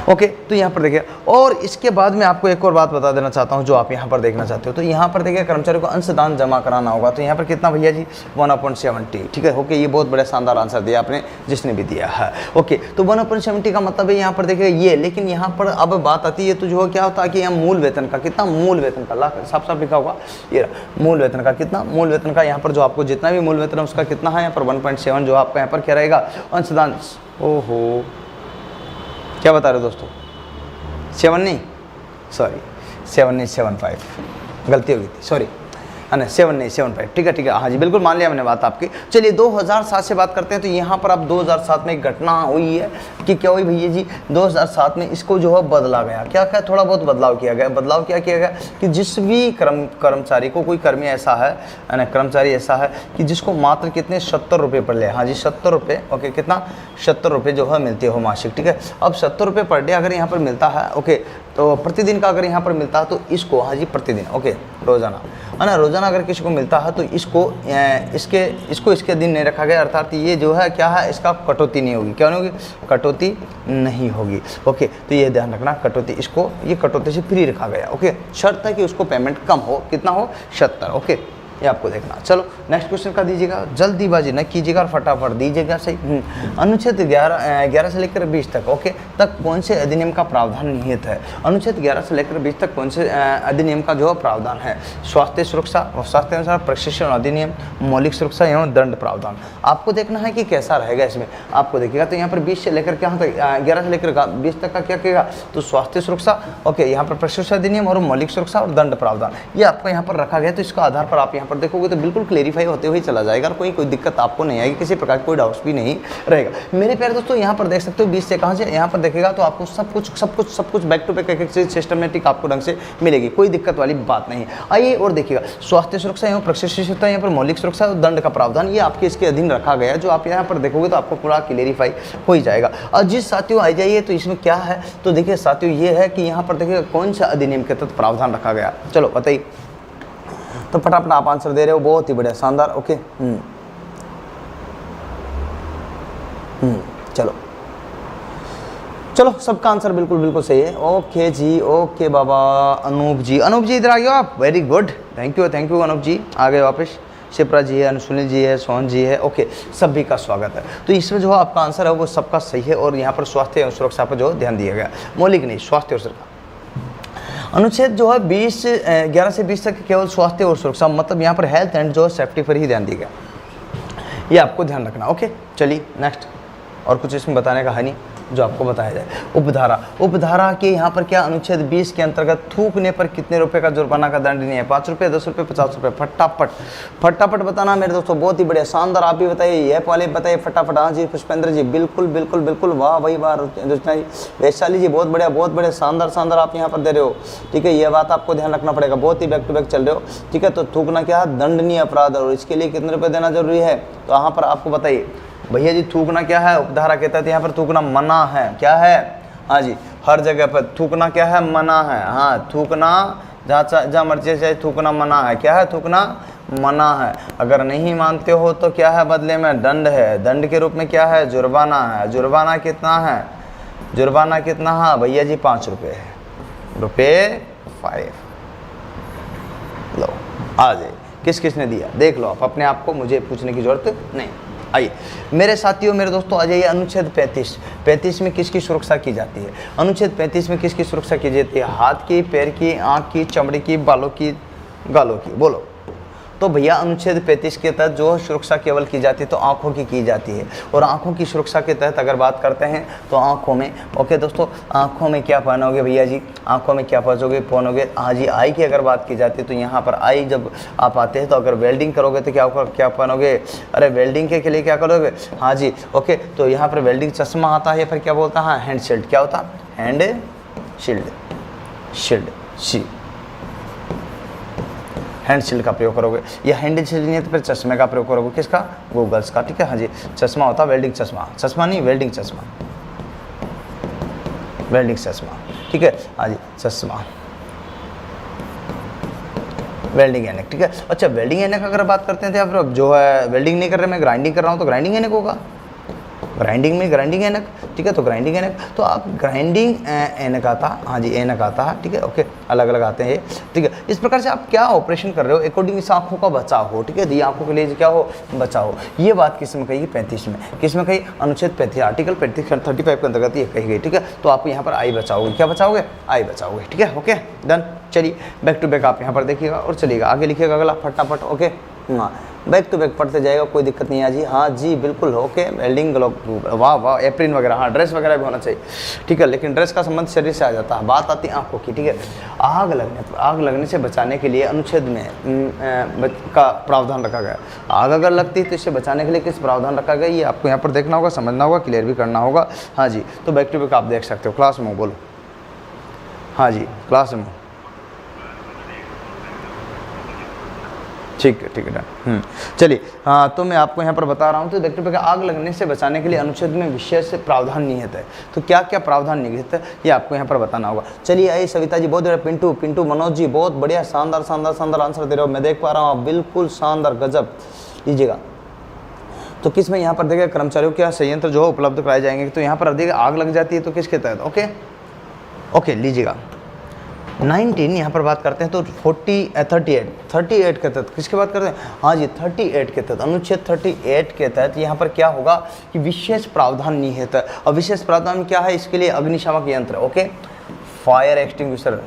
ओके। तो यहाँ पर देखिए, और इसके बाद में आपको एक और बात बता देना चाहता हूँ जो आप यहाँ पर देखना चाहते हो। तो यहाँ पर देखिए, कर्मचारियों को अंशदान जमा कराना होगा। तो यहाँ पर कितना भैया जी, 1/70, ठीक है, ओके। ये बहुत बड़ा शानदार आंसर दिया आपने, जिसने भी दिया है। ओके, तो 1/70 का मतलब है यहाँ पर देखिए ये। लेकिन यहाँ पर अब बात आती है तो जो क्या होता है कि यहाँ मूल वेतन का कितना, मूल वेतन का साफ साफ लिखा होगा, ये मूल वेतन का कितना, मूल वेतन का यहाँ पर जो आपको जितना भी मूल वेतन है उसका कितना है यहाँ पर 1.7 जो आपका यहाँ पर क्या रहेगा, अंशदान। ओहो, क्या बता रहे हो दोस्तों, 7 नहीं, सॉरी 7 नहीं 7.5, गलती हो गई थी, सॉरी, है ना, 7 नहीं 7.5, ठीक है, हाँ जी, बिल्कुल मान लिया मैंने बात आपकी। चलिए 2007 से बात करते हैं। तो यहाँ पर अब 2007 में एक घटना हुई है कि क्या हुई भैया जी, 2007 में इसको जो है बदला गया। क्या क्या थोड़ा बहुत बदलाव किया गया। बदलाव क्या किया गया कि जिस भी कर्मचारी को, कोई कर्मी ऐसा है ना, कर्मचारी ऐसा है कि जिसको मात्र कितने 70 रुपये पर ले, हाँ जी 70 रुपये, ओके, कितना 70 रुपये जो है मिलते हो मासिक, ठीक है। अब 70 रुपये पर डे अगर यहाँ पर मिलता है, ओके, तो प्रतिदिन का अगर यहाँ पर मिलता है तो इसको, हाँ जी प्रतिदिन, ओके, रोजाना, है ना, रोजाना अगर किसी को मिलता है तो इसको इसके दिन नहीं रखा गया, अर्थात ये जो है क्या है, इसका कटौती नहीं होगी। क्या नहीं होगी, कटौती नहीं होगी। ओके, तो ये ध्यान रखना, कटौती, इसको ये कटौती से फ्री रखा गया। ओके, शर्त है कि उसको पेमेंट कम हो, कितना हो, 70। ओके, ये आपको देखना। चलो नेक्स्ट क्वेश्चन का दीजिएगा, जल्दीबाजी न कीजिएगा और फटाफट दीजिएगा सही। अनुच्छेद 11 से लेकर 20 तक, ओके, तक कौन से अधिनियम का प्रावधान निहित है। अनुच्छेद 11 से लेकर 20 तक कौन से अधिनियम का जो प्रावधान है। स्वास्थ्य सुरक्षा, स्वास्थ्य अनुसार प्रशिक्षण अधिनियम, मौलिक सुरक्षा एवं दंड प्रावधान। आपको देखना है कि कैसा रहेगा इसमें, आपको देखिएगा। तो यहाँ पर 20 से लेकर क्या तक, 11 से लेकर 20 तक का क्या कहेगा, तो स्वास्थ्य सुरक्षा, ओके, यहाँ पर प्रशिक्षण अधिनियम और मौलिक सुरक्षा और दंड प्रावधान, ये आपको यहाँ पर रखा गया। तो इसका आधार पर आप पर देखोगे तो बिल्कुल क्लेरिफाई होते हुए चला जाएगा और कोई दिक्कत आपको नहीं आएगी, किसी प्रकार कोई डाउट्स भी नहीं रहेगा। मेरे प्यारे दोस्तों, यहाँ पर देख सकते हो 20 से कहाँ से, यहाँ पर देखेगा तो आपको सब कुछ बैक टू बैक एक चीज सिस्टमेटिक आपको ढंग से मिलेगी, कोई दिक्कत वाली बात नहीं। आइए और देखिएगा, स्वास्थ्य सुरक्षा एवं प्रशिक्षण, यहाँ पर मौलिक सुरक्षा और दंड का प्रावधान, ये आपके इसके अधीन रखा गया है। जो आप यहाँ पर देखोगे तो आपको पूरा क्लेरिफाई हो ही जाएगा। और जिस साथियों आ जाइए तो इसमें क्या है, तो देखिए साथियों ये है कि यहाँ पर देखिएगा कौन सा अधिनियम के तहत प्रावधान रखा गया। चलो बताइए, तो फटाफट आप आंसर दे रहे हो, बहुत ही बढ़िया, शानदार। ओके, चलो सबका आंसर बिल्कुल सही है। ओके जी, ओके बाबा। अनूप जी इधर आ गए आप, very good, thank you Anup ji, आ गए वापस। शिप्रा जी है, अनुसुनी जी है, सोहन जी है, ओके, सभी का स्वागत है। तो इसमें जो आपका आंसर है वो सबका सही है और यहाँ पर स्वास्थ्य एवं सुरक्षा पर जो ध्यान दिया गया, मौलिक नहीं, स्वास्थ्य और सुरक्षा। अनुच्छेद जो है 11 से 20 तक केवल स्वास्थ्य और सुरक्षा, मतलब यहाँ पर हेल्थ एंड जो सेफ्टी पर ही ध्यान दिया गया, ये आपको ध्यान रखना। ओके, चलिए नेक्स्ट, और कुछ इसमें बताने का है नहीं। जो आपको बताया जाए। उपधारा, उपधारा के यहाँ पर क्या अनुच्छेद 20 के अंतर्गत थूकने पर कितने रुपए का जुर्माना का दंड नहीं है? 5 रुपये, 10 रुपये, 50 रुपये। फटाफट फटाफट बताना मेरे दोस्तों, बहुत ही बढ़िया, शानदार। आप भी बताइए, ये वाले बताइए फटाफट। हाँ जी पुष्पेंद्र जी, बिल्कुल बिल्कुल बिल्कुल, वाह भाई वाह। रचना जी, वैशाली जी, बहुत बढ़िया बहुत बढ़िया, शानदार शानदार आप यहाँ पर दे रहे हो। ठीक है, ये बात आपको ध्यान रखना पड़ेगा, बहुत ही बैक टू बैक चल रहे हो। ठीक है, तो थूकना क्या है? दंडनीय अपराध, और इसके लिए कितने रुपये देना जरूरी है? तो यहाँ पर आपको बताइए भैया जी, थूकना क्या है? उपधारा के तहत यहाँ पर थूकना मना है। क्या है? हाँ जी, हर जगह पर थूकना क्या है? मना है। हाँ, थूकना जहाँ मर्जी से थूकना मना है। क्या है? थूकना मना है। अगर नहीं मानते हो तो क्या है? बदले में दंड है। दंड के रूप में क्या है? जुर्माना है। जुर्माना कितना है? जुर्माना कितना है भैया जी? 5 रुपये है। ₹5। लो आ जाए, किस किसने दिया देख लो आप अपने आप को, मुझे पूछने की जरूरत नहीं। आइए मेरे साथियों, मेरे दोस्तों, आ जाइए। अनुच्छेद 35 में किसकी सुरक्षा की जाती है? अनुच्छेद 35 में किसकी सुरक्षा की जाती है? हाथ की, पैर की, आँख की, चमड़ी की, बालों की, गालों की। बोलो। तो भैया अनुच्छेद 35 के तहत जो सुरक्षा केवल की जाती है तो आँखों की जाती है। और आँखों की सुरक्षा के तहत अगर बात करते हैं तो आँखों में, ओके दोस्तों, आँखों में क्या पहनोगे भैया जी? आँखों में क्या पहनोगे? हाँ जी, आई की अगर बात की जाती है तो यहाँ पर आई जब आप आते हैं तो अगर वेल्डिंग करोगे तो क्या पहनोगे? अरे वेल्डिंग के लिए क्या करोगे? हाँ जी, ओके, तो यहाँ पर वेल्डिंग चश्मा आता है, फिर क्या बोलता है? Hand shield. क्या होता है? Hand shield. हैंड शील्ड का प्रयोग करोगे, या हैंड शील्ड नहीं है तो फिर चश्मे का प्रयोग करोगे। किसका? गूगल्स का। ठीक है, हाँ जी, चश्मा होता है वेल्डिंग चश्मा, चश्मा नहीं वेल्डिंग चश्मा, वेल्डिंग चश्मा। ठीक है, हाँ जी, चश्मा, वेल्डिंग ऐनक। ठीक है, अच्छा, वेल्डिंग ऐनक अगर बात करते हैं तो यहाँ पर जो है वेल्डिंग नहीं कर रहे, मैं ग्राइंडिंग कर रहा हूँ तो ग्राइंडिंग ऐनक होगा। ग्राइंडिंग में ग्राइंडिंग ऐनक। ठीक है, तो ग्राइंडिंग ऐनक, तो आप ग्राइंडिंग ऐनक आता। हाँ जी, ऐनक आता है। ठीक है, ओके, अलग अलग आते हैं ये। ठीक है, इस प्रकार से आप क्या ऑपरेशन कर रहे हो? अकॉर्डिंग इस आँखों का बचाव हो। ठीक है, ये आँखों के लिए क्या हो? बचाव हो। ये बात किस में कही? 35 में। किस में कही? अनुच्छेद 35 आर्टिकल 35 के अंतर्गत ये कही गई। ठीक है, तो आप यहाँ पर आई बचाओगे। क्या बचाओगे? आई बचाओगे। ठीक है, ओके, डन। चलिए बैक टू बैक आप यहाँ पर देखिएगा और चलिएगा आगे लिखिएगा अगला फटाफट। ओके, हाँ, बैक टू बैक पढ़ते जाएगा, कोई दिक्कत नहीं है जी। हाँ जी, बिल्कुल, ओके। वेल्डिंग ग्लोव, वाह वाह, एप्रिन वगैरह, हाँ, ड्रेस वगैरह भी होना चाहिए। ठीक है, लेकिन ड्रेस का संबंध शरीर से आ जाता है, बात आती है आँखों की। ठीक है, आग लगने से बचाने के लिए अनुच्छेद में का प्रावधान रखा गया। आग अगर लगती है तो इससे बचाने के लिए किस प्रावधान रखा गया, ये आपको यहाँ पर देखना होगा, समझना होगा, क्लियर भी करना होगा। हाँ जी, तो बैक टू बैक आप देख सकते हो। क्लास में बोलो। हाँ जी, क्लास में, ठीक है डन। चलिए, हाँ, तो मैं आपको यहाँ पर बता रहा हूँ, तो देखते हैं आग लगने से बचाने के लिए अनुच्छेद में विशेष प्रावधान निहित है। तो क्या क्या प्रावधान निहित है ये आपको यहाँ पर बताना होगा। चलिए, आइए सविता जी, बहुत बढ़िया। पिंटू मनोज जी, बहुत बढ़िया, शानदार आंसर दे रहे हो, मैं देख पा रहा हूँ, बिल्कुल शानदार, गजब। लीजिएगा, तो किस में यहाँ पर देखिए कर्मचारियों के संयंत्र जो उपलब्ध कराए जाएंगे। तो यहाँ पर देखिए आग लग जाती है तो किसके तहत? ओके, लीजिएगा 19 यहाँ पर बात करते हैं तो 38 के तहत किसकी बात करते हैं? हाँ जी, 38 के तहत, अनुच्छेद 38 के तहत यहाँ पर क्या होगा कि विशेष प्रावधान निहित है। और विशेष प्रावधान क्या है? इसके लिए अग्निशामक यंत्र, ओके, फायर एक्सटिंग्विशर,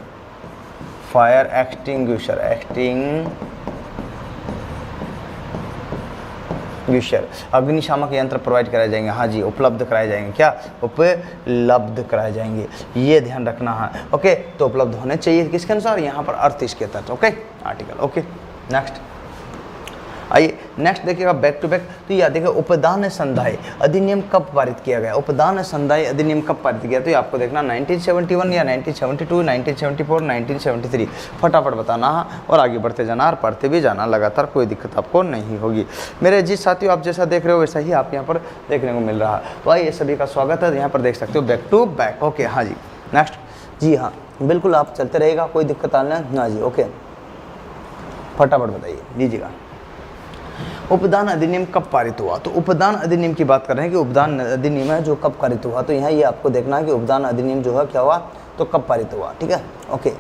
अग्निशामक यंत्र प्रोवाइड कराए जाएंगे। हाँ जी, उपलब्ध कराए जाएंगे। क्या? उपलब्ध कराए जाएंगे, ये ध्यान रखना है। ओके, तो उपलब्ध होने चाहिए किसके अनुसार? यहाँ पर 38 के तहत। Okay, article. ओके, नेक्स्ट आइए, नेक्स्ट देखिएगा बैक टू बैक। तो ये देखिए उपदान संदाय अधिनियम कब पारित किया गया? उपदान संदाय अधिनियम कब पारित किया? तो ये आपको देखना 1971 या 1972, 1974, 1973, फटाफट बताना है और आगे बढ़ते जाना और पढ़ते भी जाना लगातार, कोई दिक्कत आपको नहीं होगी। मेरे जी साथियों, आप जैसा देख रहे हो वैसा ही आप यहाँ पर देखने को मिल रहा है। तो आइए, सभी का स्वागत है, यहाँ पर देख सकते हो बैक टू बैक। ओके, हाँ जी, नेक्स्ट। जी हाँ, बिल्कुल आप चलते रहेगा, कोई दिक्कत आना। हाँ जी, ओके, फटाफट बताइए, लीजिएगा। उपदान अधिनियम कब पारित हुआ? तो उपदान अधिनियम की बात कर रहे हैं कि उपदान अधिनियम है जो कब पारित हुआ। तो यहाँ ये आपको देखना है कि उपदान अधिनियम जो है क्या हुआ, तो कब पारित हुआ। ठीक है, ओके,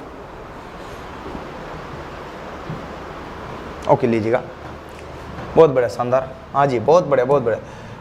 ओके, लीजिएगा, बहुत बढ़िया, शानदार। हाँ जी, बहुत बढ़िया।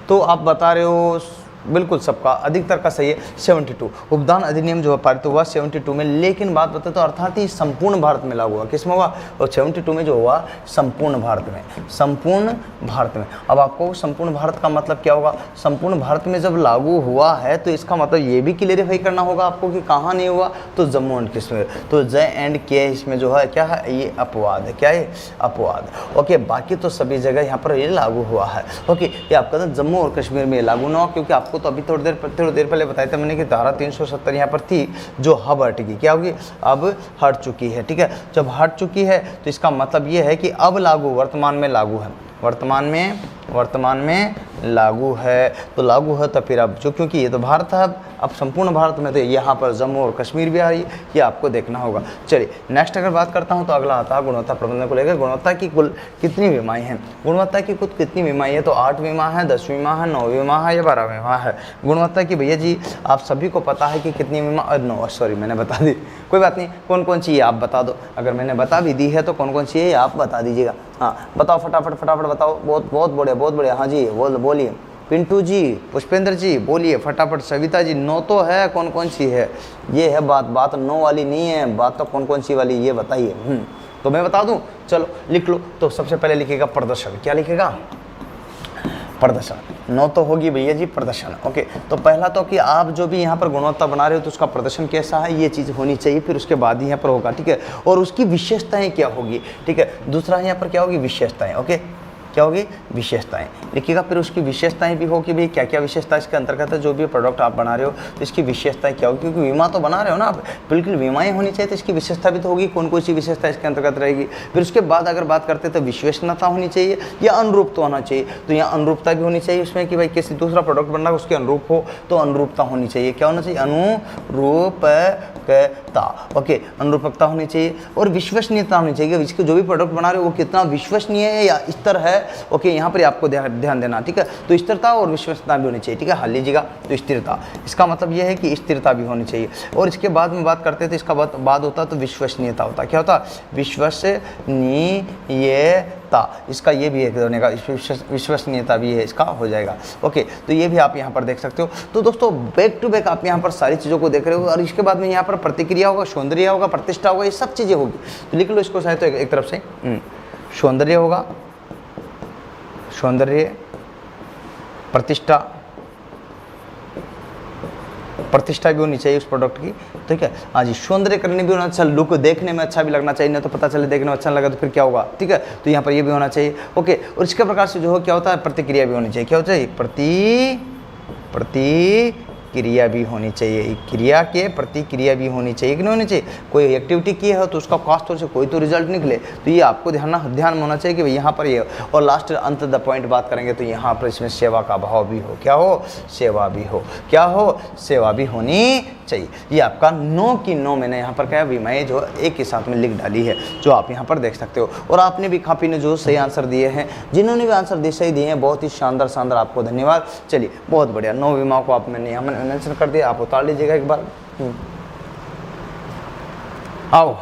तो आप बता रहे हो बिल्कुल सबका, अधिकतर का सही है 72। उपदान अधिनियम जो पारित हुआ 72 में, लेकिन बात बता तो अर्थात ही संपूर्ण भारत में लागू हुआ। किसमें हुआ? और 72 में जो हुआ संपूर्ण भारत में, संपूर्ण भारत में। अब आपको संपूर्ण भारत का मतलब क्या होगा? संपूर्ण भारत में जब लागू हुआ है तो इसका मतलब ये भी क्लियरिफाई करना होगा आपको कि कहाँ नहीं हुआ, तो जम्मू एंड कश्मीर। तो ज एंड के इसमें जो है क्या है, ये अपवाद है। क्या है? अपवाद। ओके, बाकी तो सभी जगह यहाँ पर ये लागू हुआ है। ओके, ये आपका जम्मू और कश्मीर में लागू ना हो, क्योंकि आपको तो अभी थोड़ी देर पहले बताया था मैंने कि धारा 370 यहाँ पर थी जो अब हटेगी। क्या होगी? अब हट चुकी है। ठीक है, जब हट चुकी है तो इसका मतलब ये है कि अब लागू, वर्तमान में लागू है, वर्तमान में लागू है। तो लागू है तो फिर अब जो, क्योंकि ये तो भारत है, अब संपूर्ण भारत में तो यहाँ पर जम्मू और कश्मीर भी आ रही है, ये आपको देखना होगा। चलिए नेक्स्ट अगर बात करता हूँ तो अगला आता है गुणवत्ता प्रबंधन को लेकर। गुणवत्ता की कुल कितनी विमाएँ हैं? गुणवत्ता की कुल कितनी विमाएँ है? तो 8 विमा है, 10 विमा है, 9 विमा है या 12 विमा है। गुणवत्ता की भैया जी आप सभी को पता है कि कितनी विमा, 9 सॉरी मैंने बता दी, कोई बात नहीं। कौन कौन सी है आप बता दो, अगर मैंने बता भी दी है तो कौन कौन सी है आप बता दीजिएगा। हाँ बताओ, फटाफट बताओ। बहुत बढ़िया। हाँ जी बोलिए। पिंटू जी, पुष्पेंद्र जी बोलिए फटाफट। सविता जी, 9 तो है, कौन कौन सी है? ये है बात 9 वाली नहीं है, बात तो कौन कौन सी वाली ये बताइए। तो मैं बता दूं, चलो लिख लो। तो सबसे पहले लिखेगा प्रदर्शन। क्या लिखेगा? प्रदर्शन। 9 तो होगी भैया जी प्रदर्शन। ओके, तो पहला तो कि आप जो भी यहाँ पर गुणवत्ता बना रहे हो तो उसका प्रदर्शन कैसा है, ये चीज़ होनी चाहिए, फिर उसके बाद ही यहाँ पर होगा। ठीक है, और उसकी विशेषताएं क्या होगी। ठीक है, दूसरा यहाँ पर क्या होगी? विशेषताएं। ओके, क्या होगी? विशेषताएं लिखिएगा। फिर उसकी विशेषताएं भी हो कि भाई क्या क्या विशेषता इसके अंतर्गत है। जो भी प्रोडक्ट आप बना रहे हो तो इसकी विशेषताएं क्या होगी, क्योंकि बीमा तो बना रहे हो ना आप, बिल्कुल बीमाएं होनी चाहिए, तो इसकी विशेषता भी तो होगी, कौन कौन सी विशेषता इसके अंतर्गत रहेगी। फिर उसके बाद अगर बात करते हैं तो विश्वसनीयता होनी चाहिए या अनुरूप तो होना चाहिए। तो यहाँ अनुरूपता भी होनी चाहिए उसमें कि भाई किसी दूसरा प्रोडक्ट बन रहा है उसके अनुरूप हो, तो अनुरूपता होनी चाहिए। क्या होना चाहिए? अनुरूपकता। ओके, अनुरूपकता होनी चाहिए। और विश्वसनीयता होनी चाहिए कि इसके जो भी प्रोडक्ट बना रहे हो वो कितना विश्वसनीय है या स्तर है। ओके, यहाँ पर आपको ध्यान देना। ठीक है, तो स्थिरता और विश्वसनीयता भी होनी चाहिए। ठीक है, हाँ लीजिएगा। तो स्थिरता, इसका मतलब यह है कि स्थिरता भी होनी चाहिए। और इसके बाद में बात करते हैं तो इसका बाद होता है तो विश्वसनीयता होता है। क्या होता है? विश्वसनीयता, इसका ये भी एक होने का, विश्वसनीयता भी है, इसका हो जाएगा। ओके, तो ये भी आप यहाँ पर देख सकते हो। तो दोस्तों बैक टू बैक आप यहाँ पर सारी चीज़ों को देख रहे हो। और इसके बाद में यहाँ पर प्रतिक्रिया होगा, सौंदर्य होगा, प्रतिष्ठा होगा, ये सब चीज़ें होगी। तो लिख लो इसको शायद तो एक तरफ से सौंदर्य होगा, सौंदर्य, प्रतिष्ठा भी होनी चाहिए उस प्रोडक्ट की। ठीक है, हाँ जी, सौंदर्यकरण भी होना अच्छा, लुक देखने में अच्छा भी लगना चाहिए, नहीं तो पता चले देखने में अच्छा लगा तो फिर क्या होगा। ठीक है, तो यहाँ पर ये भी होना चाहिए। ओके, और इसके प्रकार से जो हो क्या होता है, प्रतिक्रिया भी होनी चाहिए। क्या होता है? प्रतिक्रिया भी होनी चाहिए। क्रिया के प्रतिक्रिया भी होनी चाहिए कि नहीं होनी चाहिए। कोई एक्टिविटी की है तो उसका खास तौर से कोई तो रिजल्ट निकले, तो ये आपको ध्यान में होना चाहिए कि भाई यहाँ पर ये। और लास्ट अंत द पॉइंट बात करेंगे तो यहाँ पर इसमें सेवा का भाव भी हो। क्या हो? सेवा भी हो। क्या हो? सेवा भी होनी चाहिए। ये आपका 9 की 9 मैंने यहाँ पर क्या विमाएँ जो एक के साथ में लिख डाली है, जो आप यहाँ पर देख सकते हो। और आपने भी काफ़ी ने जो सही आंसर दिए हैं, जिन्होंने भी आंसर सही दिए हैं, बहुत ही शानदार आपको धन्यवाद। चलिए बहुत बढ़िया, 9 विमाओं को आप मैंने यहाँ मेंशन कर दिया, आप उतार लीजिएगा एक बार। आओ।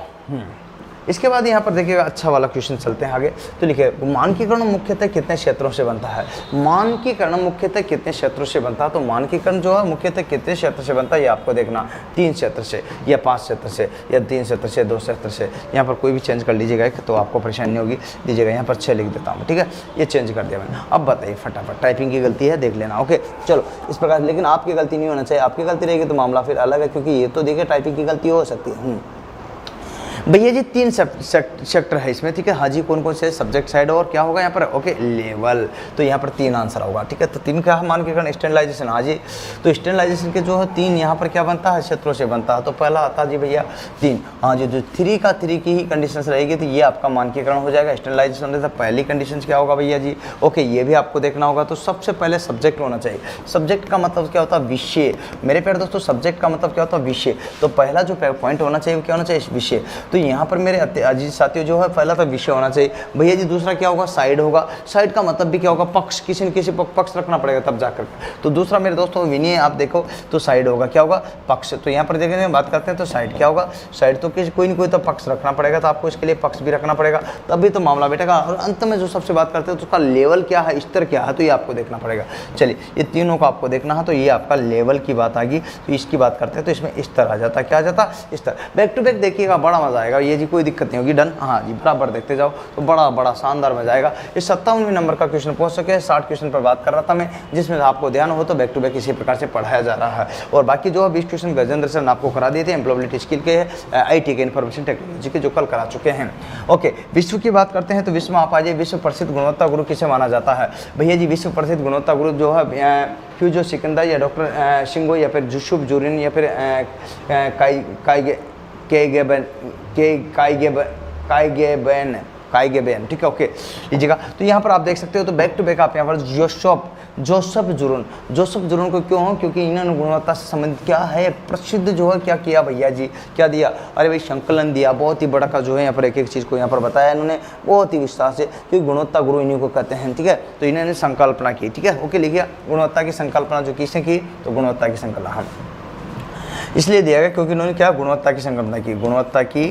इसके बाद यहाँ पर देखिएगा अच्छा वाला क्वेश्चन, चलते हैं आगे। तो लिखिए मानकीकरण मुख्यतः कितने क्षेत्रों से बनता है? मानकीकरण मुख्यतः कितने क्षेत्रों से बनता है? तो मानकीकरण जो है मुख्यतः कितने क्षेत्र से बनता है ये आपको देखना, 3 क्षेत्र से या 5 क्षेत्र से या 3 क्षेत्र से 2 क्षेत्र से। यहाँ पर कोई भी चेंज कर लीजिएगा तो आपको परेशानी नहीं होगी। लीजिएगा यहाँ पर 6 लिख देता हूँ। ठीक है, ये चेंज कर दिया मैंने। अब बताइए फटाफट, टाइपिंग की गलती है देख लेना। ओके चलो इस प्रकार, लेकिन आपकी गलती नहीं होना चाहिए। आपकी गलती रहेगी तो मामला फिर अलग है, क्योंकि ये तो देखिए टाइपिंग की गलती हो सकती है। भैया जी 3 सेक्टर है इसमें। ठीक है, हाँ जी, कौन कौन से? सब्जेक्ट साइड और क्या होगा यहाँ पर? Okay, level. तो यहाँ पर 3 आंसर होगा। ठीक है, तो 3 क्या मानकीकरण? स्टैंडर्डाइजेशन। हाँ जी, तो स्टैंडर्डाइजेशन के जो है 3 यहाँ पर क्या बनता है? क्षेत्रों से बनता है। तो पहला आता है जी भैया 3। हाँ जी, जो 3 का 3 की ही कंडीशन रहेगी तो ये आपका मानकीकरण हो जाएगा। स्टैंडर्डाइजेशन रहता है, पहली कंडीशन क्या होगा भैया जी? ओके, ये भी आपको देखना होगा। तो सबसे पहले सब्जेक्ट होना चाहिए। सब्जेक्ट का मतलब क्या होता है? विषय। मेरे प्यारे दोस्तों, सब्जेक्ट का मतलब क्या होता है? विषय। तो पहला जो पॉइंट होना चाहिए वो क्या होना चाहिए? विषय। तो तो यहाँ पर मेरे अजीज साथियों जो है पहला तो विषय होना चाहिए भैया जी, दूसरा क्या होगा साइड होगा। साइड का मतलब भी क्या होगा, पक्ष, किसी न किसी पक्ष रखना पड़ेगा तब जाकर। तो दूसरा मेरे दोस्तों विनय आप देखो तो साइड होगा, क्या होगा पक्ष। तो यहाँ पर देखेंगे बात करते हैं तो साइड क्या होगा, साइड तो किसी कोई ना कोई तो पक्ष रखना पड़ेगा, तो आपको इसके लिए पक्ष भी रखना पड़ेगा तभी तो मामला बैठेगा। और अंत में जो सबसे बात करते हैं तो उसका लेवल क्या है, स्तर क्या है, तो ये आपको देखना पड़ेगा। चलिए ये तीनों को आपको देखना है, तो ये आपका लेवल की बात आ गई। तो इसकी बात करते हैं तो इसमें स्तर आ जाता है, क्या आ जाता स्तर। बैक टू बैक देखिएगा, बड़ा मजा आएगा ये जी, कोई दिक्कत नहीं होगी। डन, हाँ जी बराबर देखते जाओ तो बड़ा बड़ा शानदार मजा आएगा। इस 57वें नंबर का क्वेश्चन पहुंच सके, 60 क्वेश्चन पर बात कर रहा था मैं, जिसमें आपको ध्यान हो तो बैक टू बैक इसी प्रकार से पढ़ाया जा रहा है। और बाकी जो 20 क्वेश्चन गजेंद्र सर ने आपको करा दिए थे, एम्प्लॉयबिलिटी स्किल के IT के, इन्फॉर्मेशन टेक्नोलॉजी के, जो कल करा चुके हैं। ओके, विश्व की बात करते हैं तो विश्व में आप आ जाइए। विश्व प्रसिद्ध गुणवत्ता गुरु किसे माना जाता है भैया जी, विश्व प्रसिद्ध गुणवत्ता गुरु जो है फ्यूजो सिकंदर या डॉक्टर शिंगो या फिर जुशुफ जुरिन या फिर काइगेबेन, ठीक है। ओके लीजिएगा, तो यहाँ पर आप देख सकते हो तो बैक टू बैक आप यहाँ पर जोसेफ जुरुन को क्यों हो, क्योंकि इन्होंने गुणवत्ता से संबंधित क्या है प्रसिद्ध जो है क्या किया भैया जी, क्या दिया, अरे भाई संकलन दिया, बहुत ही बड़ा का जो है यहाँ पर एक एक चीज़ को यहाँ पर बताया इन्होंने बहुत ही विस्तार से, क्योंकि गुणवत्ता गुरु इन्हीं को कहते हैं, ठीक है। तो इन्होंने संकल्पना की, ठीक है। ओके लिखिए, गुणवत्ता की संकल्पना जो किसने की, तो गुणवत्ता की संकल्पना हम इसलिए दिया गया क्योंकि उन्होंने क्या गुणवत्ता की संकल्पना की, गुणवत्ता की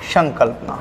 संकल्पना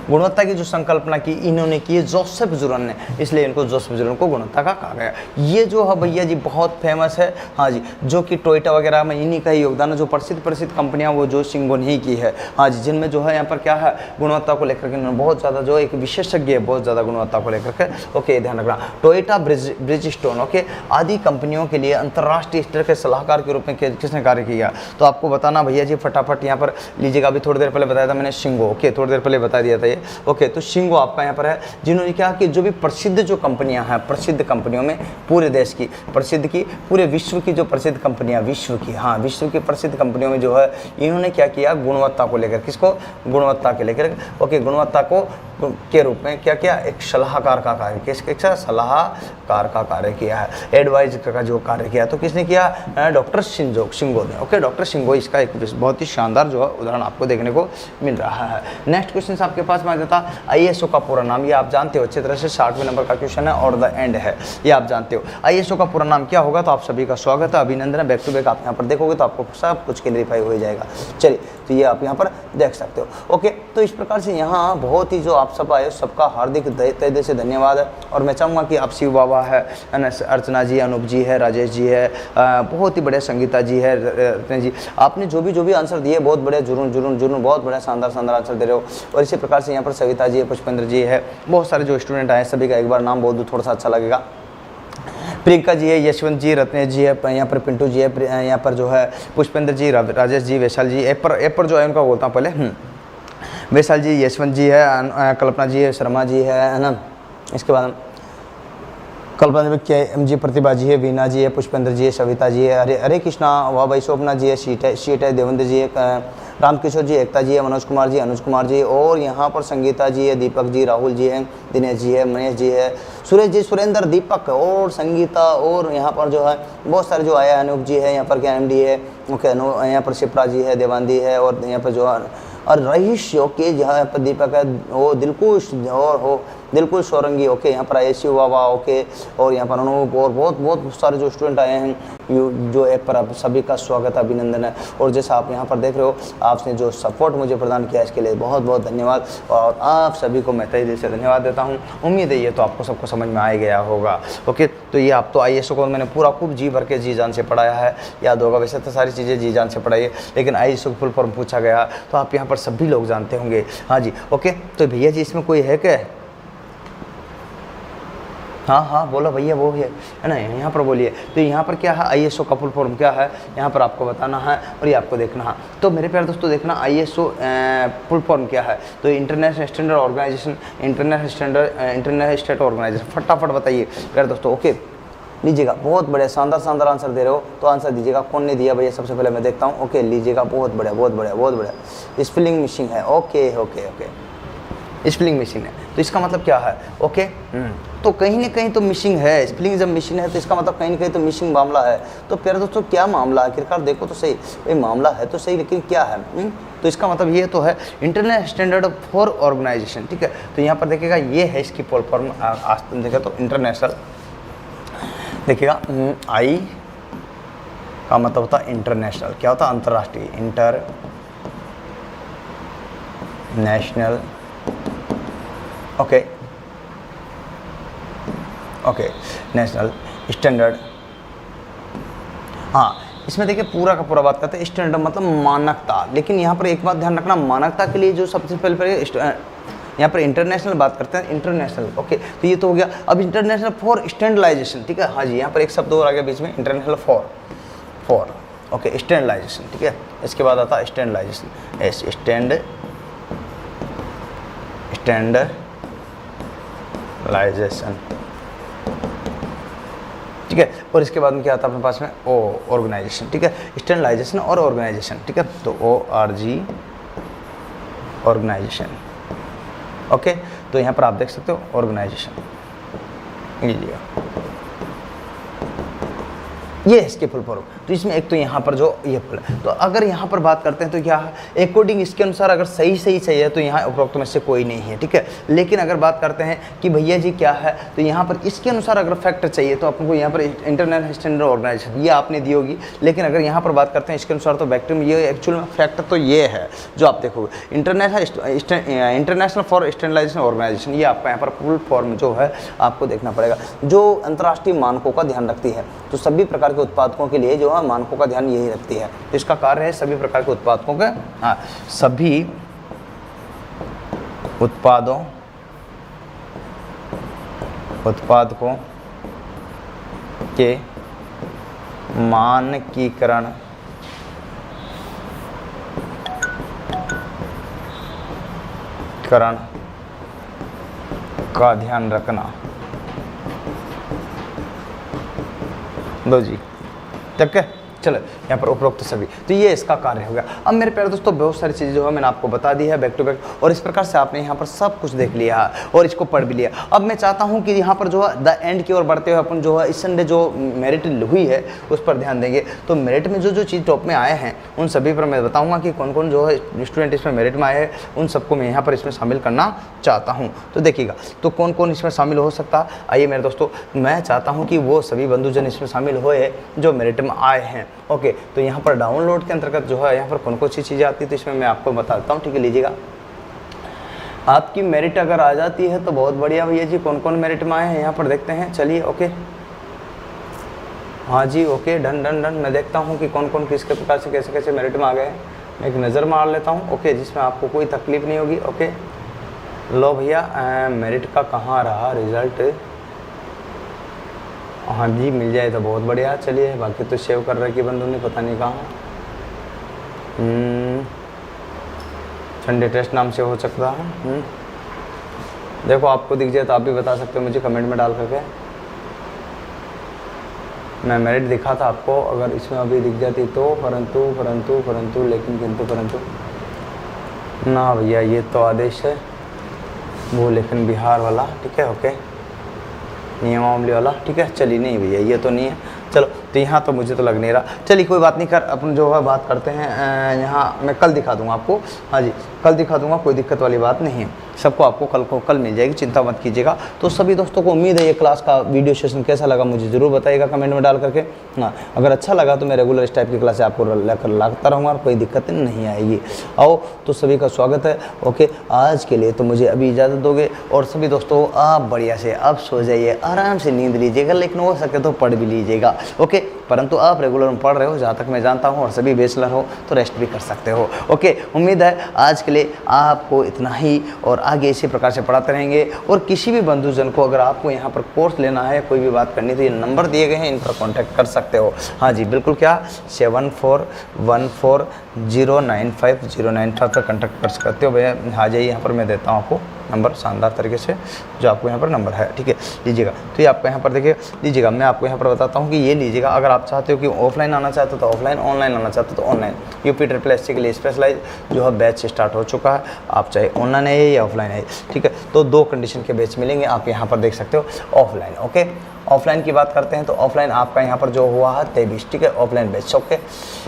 गुणवत्ता की जो संकल्पना की इन्होंने की है जोसेफ जुरन ने, इसलिए इनको जोसेफ जुरन को गुणवत्ता का कहा गया। ये जो है भैया जी बहुत फेमस है, हाँ जी, जो कि टोयोटा वगैरह में इन्हीं का ही योगदान है, जो प्रसिद्ध कंपनियां वो जो शिंगो ने ही की है, हाँ जी, जिनमें जो है यहाँ पर क्या है गुणवत्ता को लेकर के इन्होंने बहुत ज़्यादा जो एक विशेषज्ञ है बहुत ज़्यादा गुणवत्ता को लेकर के। ओके ध्यान रखना, टोयोटा, ब्रिजस्टोन, ओके आदि कंपनियों के लिए अंतर्राष्ट्रीय स्तर के सलाहकार के रूप में किसने कार्य किया, तो आपको बताना भैया जी फटाफट यहाँ पर लीजिएगा। अभी थोड़ी देर पहले बताया था मैंने शिंगो, ओके थोड़ी देर पहले बता दिया था ये। ओके तो शिंगो आपका यहाँ पर है, जिन्होंने क्या कि जो भी प्रसिद्ध जो कंपनियां हैं, प्रसिद्ध कंपनियों में पूरे देश की प्रसिद्ध की, पूरे विश्व की जो प्रसिद्ध कंपनियां, विश्व की, हाँ विश्व की प्रसिद्ध कंपनियों में जो है इन्होंने क्या किया गुणवत्ता को लेकर, किसको गुणवत्ता के लेकर, ओके गुणवत्ता को के रूप में क्या किया, एक सलाहकार का कार्य, किसका सलाहकार का कार्य किया है, एडवाइज का जो कार्य किया, तो किसने किया, डॉक्टर शिंगो ने। ओके डॉक्टर शिंगो, इसका एक बहुत ही शानदार जो है उदाहरण आपको देखने को मिल रहा है। नेक्स्ट क्वेश्चन आपके पास में आ जाता ISO का पूरा नाम, ये आप जानते हो अच्छी तरह से, 60वें नंबर का क्वेश्चन है और द एंड है, ये आप जानते हो। ISO का पूरा नाम क्या होगा, तो आप सभी का स्वागत है, अभिनंदन है। बैक टू बैक आप यहाँ पर देखोगे तो आपको सब कुछ क्लियरिफाई हो जाएगा। चलिए तो ये आप यहाँ पर देख सकते हो। ओके तो इस प्रकार से यहाँ बहुत ही जो आप सब आए सबका हार्दिक तहे दिल से धन्यवाद है। और मैं चाहूँगा कि आप शिव बाबा है, अर्चना जी, अनूप जी है, राजेश जी है, बहुत ही बड़े संगीता जी है, रत्न जी, आपने जो भी आंसर दिए बहुत बड़े जुर्न बहुत बड़ा शानदार आंसर दे रहे हो। और इसी प्रकार से यहाँ पर सविता जी है, पुष्पेंद्र जी है, बहुत सारे जो स्टूडेंट आए सभी का एक बार नाम बोल दूँ थोड़ा सा अच्छा लगेगा। प्रियंका जी है, यशवंत जी, रत्नेश जी है, यहाँ पर पिंटू जी है, यहाँ पर जो है पुष्पेंद्र जी, राजेश जी, वैशाल जी, ऐप पर जो है उनका बोलता हूँ पहले, वैशाल जी, यशवंत जी है, कल्पना जी है, शर्मा जी है ना, इसके बाद कल्पना जी, KM जी, प्रतिभा जी है, वीना जी है, पुष्पेंद्र जी है, सविता जी है, हरे कृष्णा, वाह भाई, शोभना जी है, शीट है, देवेंद्र जी है, रामकिशोर जी, एकता जी है, मनोज कुमार जी, अनुज कुमार जी, और यहाँ पर संगीता जी है, दीपक जी, राहुल जी है, दिनेश जी है, मनीष जी है, सुरेश जी, सुरेंद्र, दीपक और संगीता, और यहाँ पर जो है बहुत सारे जो आया, अनूप जी है, यहाँ पर KMD है, ओके यहाँ पर शिप्रा जी है, देवांदी है, और यहाँ पर जो है और रईस, ओके जहाँ पर दीपक है, वो दिलकुश और हो दिलकुश सोरंगी, ओके यहाँ पर आए शिव बाबा, ओके और यहाँ पर अनूप, और बहुत सारे जो स्टूडेंट आए हैं जो ऐप पर आप सभी का स्वागत है, अभिनंदन है। और जैसा आप यहाँ पर देख रहे हो, आपने जो सपोर्ट मुझे प्रदान किया इसके लिए बहुत धन्यवाद, और आप सभी को मैं तहे दिल से धन्यवाद देता हूँ। उम्मीद है ये तो आपको सबको समझ में आ गया होगा। ओके तो ये आप तो ISO को मैंने पूरा खूब जी भर के जी जान से पढ़ाया है, याद होगा, वैसे तो सारी चीज़ें जी जान से पढ़ाई है, लेकिन ISO फुल फॉर्म पूछा गया तो आप यहाँ पर सभी लोग जानते होंगे, हाँ जी। ओके तो भैया जी इसमें कोई है क्या, हाँ बोलो भैया, वो है ना, यहाँ पर बोलिए। तो यहाँ पर क्या है, ISO का फुल फॉर्म क्या है, यहाँ पर आपको बताना है और ये आपको देखना है। तो मेरे प्यारे दोस्तों देखना ISO फुल फॉर्म क्या है, तो international standard organization, international state organization, फटाफट बताइए प्यारे दोस्तों। ओके लीजिएगा, बहुत बढ़िया शानदार आंसर दे रहे हो, तो आंसर दीजिएगा। कौन नहीं दिया भैया, सबसे पहले मैं देखता हूँ। ओके लीजिएगा, बहुत बढ़िया स्पेलिंग मिसिंग है। ओके स्पेलिंग मशीन है। तो इसका मतलब क्या है? ओके, तो कहीं ना कहीं तो मिसिंग है। स्पेलिंग जब मशीन है तो इसका मतलब कहीं ना कहीं तो मिसिंग मामला है। तो प्यारे दोस्तों क्या मामला है आखिरकार? देखो तो सही, ये मामला है तो सही, लेकिन क्या है? तो इसका मतलब ये तो है इंटरनेशनल स्टैंडर्ड फॉर ऑर्गेनाइजेशन, ठीक है। तो यहाँ पर देखिएगा ये है इसकी फुल फॉर्म, आज तुम देखा तो इंटरनेशनल, देखिएगा आई का मतलब होता है इंटरनेशनल, क्या होता है? अंतर्राष्ट्रीय, international, okay okay, national standard. हाँ, इसमें देखिए पूरा का पूरा बात करते हैं स्टैंडर्ड मतलब मानकता, लेकिन यहाँ पर एक बात ध्यान रखना, मानकता के लिए जो सबसे पहले यहाँ पर इंटरनेशनल बात करते हैं, इंटरनेशनल, ओके। तो ये तो हो गया। अब इंटरनेशनल फॉर स्टैंडर्डाइजेशन, ठीक है। हाँ जी, यहाँ पर एक शब्द और आ गया बीच में, इंटरनेशनल फॉर ओके स्टैंडर्डाइजेशन, ठीक है। इसके बाद आता है स्टैंडर्डाइजेशन, स्टैंडर्डाइजेशन, ठीक है। और इसके बाद में क्या आता है अपने पास में? ऑर्गेनाइजेशन, ठीक है। स्टैंडर्डाइजेशन और ऑर्गेनाइजेशन, ठीक है। तो ORG ऑर्गेनाइजेशन, ओके। तो यहाँ पर आप देख सकते हो ऑर्गेनाइजेशन, ये है इसके फुल फॉर्म। तो इसमें एक तो यहाँ पर जो ये फुल, तो अगर यहाँ पर बात करते हैं तो क्या है, अकॉर्डिंग इसके अनुसार अगर सही है तो यहाँ उपरोक्त में से कोई नहीं है, ठीक है। लेकिन अगर बात करते हैं कि भैया जी क्या है, तो यहाँ पर इसके अनुसार अगर फैक्ट चाहिए तो आपको यहाँ पर इंटरनेशनल स्टैंडर्ड ऑर्गेनाइजेशन ये आपने दी होगी। लेकिन अगर यहाँ पर बात करते हैं इसके अनुसार तो बैक्ट में ये एक्चुअल में फैक्ट तो ये है जो आप देखोगे, इंटरनेशनल फॉर स्टैंडर्डाइजेशन ऑर्गेनाइजेशन, ये आपका यहाँ पर फुल फॉर्म जो है आपको देखना पड़ेगा, जो अंतर्राष्ट्रीय मानकों का ध्यान रखती है। तो सभी प्रकार के उत्पादकों के लिए जो है मानकों का ध्यान यही रखती है। तो इसका कार्य है सभी प्रकार के उत्पादकों के, सभी उत्पादकों के मानकीकरण का ध्यान रखना। लो जी, तक है। चलो यहाँ पर उपरोक्त सभी, तो ये इसका कार्य हो गया। अब मेरे प्यारे दोस्तों बहुत सारी चीज़ें जो है मैंने आपको बता दी है बैक टू बैक, और इस प्रकार से आपने यहाँ पर सब कुछ देख लिया और इसको पढ़ भी लिया। अब मैं चाहता हूँ कि यहाँ पर जो है द एंड की ओर बढ़ते हुए अपन जो है इस संडे जो मेरिट हुई है उस पर ध्यान देंगे। तो मेरिट में जो चीज़ टॉप में आए हैं उन सभी पर मैं बताऊँगा कि कौन कौन जो है स्टूडेंट इसमें मेरिट में आए हैं, उन सबको मैं यहाँ पर इसमें शामिल करना चाहता हूँ। तो देखिएगा तो कौन कौन इसमें शामिल हो सकता है। आइए मेरे दोस्तों, मैं चाहता हूँ कि वो सभी बंधुजन इसमें शामिल हुए जो मेरिट में आए हैं, ओके। तो यहाँ पर डाउनलोड के अंतर्गत जो है यहाँ पर कौन कौन सी चीज़ें आती है तो इसमें मैं आपको बताता हूँ, ठीक है। लीजिएगा, आपकी मेरिट अगर आ जाती है तो बहुत बढ़िया भैया जी। कौन कौन मेरिट में आए हैं यहाँ पर देखते हैं, चलिए ओके। हाँ जी, ओके, डन डन डन। मैं देखता हूँ कि कौन कौन किसके प्रकार से कैसे कैसे मेरिट में आ गए हैं, मैं एक नज़र मार लेता हूँ, ओके, जिसमें आपको कोई तकलीफ नहीं होगी, ओके। लो भैया, मेरिट का कहाँ रहा रिजल्ट? हाँ जी, मिल जाए तो बहुत बढ़िया। चलिए, बाकी तो सेव कर रहे कि बंधु ने पता नहीं कहाँ। संडे टेस्ट नाम से हो सकता है। देखो आपको दिख जाए तो आप भी बता सकते हो मुझे कमेंट में डाल करके। मैं मेरिट दिखा था आपको, अगर इसमें अभी दिख जाती तो, परंतु लेकिन किंतु परंतु ना भैया, ये तो आदेश है वो, लेकिन बिहार वाला, ठीक है, ओके, नियमावली वाला, ठीक है। चलिए, नहीं भैया ये तो नहीं है। चलो, तो यहाँ तो मुझे तो लग नहीं रहा। चलिए कोई बात नहीं, कर अपन जो है बात करते हैं। यहाँ मैं कल दिखा दूँगा आपको, हाँ जी, कल दिखा दूँगा, कोई दिक्कत वाली बात नहीं है। सबको आपको कल मिल जाएगी, चिंता मत कीजिएगा। तो सभी दोस्तों को उम्मीद है ये क्लास का वीडियो सेशन कैसा लगा मुझे ज़रूर बताइएगा कमेंट में डाल करके। हाँ, अगर अच्छा लगा तो मैं रेगुलर इस टाइप की क्लासें आपको लेकर लाता रहूँगा और कोई दिक्कत नहीं आएगी। आओ, तो सभी का स्वागत है, ओके। आज के लिए तो मुझे अभी इजाज़त दोगे, और सभी दोस्तों आप बढ़िया से अब सो जाइए, आराम से नींद लीजिएगा, लेकिन हो सके तो पढ़ भी लीजिएगा, ओके। परंतु आप रेगुलर में पढ़ रहे हो जहाँ तक मैं जानता हूँ, और सभी बैचलर हो तो रेस्ट भी कर सकते हो, ओके। उम्मीद है आज के लिए आपको इतना ही, और आगे इसी प्रकार से पढ़ाते रहेंगे। और किसी भी बंधुजन को अगर आपको यहाँ पर कोर्स लेना है, कोई भी बात करनी, तो ये नंबर दिए गए हैं, इन पर कॉन्टैक्ट कर सकते हो। हाँ जी, बिल्कुल, क्या 7414095095 पर कॉन्टैक्ट कर सकते हो भैया। आ जाइए, यहाँ पर मैं देता हूँ आपको नंबर शानदार तरीके से जो आपको यहाँ पर नंबर है, ठीक है, लीजिएगा। तो ये आपको यहाँ पर देखिए लीजिएगा, मैं आपको यहाँ पर बताता हूँ कि ये लीजिएगा, अगर आप चाहते हो कि ऑफलाइन आना चाहते हो तो ऑफलाइन, ऑनलाइन आना चाहते हो तो ऑनलाइन। यूपी ट्रिपल एससी के लिए स्पेशलाइज जो है बैच स्टार्ट हो चुका है, आप चाहे ऑनलाइन है या ऑफलाइन है, ठीक है। तो 2 कंडीशन के बैच मिलेंगे, आप यहाँ पर देख सकते हो ऑफलाइन, ओके। ऑफलाइन की बात करते हैं तो ऑफलाइन आपका यहाँ पर जो हुआ है 23, ठीक है, ऑफलाइन बैच, ओके।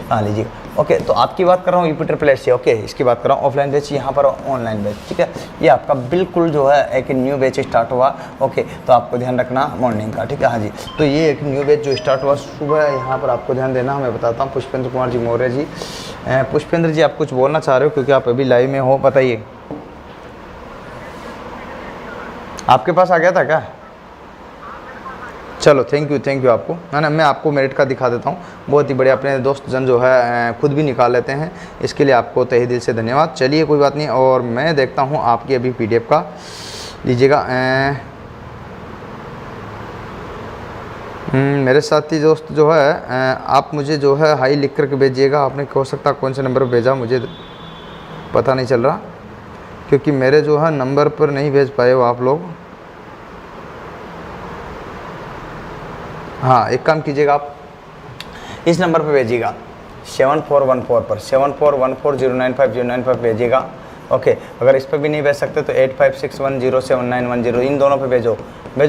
हाँ लीजिए, ओके। तो आपकी बात कर रहा हूँ यूपी ट्रिपल एससी, ओके, इसकी बात कर रहा हूँ ऑफलाइन बैच, यहाँ पर ऑनलाइन बैच, ठीक है। ये आपका बिल्कुल जो है एक न्यू बैच स्टार्ट हुआ, ओके। तो आपको ध्यान रखना मॉर्निंग का, ठीक है, हाँ जी। तो ये एक न्यू बैच जो स्टार्ट हुआ सुबह, यहाँ पर आपको ध्यान देना, मैं बताता हूँ। पुष्पेंद्र कुमार जी मौर्य जी, पुष्पेंद्र जी आप कुछ बोलना चाह रहे हो क्योंकि आप अभी लाइव में हो, बताइए। आपके पास आ गया था क्या? चलो थैंक यू आपको, है ना। मैं आपको मेरिट का दिखा देता हूँ, बहुत ही बढ़िया। अपने दोस्त जन जो है खुद भी निकाल लेते हैं, इसके लिए आपको तहे दिल से धन्यवाद। चलिए कोई बात नहीं, और मैं देखता हूँ आपकी अभी पीडीएफ का, लीजिएगा। मेरे साथी दोस्त जो है आप मुझे जो है हाई लिख करके भेजिएगा। आपने हो सकता कौन से नंबर पर भेजा मुझे पता नहीं चल रहा, क्योंकि मेरे जो है नंबर पर नहीं भेज पाए हो आप लोग। हाँ एक काम कीजिएगा, आप इस नंबर पर भेजिएगा 7414 पर, 7414095095 भेजिएगा, ओके। अगर इस पर भी नहीं भेज सकते तो 8561079110 इन दोनों पे भेजो,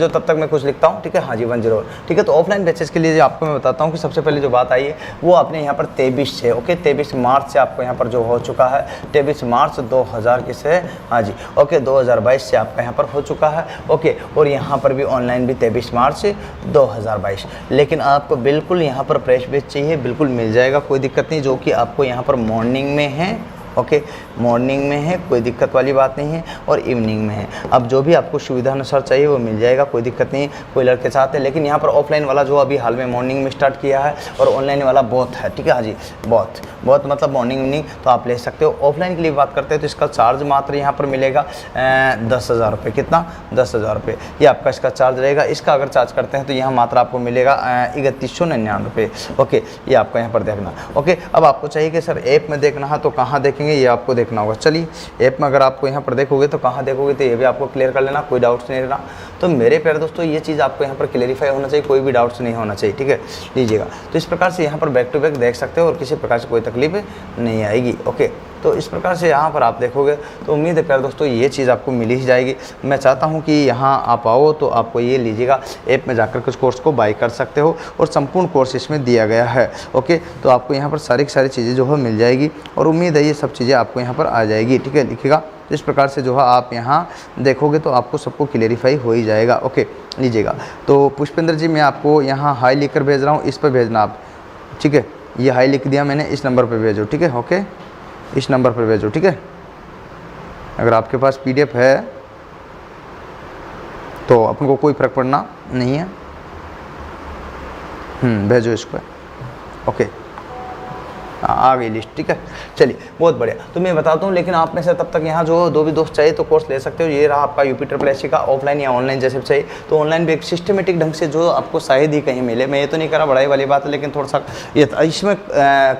तब तक मैं कुछ लिखता हूँ, ठीक है, हाँ जी 10, ठीक है। तो ऑफलाइन बैचेस के लिए आपको मैं बताता हूँ कि सबसे पहले जो बात आई है वो आपने यहाँ पर 23 से, ओके, 23 मार्च से आपको यहाँ पर जो हो चुका है, 23 मार्च 2000 के से, हाँ जी, ओके, 2022 से आपका यहाँ पर हो चुका है, ओके। और यहाँ पर भी ऑनलाइन भी 23 मार्च से 2022, लेकिन आपको बिल्कुल यहाँ पर फ्रेश बैच चाहिए, बिल्कुल मिल जाएगा, कोई दिक्कत नहीं, जो कि आपको यहाँ पर मॉर्निंग में है, ओके, मॉर्निंग में है, कोई दिक्कत वाली बात नहीं है, और इवनिंग में है। अब जो भी आपको सुविधा अनुसार चाहिए वो मिल जाएगा, कोई दिक्कत नहीं। कोई लड़के चाहते हैं, लेकिन यहाँ पर ऑफलाइन वाला जो अभी हाल में मॉर्निंग में स्टार्ट किया है और ऑनलाइन वाला बहुत है, ठीक है, हाँ जी, बहुत मतलब मॉर्निंग इवनिंग, तो आप ले सकते हो। ऑफलाइन के लिए बात करते हैं तो इसका चार्ज मात्र यहाँ पर मिलेगा 10,000 रुपये, कितना, 10,000 रुपये, ये आपका इसका चार्ज रहेगा। इसका अगर चार्ज करते हैं तो यहाँ मात्र आपको मिलेगा 3199 रुपये, ओके, ये आपका यहाँ पर देखना, ओके। अब आपको चाहिए कि सर ऐप में देखना है तो कहाँ देखेंगे, ये आपको देखना होगा। चलिए ऐप में अगर आपको यहाँ पर देखोगे तो कहाँ देखोगे, तो ये भी आपको क्लियर कर लेना, कोई डाउट्स नहीं रहना। तो मेरे प्यारे दोस्तों ये चीज़ आपको यहाँ पर क्लियरिफाई होना चाहिए, कोई भी डाउट्स नहीं होना चाहिए, ठीक है, लीजिएगा। तो इस प्रकार से यहाँ पर बैक टू बैक देख सकते हो और किसी प्रकार से कोई तकलीफ नहीं आएगी, ओके। तो इस प्रकार से यहाँ पर आप देखोगे तो उम्मीद है प्यारे दोस्तों ये चीज़ आपको मिल ही जाएगी। मैं चाहता हूँ कि यहाँ आप आओ तो आपको ये लीजिएगा, ऐप में जाकर कुछ कोर्स को बाय कर सकते हो और संपूर्ण कोर्स इसमें दिया गया है, ओके। तो आपको यहाँ पर सारी की सारी चीज़ें जो है मिल जाएगी और उम्मीद है ये सब चीज़ें आपको यहाँ पर आ जाएगी, ठीक है, लिखिएगा। इस प्रकार से जो है आप यहाँ देखोगे तो आपको सबको क्लियरिफाई हो ही जाएगा, ओके, लीजिएगा। तो पुष्पेंद्र जी मैं आपको यहाँ हाई लिख कर भेज रहा हूँ, इस पर भेजना आप, ठीक है, ये हाई लिख दिया मैंने, इस नंबर पर भेजो, ठीक है, ओके, इस नंबर पर भेजो, ठीक है। अगर आपके पास पीडीएफ है तो अपन को कोई फ़र्क पड़ना नहीं है, भेजो इसको, ओके, आ गई लिस्ट, ठीक है। चलिए बहुत बढ़िया। तो मैं बताता हूँ, लेकिन आप में से तब तक यहाँ जो 2 भी दोस्त चाहिए तो कोर्स ले सकते हो। ये रहा आपका यूपी ट्रिपल एससी का, ऑफलाइन या ऑनलाइन जैसे भी चाहिए तो ऑनलाइन भी एक सिस्टमेटिक ढंग से जो आपको शायद ही कहीं मिले। मैं ये तो नहीं कह रहा बड़ाई वाली बात है, लेकिन थोड़ा सा ये इसमें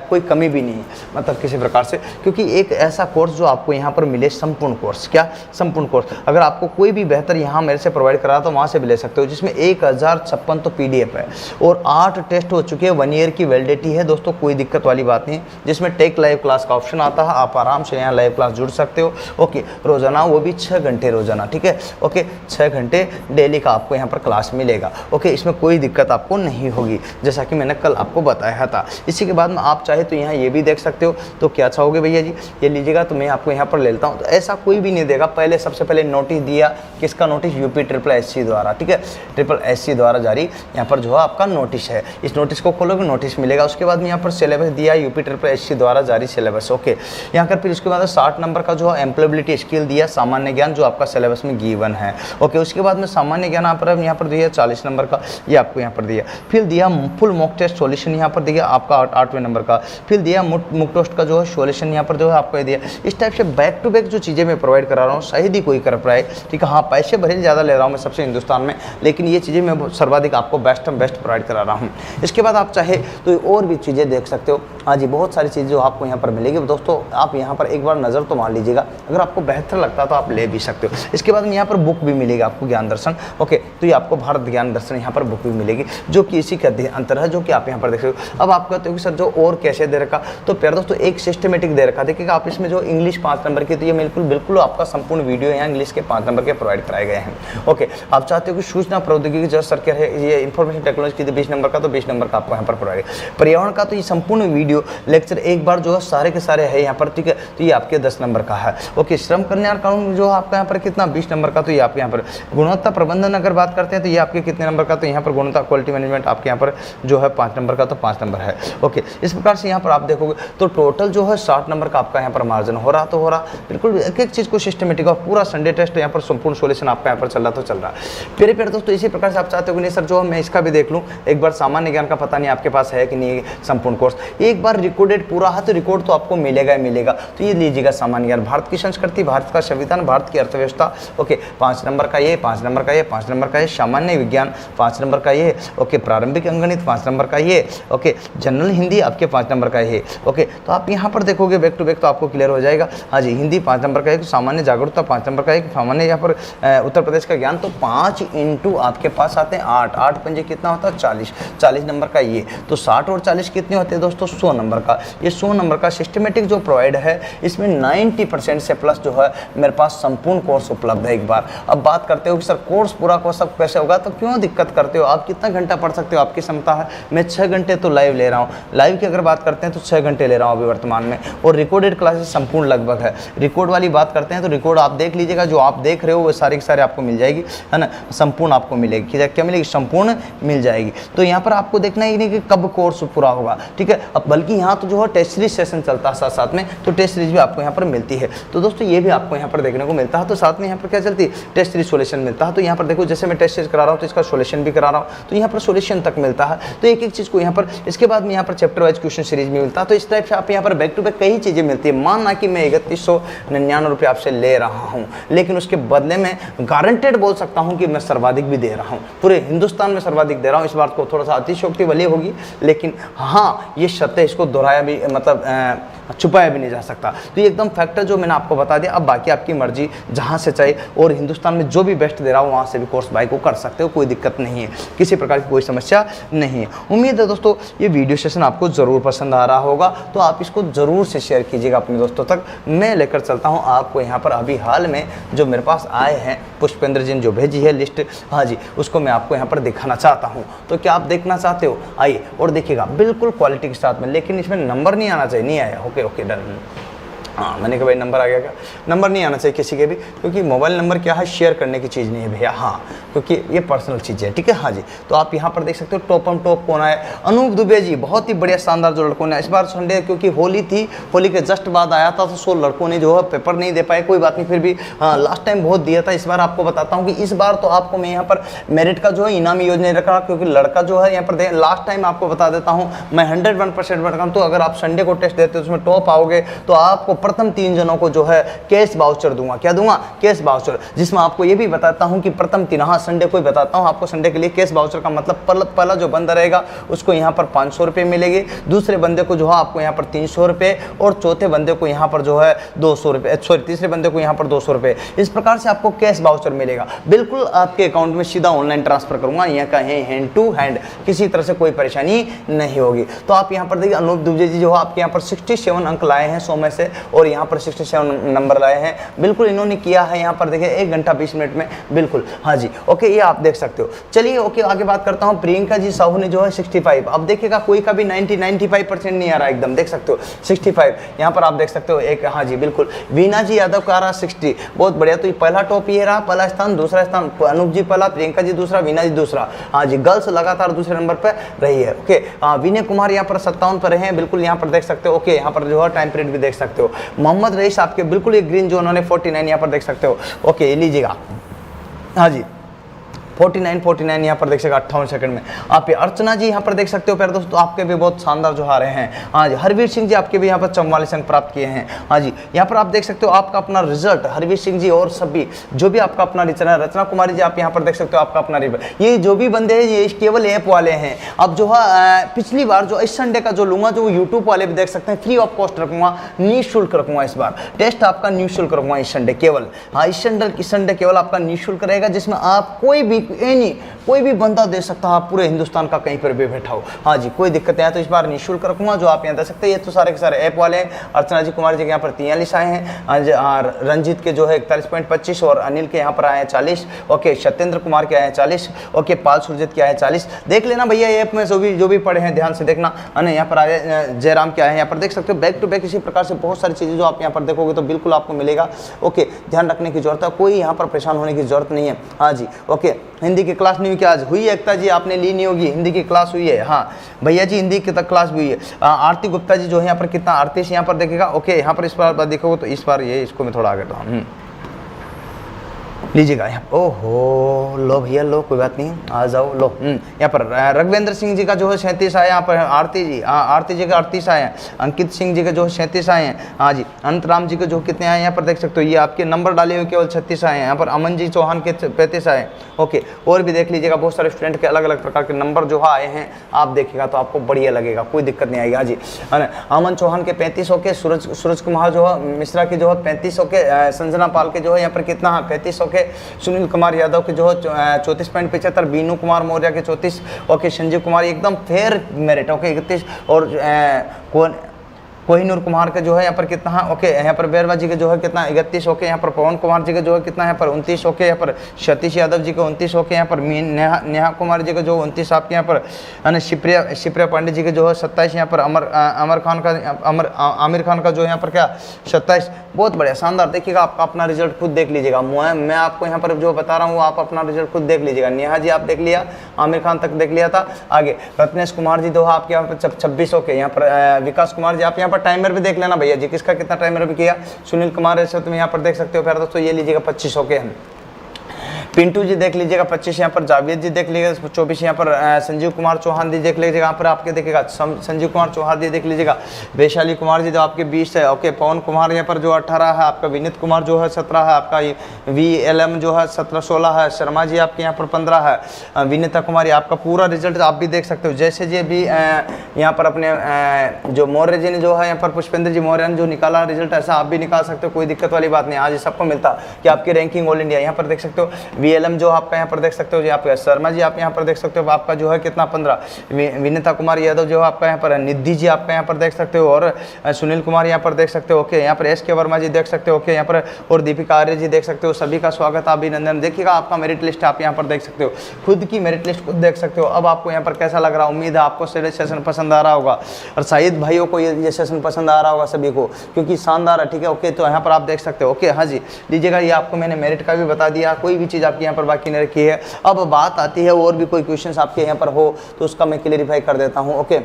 कोई कमी भी नहीं है, मतलब किसी प्रकार से, क्योंकि एक ऐसा कोर्स जो आपको यहाँ पर मिले संपूर्ण कोर्स, क्या संपूर्ण कोर्स, अगर आपको कोई भी बेहतर यहाँ मेरे से प्रोवाइड करा तो वहाँ से भी ले सकते हो, जिसमें 1056 तो PDF है और 8 टेस्ट हो चुके हैं, 1 ईयर की वैलिडिटी है दोस्तों, कोई दिक्कत वाली बात नहीं, जिसमें टेक लाइव क्लास का ऑप्शन आता है, आप आराम से यहाँ लाइव क्लास जुड़ सकते हो, ओके, रोजाना, वो भी 6 घंटे रोजाना, ठीक है, ओके, 6 घंटे डेली का आपको यहाँ पर क्लास मिलेगा, ओके। इसमें कोई दिक्कत आपको नहीं होगी, जैसा कि मैंने कल आपको बताया था। इसी के बाद में आप चाहे तो यहाँ ये भी देख सकते हो, तो क्या चाहोगे भैया जी, ये लीजिएगा, तो मैं आपको यहाँ पर ले लेता हूँ। तो ऐसा कोई भी नहीं देगा, पहले सबसे पहले नोटिस दिया, किसका नोटिस, यूपी ट्रिपल एससी द्वारा, ठीक है, ट्रिपल एससी द्वारा जारी यहाँ पर जो है आपका नोटिस है, इस नोटिस को खोलोगे नोटिस मिलेगा। उसके बाद में यहाँ पर सिलेबस दिया, यूपी ट्रिपल एससी द्वारा जारी सिलेबस, ओके, यहाँ कर फिर उसके बाद 60 नंबर का जो है एम्प्लॉयबिलिटी स्किल दिया, सामान्य ज्ञान जो आपका सिलेबस में गिवन है, ओके। उसके बाद में सामान्य ज्ञान यहाँ पर दिया 40 नंबर का, ये आपको यहाँ पर दिया। फिर दिया फुल मॉक टेस्ट सॉल्यूशन यहाँ पर दिया आपका 8वें नंबर का। फिर दिया मॉक टेस्ट का जो है सॉल्यूशन यहाँ पर जो है आपको दिया। इस टाइप से बैक टू बैक जो चीज़ें मैं प्रोवाइड करा रहा हूँ, शायद ही कोई कर पाए, ठीक है। हाँ पैसे भले ज़्यादा ले रहा हूँ मैं सबसे हिंदुस्तान में, लेकिन ये चीज़ें मैं सर्वाधिक आपको बेस्ट प्रोवाइड करा रहा हूँ। इसके बाद आप चाहे तो और भी चीज़ें देख सकते हो, हाँ जी, जी, बहुत सारी चीज़ जो आपको यहाँ पर मिलेगी दोस्तों, आप यहाँ पर एक बार नज़र तो मार लीजिएगा, अगर आपको बेहतर लगता है तो आप ले भी सकते हो। इसके बाद में यहाँ पर बुक भी मिलेगी आपको, ज्ञान दर्शन। ओके, तो ये आपको भारत ज्ञान दर्शन यहाँ पर बुक भी मिलेगी, जो कि इसी का अंतर है, जो कि आप यहाँ पर देख सकते हो। अब आप कहते हो कि सर जो और कैसे दे रखा, तो प्यारे दोस्तों एक सिस्टमेटिक दे रखा। देखिएगा आप इसमें जो इंग्लिश 5 नंबर की, तो ये बिल्कुल आपका संपूर्ण वीडियो यहाँ इंग्लिश के 5 नंबर के प्रोवाइड कराए गए हैं। ओके, आप चाहते हो कि सूचना प्रौद्योगिकी जो सर्किल है, ये इंफॉर्मेशन टेक्नोलॉजी की 20 नंबर का, तो 20 नंबर का आपको यहाँ पर प्रोवाइड है। पर्यावरण का तो ये संपूर्ण वीडियो लेक्चर एक बार जो है सारे के सारे है यहाँ पर, ठीक है, तो ये आपके 10 नंबर का है। ओके, श्रम कल्याण कानून जो आपका यहाँ पर कितना 20 नंबर का, तो ये आपके यहाँ पर गुणवत्ता प्रबंधन अगर बात करते हैं तो ये आपके कितने नंबर का, तो यहाँ पर गुणवत्ता क्वालिटी मैनेजमेंट आपके यहाँ पर जो है 5 नंबर का, तो 5 नंबर है। ओके, इस प्रकार से यहाँ पर आप देखोगे तो टोटल जो है 60 नंबर का आपका यहाँ पर मार्जिन हो रहा, तो हो रहा बिल्कुल एक एक चीज़ को सिस्टमेटिक, और पूरा संडे टेस्ट यहाँ पर संपूर्ण सोल्यूशन आपका यहाँ पर चल रहा, तो चल रहा है। फिर दोस्तों इसी प्रकार से आप चाहते हो कि नहीं सर जो मैं इसका भी देख लूँ एक बार, सामान्य ज्ञान का पता नहीं आपके पास है कि नहीं संपूर्ण कोर्स, एक बार रिकॉर्डेड पूरा है, तो रिकॉर्ड तो आपको मिलेगा ही मिलेगा। तो ये लीजिएगा सामान्य ज्ञान, भारत की संस्कृति, भारत का संविधान, भारत की अर्थव्यवस्था। ओके, 5 नंबर का ये, 5 नंबर का ये, 5 नंबर का ये, सामान्य विज्ञान 5 नंबर का ये। ओके, प्रारंभिक अंकगणित 5 नंबर का ये। ओके, जनरल हिंदी आपके 5 नंबर का ये। ओके, तो आप यहाँ पर देखोगे बैक टू बैक तो आपको क्लियर हो जाएगा। हाँ जी, हिंदी 5 नंबर का एक, सामान्य जागरूकता 5 नंबर का एक, सामान्य यहाँ पर उत्तर प्रदेश का ज्ञान, तो 5 इंटू आपके पास आते हैं 8, 8 पंजे कितना होता है 40, 40 नंबर का ये, तो 60 और 40 कितने होते हैं दोस्तों 100 नंबर का। ये 100 नंबर का सिस्टमेटिक जो प्रोवाइड है, इसमें 90% से प्लस जो है मेरे पास संपूर्ण कोर्स उपलब्ध है। एक बार अब बात करते हो कि सर कोर्स पूरा कोर्स सब कैसे होगा, तो क्यों दिक्कत करते हो, आप कितना घंटा पढ़ सकते हो, आपकी क्षमता है। मैं 6 घंटे तो लाइव ले रहा हूँ, लाइव की अगर बात करते हैं तो 6 घंटे ले रहा हूँ अभी वर्तमान में, और रिकॉर्डेड क्लासेस संपूर्ण लगभग है। रिकॉर्ड वाली बात करते हैं तो रिकॉर्ड आप देख लीजिएगा, जो आप देख रहे हो वो सारी की सारी आपको मिल जाएगी, है ना, संपूर्ण आपको मिलेगी। क्या मिलेगी, संपूर्ण मिल जाएगी। तो यहाँ पर आपको देखना ही नहीं कि कब कोर्स पूरा होगा, ठीक है। अब बल्कि यहाँ तो जो है टेस्ट सीरीज सेशन चलता है साथ साथ में, तो टेस्ट सीरीज भी आपको यहाँ पर मिलती है। तो दोस्तों ये भी आपको यहाँ पर देखने को मिलता है। तो साथ में यहाँ पर क्या चलती है, टेस्ट सीरीज सोल्यूशन मिलता है। तो यहाँ पर देखो जैसे मैं टेस्ट सीरीज करा रहा हूँ तो इसका सोल्यूशन भी करा रहा हूँ, तो यहाँ पर सोल्यूशन तक मिलता है। तो एक एक चीज़ को यहाँ पर, इसके बाद में यहाँ पर चैप्टर वाइज क्वेश्चन सीरीज भी मिलता है। तो इस टाइप से आप यहाँ पर बैक टू बैक कई चीज़ें मिलती है। मानना कि मैं 3199 रुपये आपसे ले रहा हूँ, लेकिन उसके बदले में गारंटेड बोल सकता हूँ कि मैं सर्वाधिक भी दे रहा हूँ, पूरे हिंदुस्तान में सर्वाधिक दे रहा हूँ। इस बात को थोड़ा सा अतिशयोक्ति वाली होगी, लेकिन हाँ ये सत्य, इसको दोहराया भी मतलब छुपाया भी नहीं जा सकता। तो ये एकदम फैक्ट है जो मैंने आपको बता दिया। अब बाकी आपकी मर्जी, जहाँ से चाहे, और हिंदुस्तान में जो भी बेस्ट दे रहा हूँ वहाँ से भी कोर्स बाय को कर सकते हो, कोई दिक्कत नहीं है, किसी प्रकार की कोई समस्या नहीं है। उम्मीद है दोस्तों ये वीडियो सेशन आपको ज़रूर पसंद आ रहा होगा, तो आप इसको ज़रूर से शेयर कीजिएगा अपने दोस्तों तक। मैं लेकर चलता हूँ आपको यहाँ पर अभी हाल में जो मेरे पास आए हैं, पुष्पेंद्र जी ने जो भेजी है लिस्ट, हाँ जी, उसको मैं आपको यहाँ पर दिखाना चाहता हूँ। तो क्या आप देखना चाहते हो, आइए और देखिएगा बिल्कुल क्वालिटी के साथ में, लेकिन इसमें नंबर नहीं आना चाहिए। नहीं आया, ओके डन। हाँ, मैंने कहा भाई नंबर आ गया क्या, नंबर नहीं आना चाहिए किसी के भी, क्योंकि मोबाइल नंबर क्या है, शेयर करने की चीज़ नहीं है भैया, हाँ, क्योंकि ये पर्सनल चीज़ है, ठीक है। हाँ जी, तो आप यहाँ पर देख सकते हो टॉप कौन आए, अनूप दुबे जी, बहुत ही बढ़िया शानदार जो लड़कों ने, इस बार संडे क्योंकि होली थी, होली के जस्ट बाद आया था, तो 100 लड़कों ने जो है पेपर नहीं दे पाए, कोई बात नहीं, फिर भी हाँ लास्ट टाइम बहुत दिया था। इस बार आपको बताता हूँ कि इस बार तो आपको मैं यहाँ पर मेरिट का जो है इनामी योजना रख रहा, क्योंकि लड़का जो है यहाँ पर लास्ट टाइम आपको बता देता हूँ मैं 101% बढ़ रहा हूँ। तो अगर आप संडे को टेस्ट देते हो उसमें टॉप आओगे तो आपको प्रथम 3 जनों को जो है कैश वाउचर दूंगा। क्या दूंगा, कैश वाउचर, जिसमें आपको ये भी बताता हूं कि प्रथम 3, हाँ संडे को ही बताता हूं आपको, संडे के लिए कैश वाउचर का मतलब पहला जो बंदा रहेगा उसको यहाँ पर 500 रुपये मिलेंगे, दूसरे बंदे को जो है आपको यहाँ पर 300 रुपये, और चौथे बंदे को यहाँ पर जो है 200 रुपये, सॉरी तीसरे बंदे को यहाँ पर 200 रुपये। इस प्रकार से आपको कैश वाउचर मिलेगा, बिल्कुल आपके अकाउंट में सीधा ऑनलाइन ट्रांसफर करूंगा, यहाँ का है हैंड टू हैंड, किसी तरह से कोई परेशानी नहीं होगी। तो आप यहाँ पर देखिए अनूप दुबे जी जो है आपके यहाँ पर 67 अंक लाए हैं 100 में से, और यहाँ पर 67 नंबर लाए हैं, बिल्कुल इन्होंने किया है यहाँ पर देखिए 1 घंटा 20 मिनट में, बिल्कुल हाँ जी। ओके, ये आप देख सकते हो। चलिए ओके, आगे बात करता हूँ। प्रियंका जी साहू ने जो है 65, अब देखिएगा कोई का भी 95% नहीं आ रहा, एकदम देख सकते हो 65 यहाँ पर आप देख सकते हो एक, हाँ जी बिल्कुल। वीना जी यादव का आ रहा 60, बहुत बढ़िया। तो ये पहला टॉप ये रहा, पहला स्थान, दूसरा स्थान अनूप जी पहला, प्रियंका जी दूसरा, वीना जी दूसरा, हाँ जी। गर्ल्स लगातार दूसरे नंबर पर रही है। ओके, विनय कुमार यहाँ पर 57 पर रहे हैं, बिल्कुल यहाँ पर देख सकते हो। ओके, यहाँ पर जो है टाइम पीरियड भी देख सकते हो। मोहम्मद रईस आपके बिल्कुल एक ग्रीन जो उन्होंने 49 यहाँ पर देख सकते हो। ओके, लीजिएगा, हाँ जी 49 यहाँ पर देख सकते 58 सेकंड में। आप ये अर्चना जी यहाँ पर देख सकते हो प्यारे दोस्तों, आपके भी बहुत शानदार जो हारे हैं। हाँ जी, हरवीर सिंह जी आपके भी यहाँ पर 44 अंक प्राप्त किए हैं। हाँ जी, यहाँ पर आप देख सकते हो आपका अपना रिजल्ट, हरवीर सिंह जी और सभी जो भी आपका अपना रिजल्ट है। रचना कुमारी जी आप यहाँ पर देख सकते हो आपका अपना रिजल्ट। ये जो भी बंदे हैं ये केवल ऐप वाले हैं। अब जो है पिछली बार जो इस संडे का जो लूंगा, जो यूट्यूब वाले भी देख सकते हैं, फ्री ऑफ कॉस्ट रखूंगा, निःशुल्क रखूंगा। इस बार टेस्ट आपका निःशुल्क रखूंगा इस संडे केवल। हाँ, इस संडे केवल आपका निःशुल्क रहेगा, जिसमें आप कोई भी बंदा दे सकता है, आप पूरे हिंदुस्तान का कहीं पर भी बैठा हो। हाँ जी, कोई दिक्कत नहीं है। तो इस बार निःशुल्क रखूंगा, जो आप यहाँ दे सकते हैं। ये तो सारे के सारे ऐप वाले हैं। अर्चना जी कुमार जी के यहाँ पर 43 आए हैं, और रंजीत के जो है 41.25, और अनिल के यहाँ पर आए हैं 40। ओके, सत्येंद्र कुमार के आए हैं 40। ओके, पाल सुरजीत के आए हैं 40। देख लेना भैया ऐप में जो भी पढ़े हैं ध्यान से देखना। यहाँ पर आए जयराम के आए हैं, यहाँ पर देख सकते हो बैक टू बैक। इसी प्रकार से बहुत सारी चीज़ें जो आप यहाँ पर देखोगे तो बिल्कुल आपको मिलेगा। ओके, ध्यान रखने की जरूरत है, कोई यहाँ पर परेशान होने की जरूरत नहीं है। हाँ जी, ओके। हिंदी की क्लास नहीं हुई क्या आज? हुई है एकता जी, आपने ली नहीं होगी, हिंदी की क्लास हुई है। हाँ भैया जी, हिंदी की क्लास भी हुई है। आरती गुप्ता जी जो है यहाँ पर कितना 38 यहाँ पर देखेगा। ओके, यहाँ पर इस बार देखोगे तो इस बार ये इसको मैं थोड़ा आगे तो लीजिएगा यहाँ। ओहो, लो भैया लो, कोई बात नहीं, आ जाओ लो। यहाँ पर रघुवेंद्र सिंह जी का जो है 37 आया। यहाँ पर आरती जी का 38 आए हैं। अंकित सिंह जी के जो है 37 आए हैं। हाँ जी, अनंत राम जी के जो कितने आए यहाँ पर देख सकते हो, ये आपके नंबर डाले हुए केवल 36 आए हैं। यहाँ पर अमन जी चौहान के 35 आए। ओके, और भी देख लीजिएगा, बहुत सारे स्टूडेंट के अलग अलग प्रकार के नंबर जो आए हैं, आप देखिएगा तो आपको बढ़िया लगेगा, कोई दिक्कत नहीं आएगी। हाँ जी, अमन चौहान के 35 होके, सूरज कुमार जो है मिश्रा के जो है 35 होके, संजना पाल के जो है यहाँ पर कितना 35 होके, सुनील कुमार यादव के जो है 34.75, बीनू कुमार मौर्य के 34। ओके, संजीव कुमार एकदम फेयर मेरिट। ओके, 31। और कोहिनूर कुमार के जो है यहाँ पर कितना है। ओके, यहाँ पर बैरवा जी के जो है कितना 31। ओके, यहाँ पर पवन कुमार जी के जो है कितना यहाँ पर 29। ओके, यहाँ पर सतीश यादव जी के 29। ओके, यहाँ पर नेहा कुमार जी के जो 29 आपके यहाँ पर शिप्रिया पांडे जी के जो है 27। यहाँ पर आमिर खान का जो यहाँ पर क्या 27। बहुत बढ़िया, शानदार। देखिएगा, आपका अपना रिजल्ट खुद देख लीजिएगा। मैं आपको यहाँ पर जो बता रहा हूँ आप अपना रिजल्ट खुद देख लीजिएगा। नेहा जी आप देख लिया, आमिर खान तक देख लिया था। आगे रत्नेश कुमार जी जो है आपके यहाँ पर 26। ओके, यहाँ पर विकास कुमार जी आप यहाँ पर टाइमर भी देख लेना भैया जी, किसका कितना टाइमर भी किया। सुनील कुमार ऐसे तुम यहाँ पर देख सकते हो। फिर दोस्तों ये लीजिएगा 25। ओके, पिंटू जी देख लीजिएगा 25। यहाँ पर जावेद जी देख लीजिएगा 24। यहाँ पर संजीव कुमार चौहान जी देख लीजिएगा, यहाँ पर आपके देखिएगा संजीव कुमार चौहान जी देख लीजिएगा। वैशाली कुमार जी जो आपके 20 है। ओके, पवन कुमार यहाँ पर जो 18 है आपका। विनीत कुमार जो है 17 है आपका। VLM जो है 16 है। शर्मा जी आपके यहाँ पर 15 है। विनीता कुमारी आपका पूरा रिजल्ट आप भी देख सकते हो। जैसे जी भी यहाँ पर अपने जो मौर्य जी ने जो है यहाँ पर पुष्पेंद्र जी मौर्य ने जो निकाला रिजल्ट, ऐसा आप भी निकाल सकते हो, कोई दिक्कत वाली बात नहीं। आज सबको मिलता कि आपकी रैंकिंग ऑल इंडिया यहाँ पर देख सकते हो। VLM जो आपका यहाँ पर देख सकते हो जी, आपका शर्मा जी आप यहाँ पर देख सकते हो, आपका जो है कितना 15। विनीता कुमार यादव जो आपका यहाँ पर, निधि जी आपका यहाँ पर देख सकते हो, और सुनील कुमार यहाँ पर देख सकते हो। ओके, यहाँ पर SK वर्मा जी देख सकते हो। ओके, यहाँ पर और दीपिका आर्य जी देख सकते हो। सभी का स्वागत, अभिनंदन। देखिएगा आपका मेरिट लिस्ट आप यहाँ पर देख सकते हो, खुद की मेरिट लिस्ट खुद देख सकते हो। अब आपको यहाँ पर कैसा लग रहा है? उम्मीद है आपको सेशन पसंद आ रहा होगा, और शायद भाइयों को ये सेशन पसंद आ रहा होगा सभी को, क्योंकि शानदार है। ठीक है, ओके, तो यहाँ पर आप देख सकते हो। ओके, हाँ जी, लीजिएगा, ये आपको मैंने मेरिट का भी बता दिया, कोई भी चीज़ आपकी यहाँ पर बाकी नहीं रखी है। अब बात आती है और भी कोई क्वेश्चंस आपके यहाँ पर हो तो उसका मैं क्लियरिफाई कर देता हूँ। ओके,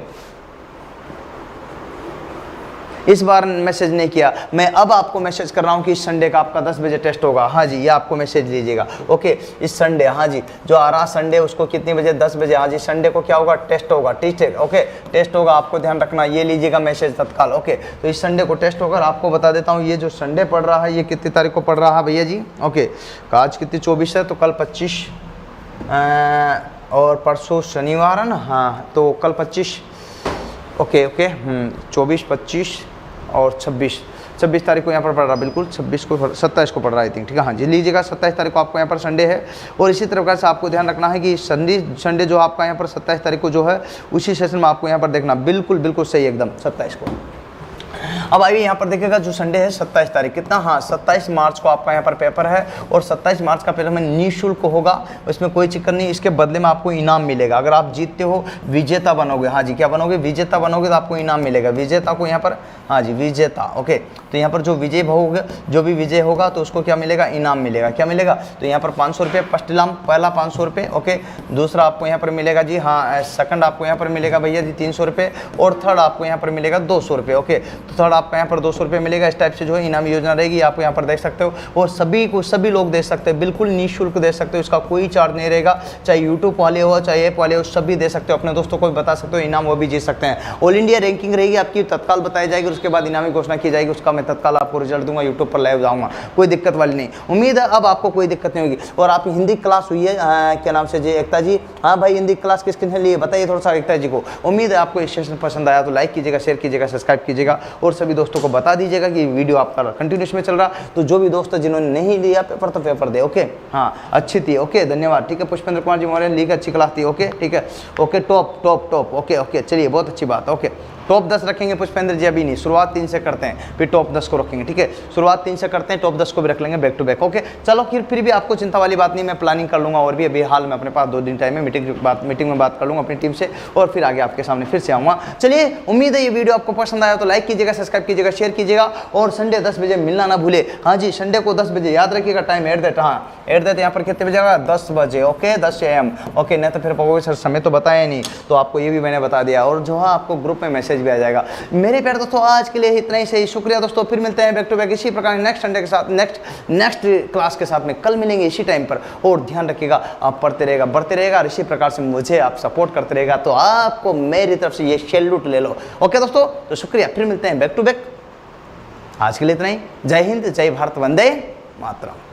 इस बार मैसेज नहीं किया, मैं अब आपको मैसेज कर रहा हूँ कि इस संडे का आपका 10 बजे टेस्ट होगा। हाँ जी, ये आपको मैसेज लीजिएगा। ओके, इस संडे, हाँ जी, जो आ रहा संडे उसको कितने बजे? 10 बजे। हाँ जी, संडे को क्या होगा? टेस्ट होगा। ठीक है, ओके, टेस्ट होगा, आपको ध्यान रखना, ये लीजिएगा मैसेज तत्काल। ओके, तो इस संडे को टेस्ट होगा। आपको बता देता हूँ, ये जो संडे पड़ रहा है ये कितनी तारीख को पड़ रहा है भैया जी? ओके, आज कितनी 24 है, तो कल 25 और परसों शनिवार है ना। हाँ, तो कल 25। ओके, 24, 25 और 26 तारीख को यहाँ पर पड़ रहा है, बिल्कुल 26 को 27 को पड़ रहा है, आई थिंक। ठीक है, हाँ जी, लीजिएगा 27 तारीख को आपको यहाँ पर संडे है। और इसी प्रकार से आपको ध्यान रखना है कि संडे जो आपका यहाँ पर 27 तारीख को जो है, उसी सेशन में आपको यहाँ पर देखना, बिल्कुल सही एकदम 27 को। अब आइए यहाँ पर देखिएगा, जो संडे है 27 तारीख, कितना? हाँ, 27 मार्च को आपका यहाँ पर पेपर है, और 27 मार्च का पेपर में निःशुल्क होगा, इसमें कोई चक्कर नहीं। इसके बदले में आपको इनाम मिलेगा, अगर आप जीतते हो, विजेता बनोगे। हाँ जी, क्या बनोगे? विजेता बनोगे, तो आपको इनाम मिलेगा। विजेता को यहाँ पर, हाँ जी, विजेता। ओके, तो यहाँ पर जो भी विजय होगा तो उसको क्या मिलेगा? इनाम मिलेगा। क्या मिलेगा? तो यहाँ पर 500 रुपये फर्स्ट इनाम, पहला 500 रुपये। ओके, दूसरा आपको यहाँ पर मिलेगा जी, हाँ, सेकंड आपको यहाँ पर मिलेगा भैया जी 300 रुपये, और थर्ड आपको यहाँ पर मिलेगा 200 रुपये। ओके, तो थर्ड आपको यहाँ पर 200 रुपये मिलेगा। इस टाइप से जो है इनामी योजना रहेगी, आप यहाँ पर देख सकते हो। और सभी लोग दे सकते हैं, बिल्कुल निःशुल्क दे सकते हो, इसका कोई चार्ज नहीं रहेगा। चाहे यूट्यूब वाले हो, चाहे ऐप वाले हो, सभी दे सकते हो, अपने दोस्तों को भी बता सकते हो, इनाम वो भी जीत सकते हैं। ऑल इंडिया रैंकिंग रहेगी आपकी, तत्काल बताई जाएगी, उसके बाद इनामी घोषणा की जाएगी, उसका मैं तत्काल आपको रिजल्ट दूंगा, यूट्यूब पर लाइव जाऊंगा, कोई दिक्कत वाली नहीं। उम्मीद है अब आपको कोई दिक्कत नहीं होगी। और आप हिंदी क्लास हुई है क्या नाम से जी, एकता जी, हाँ भाई हिंदी क्लास किस किसने ली है बताइए थोड़ा सा एकता जी को। उम्मीद है आपको ये सेशन पसंद आया तो लाइक कीजिएगा, शेयर कीजिएगा, सब्सक्राइब कीजिएगा और सभी दोस्तों को बता दीजिएगा कि वीडियो आपका कंटिन्यूस में चल रहा। तो जो भी दोस्त जिन्होंने नहीं लिया पेपर तो पेपर दे, ओके। हाँ अच्छी थी, ओके धन्यवाद, ठीक है। पुष्पेंद्र कुमार जी मौर्य लीग अच्छी क्लास थी, ओके ठीक है, okay top top top, okay okay चलिए बहुत अच्छी बात, ओके। टॉप 10 रखेंगे पुष्पेंद्र जी, अभी नहीं, शुरुआत 3 से करते हैं, फिर टॉप 10 को रखेंगे, ठीक है। शुरुआत 3 से करते हैं, टॉप 10 को भी रख लेंगे बैक टू बैक, ओके। चलो फिर भी आपको चिंता वाली बात नहीं, मैं प्लानिंग कर लूँगा और भी अभी हाल में अपने पास 2 दिन टाइम है, मीटिंग में बात कर लूँगा अपनी टीम से और फिर आगे आपके सामने फिर से आऊँगा। चलिए उम्मीद है ये वीडियो आपको पसंद आया तो लाइक कीजिएगा, सब्सक्राइब कीजिएगा, शेयर कीजिएगा और संडे 10 बजे मिलना ना भूले। हाँ जी संडे को 10 बजे याद रखिएगा, टाइम एट दैट, हाँ एट दैट यहाँ पर कितने बजे आएगा, 10 बजे, ओके 10 AM, ओके। नहीं तो फिर पाओगे सर समय तो बताया नहीं, तो आपको ये भी मैंने बता दिया और जो है आपको ग्रुप में मैसेज भी आ जाएगा। मेरे प्यारे दोस्तों आज के लिए इतना ही सही, शुक्रिया दोस्तों, फिर मिलते हैं बैक टू बैक इसी प्रकार नेक्स्ट संडे के साथ, नेक्स्ट क्लास के साथ में कल मिलेंगे इसी टाइम पर। और ध्यान रखिएगा आप पढ़ते रहेगा, बढ़ते रहेगा और इसी प्रकार से मुझे आप सपोर्ट करते रहेगा तो आपको मेरी तरफ से ये सैल्यूट ले लो, ओके दोस्तों। तो शुक्रिया, फिर मिलते हैं बैक टू बैक। आज के लिए इतना ही, जय हिंद, जय भारत, वंदे मातरम।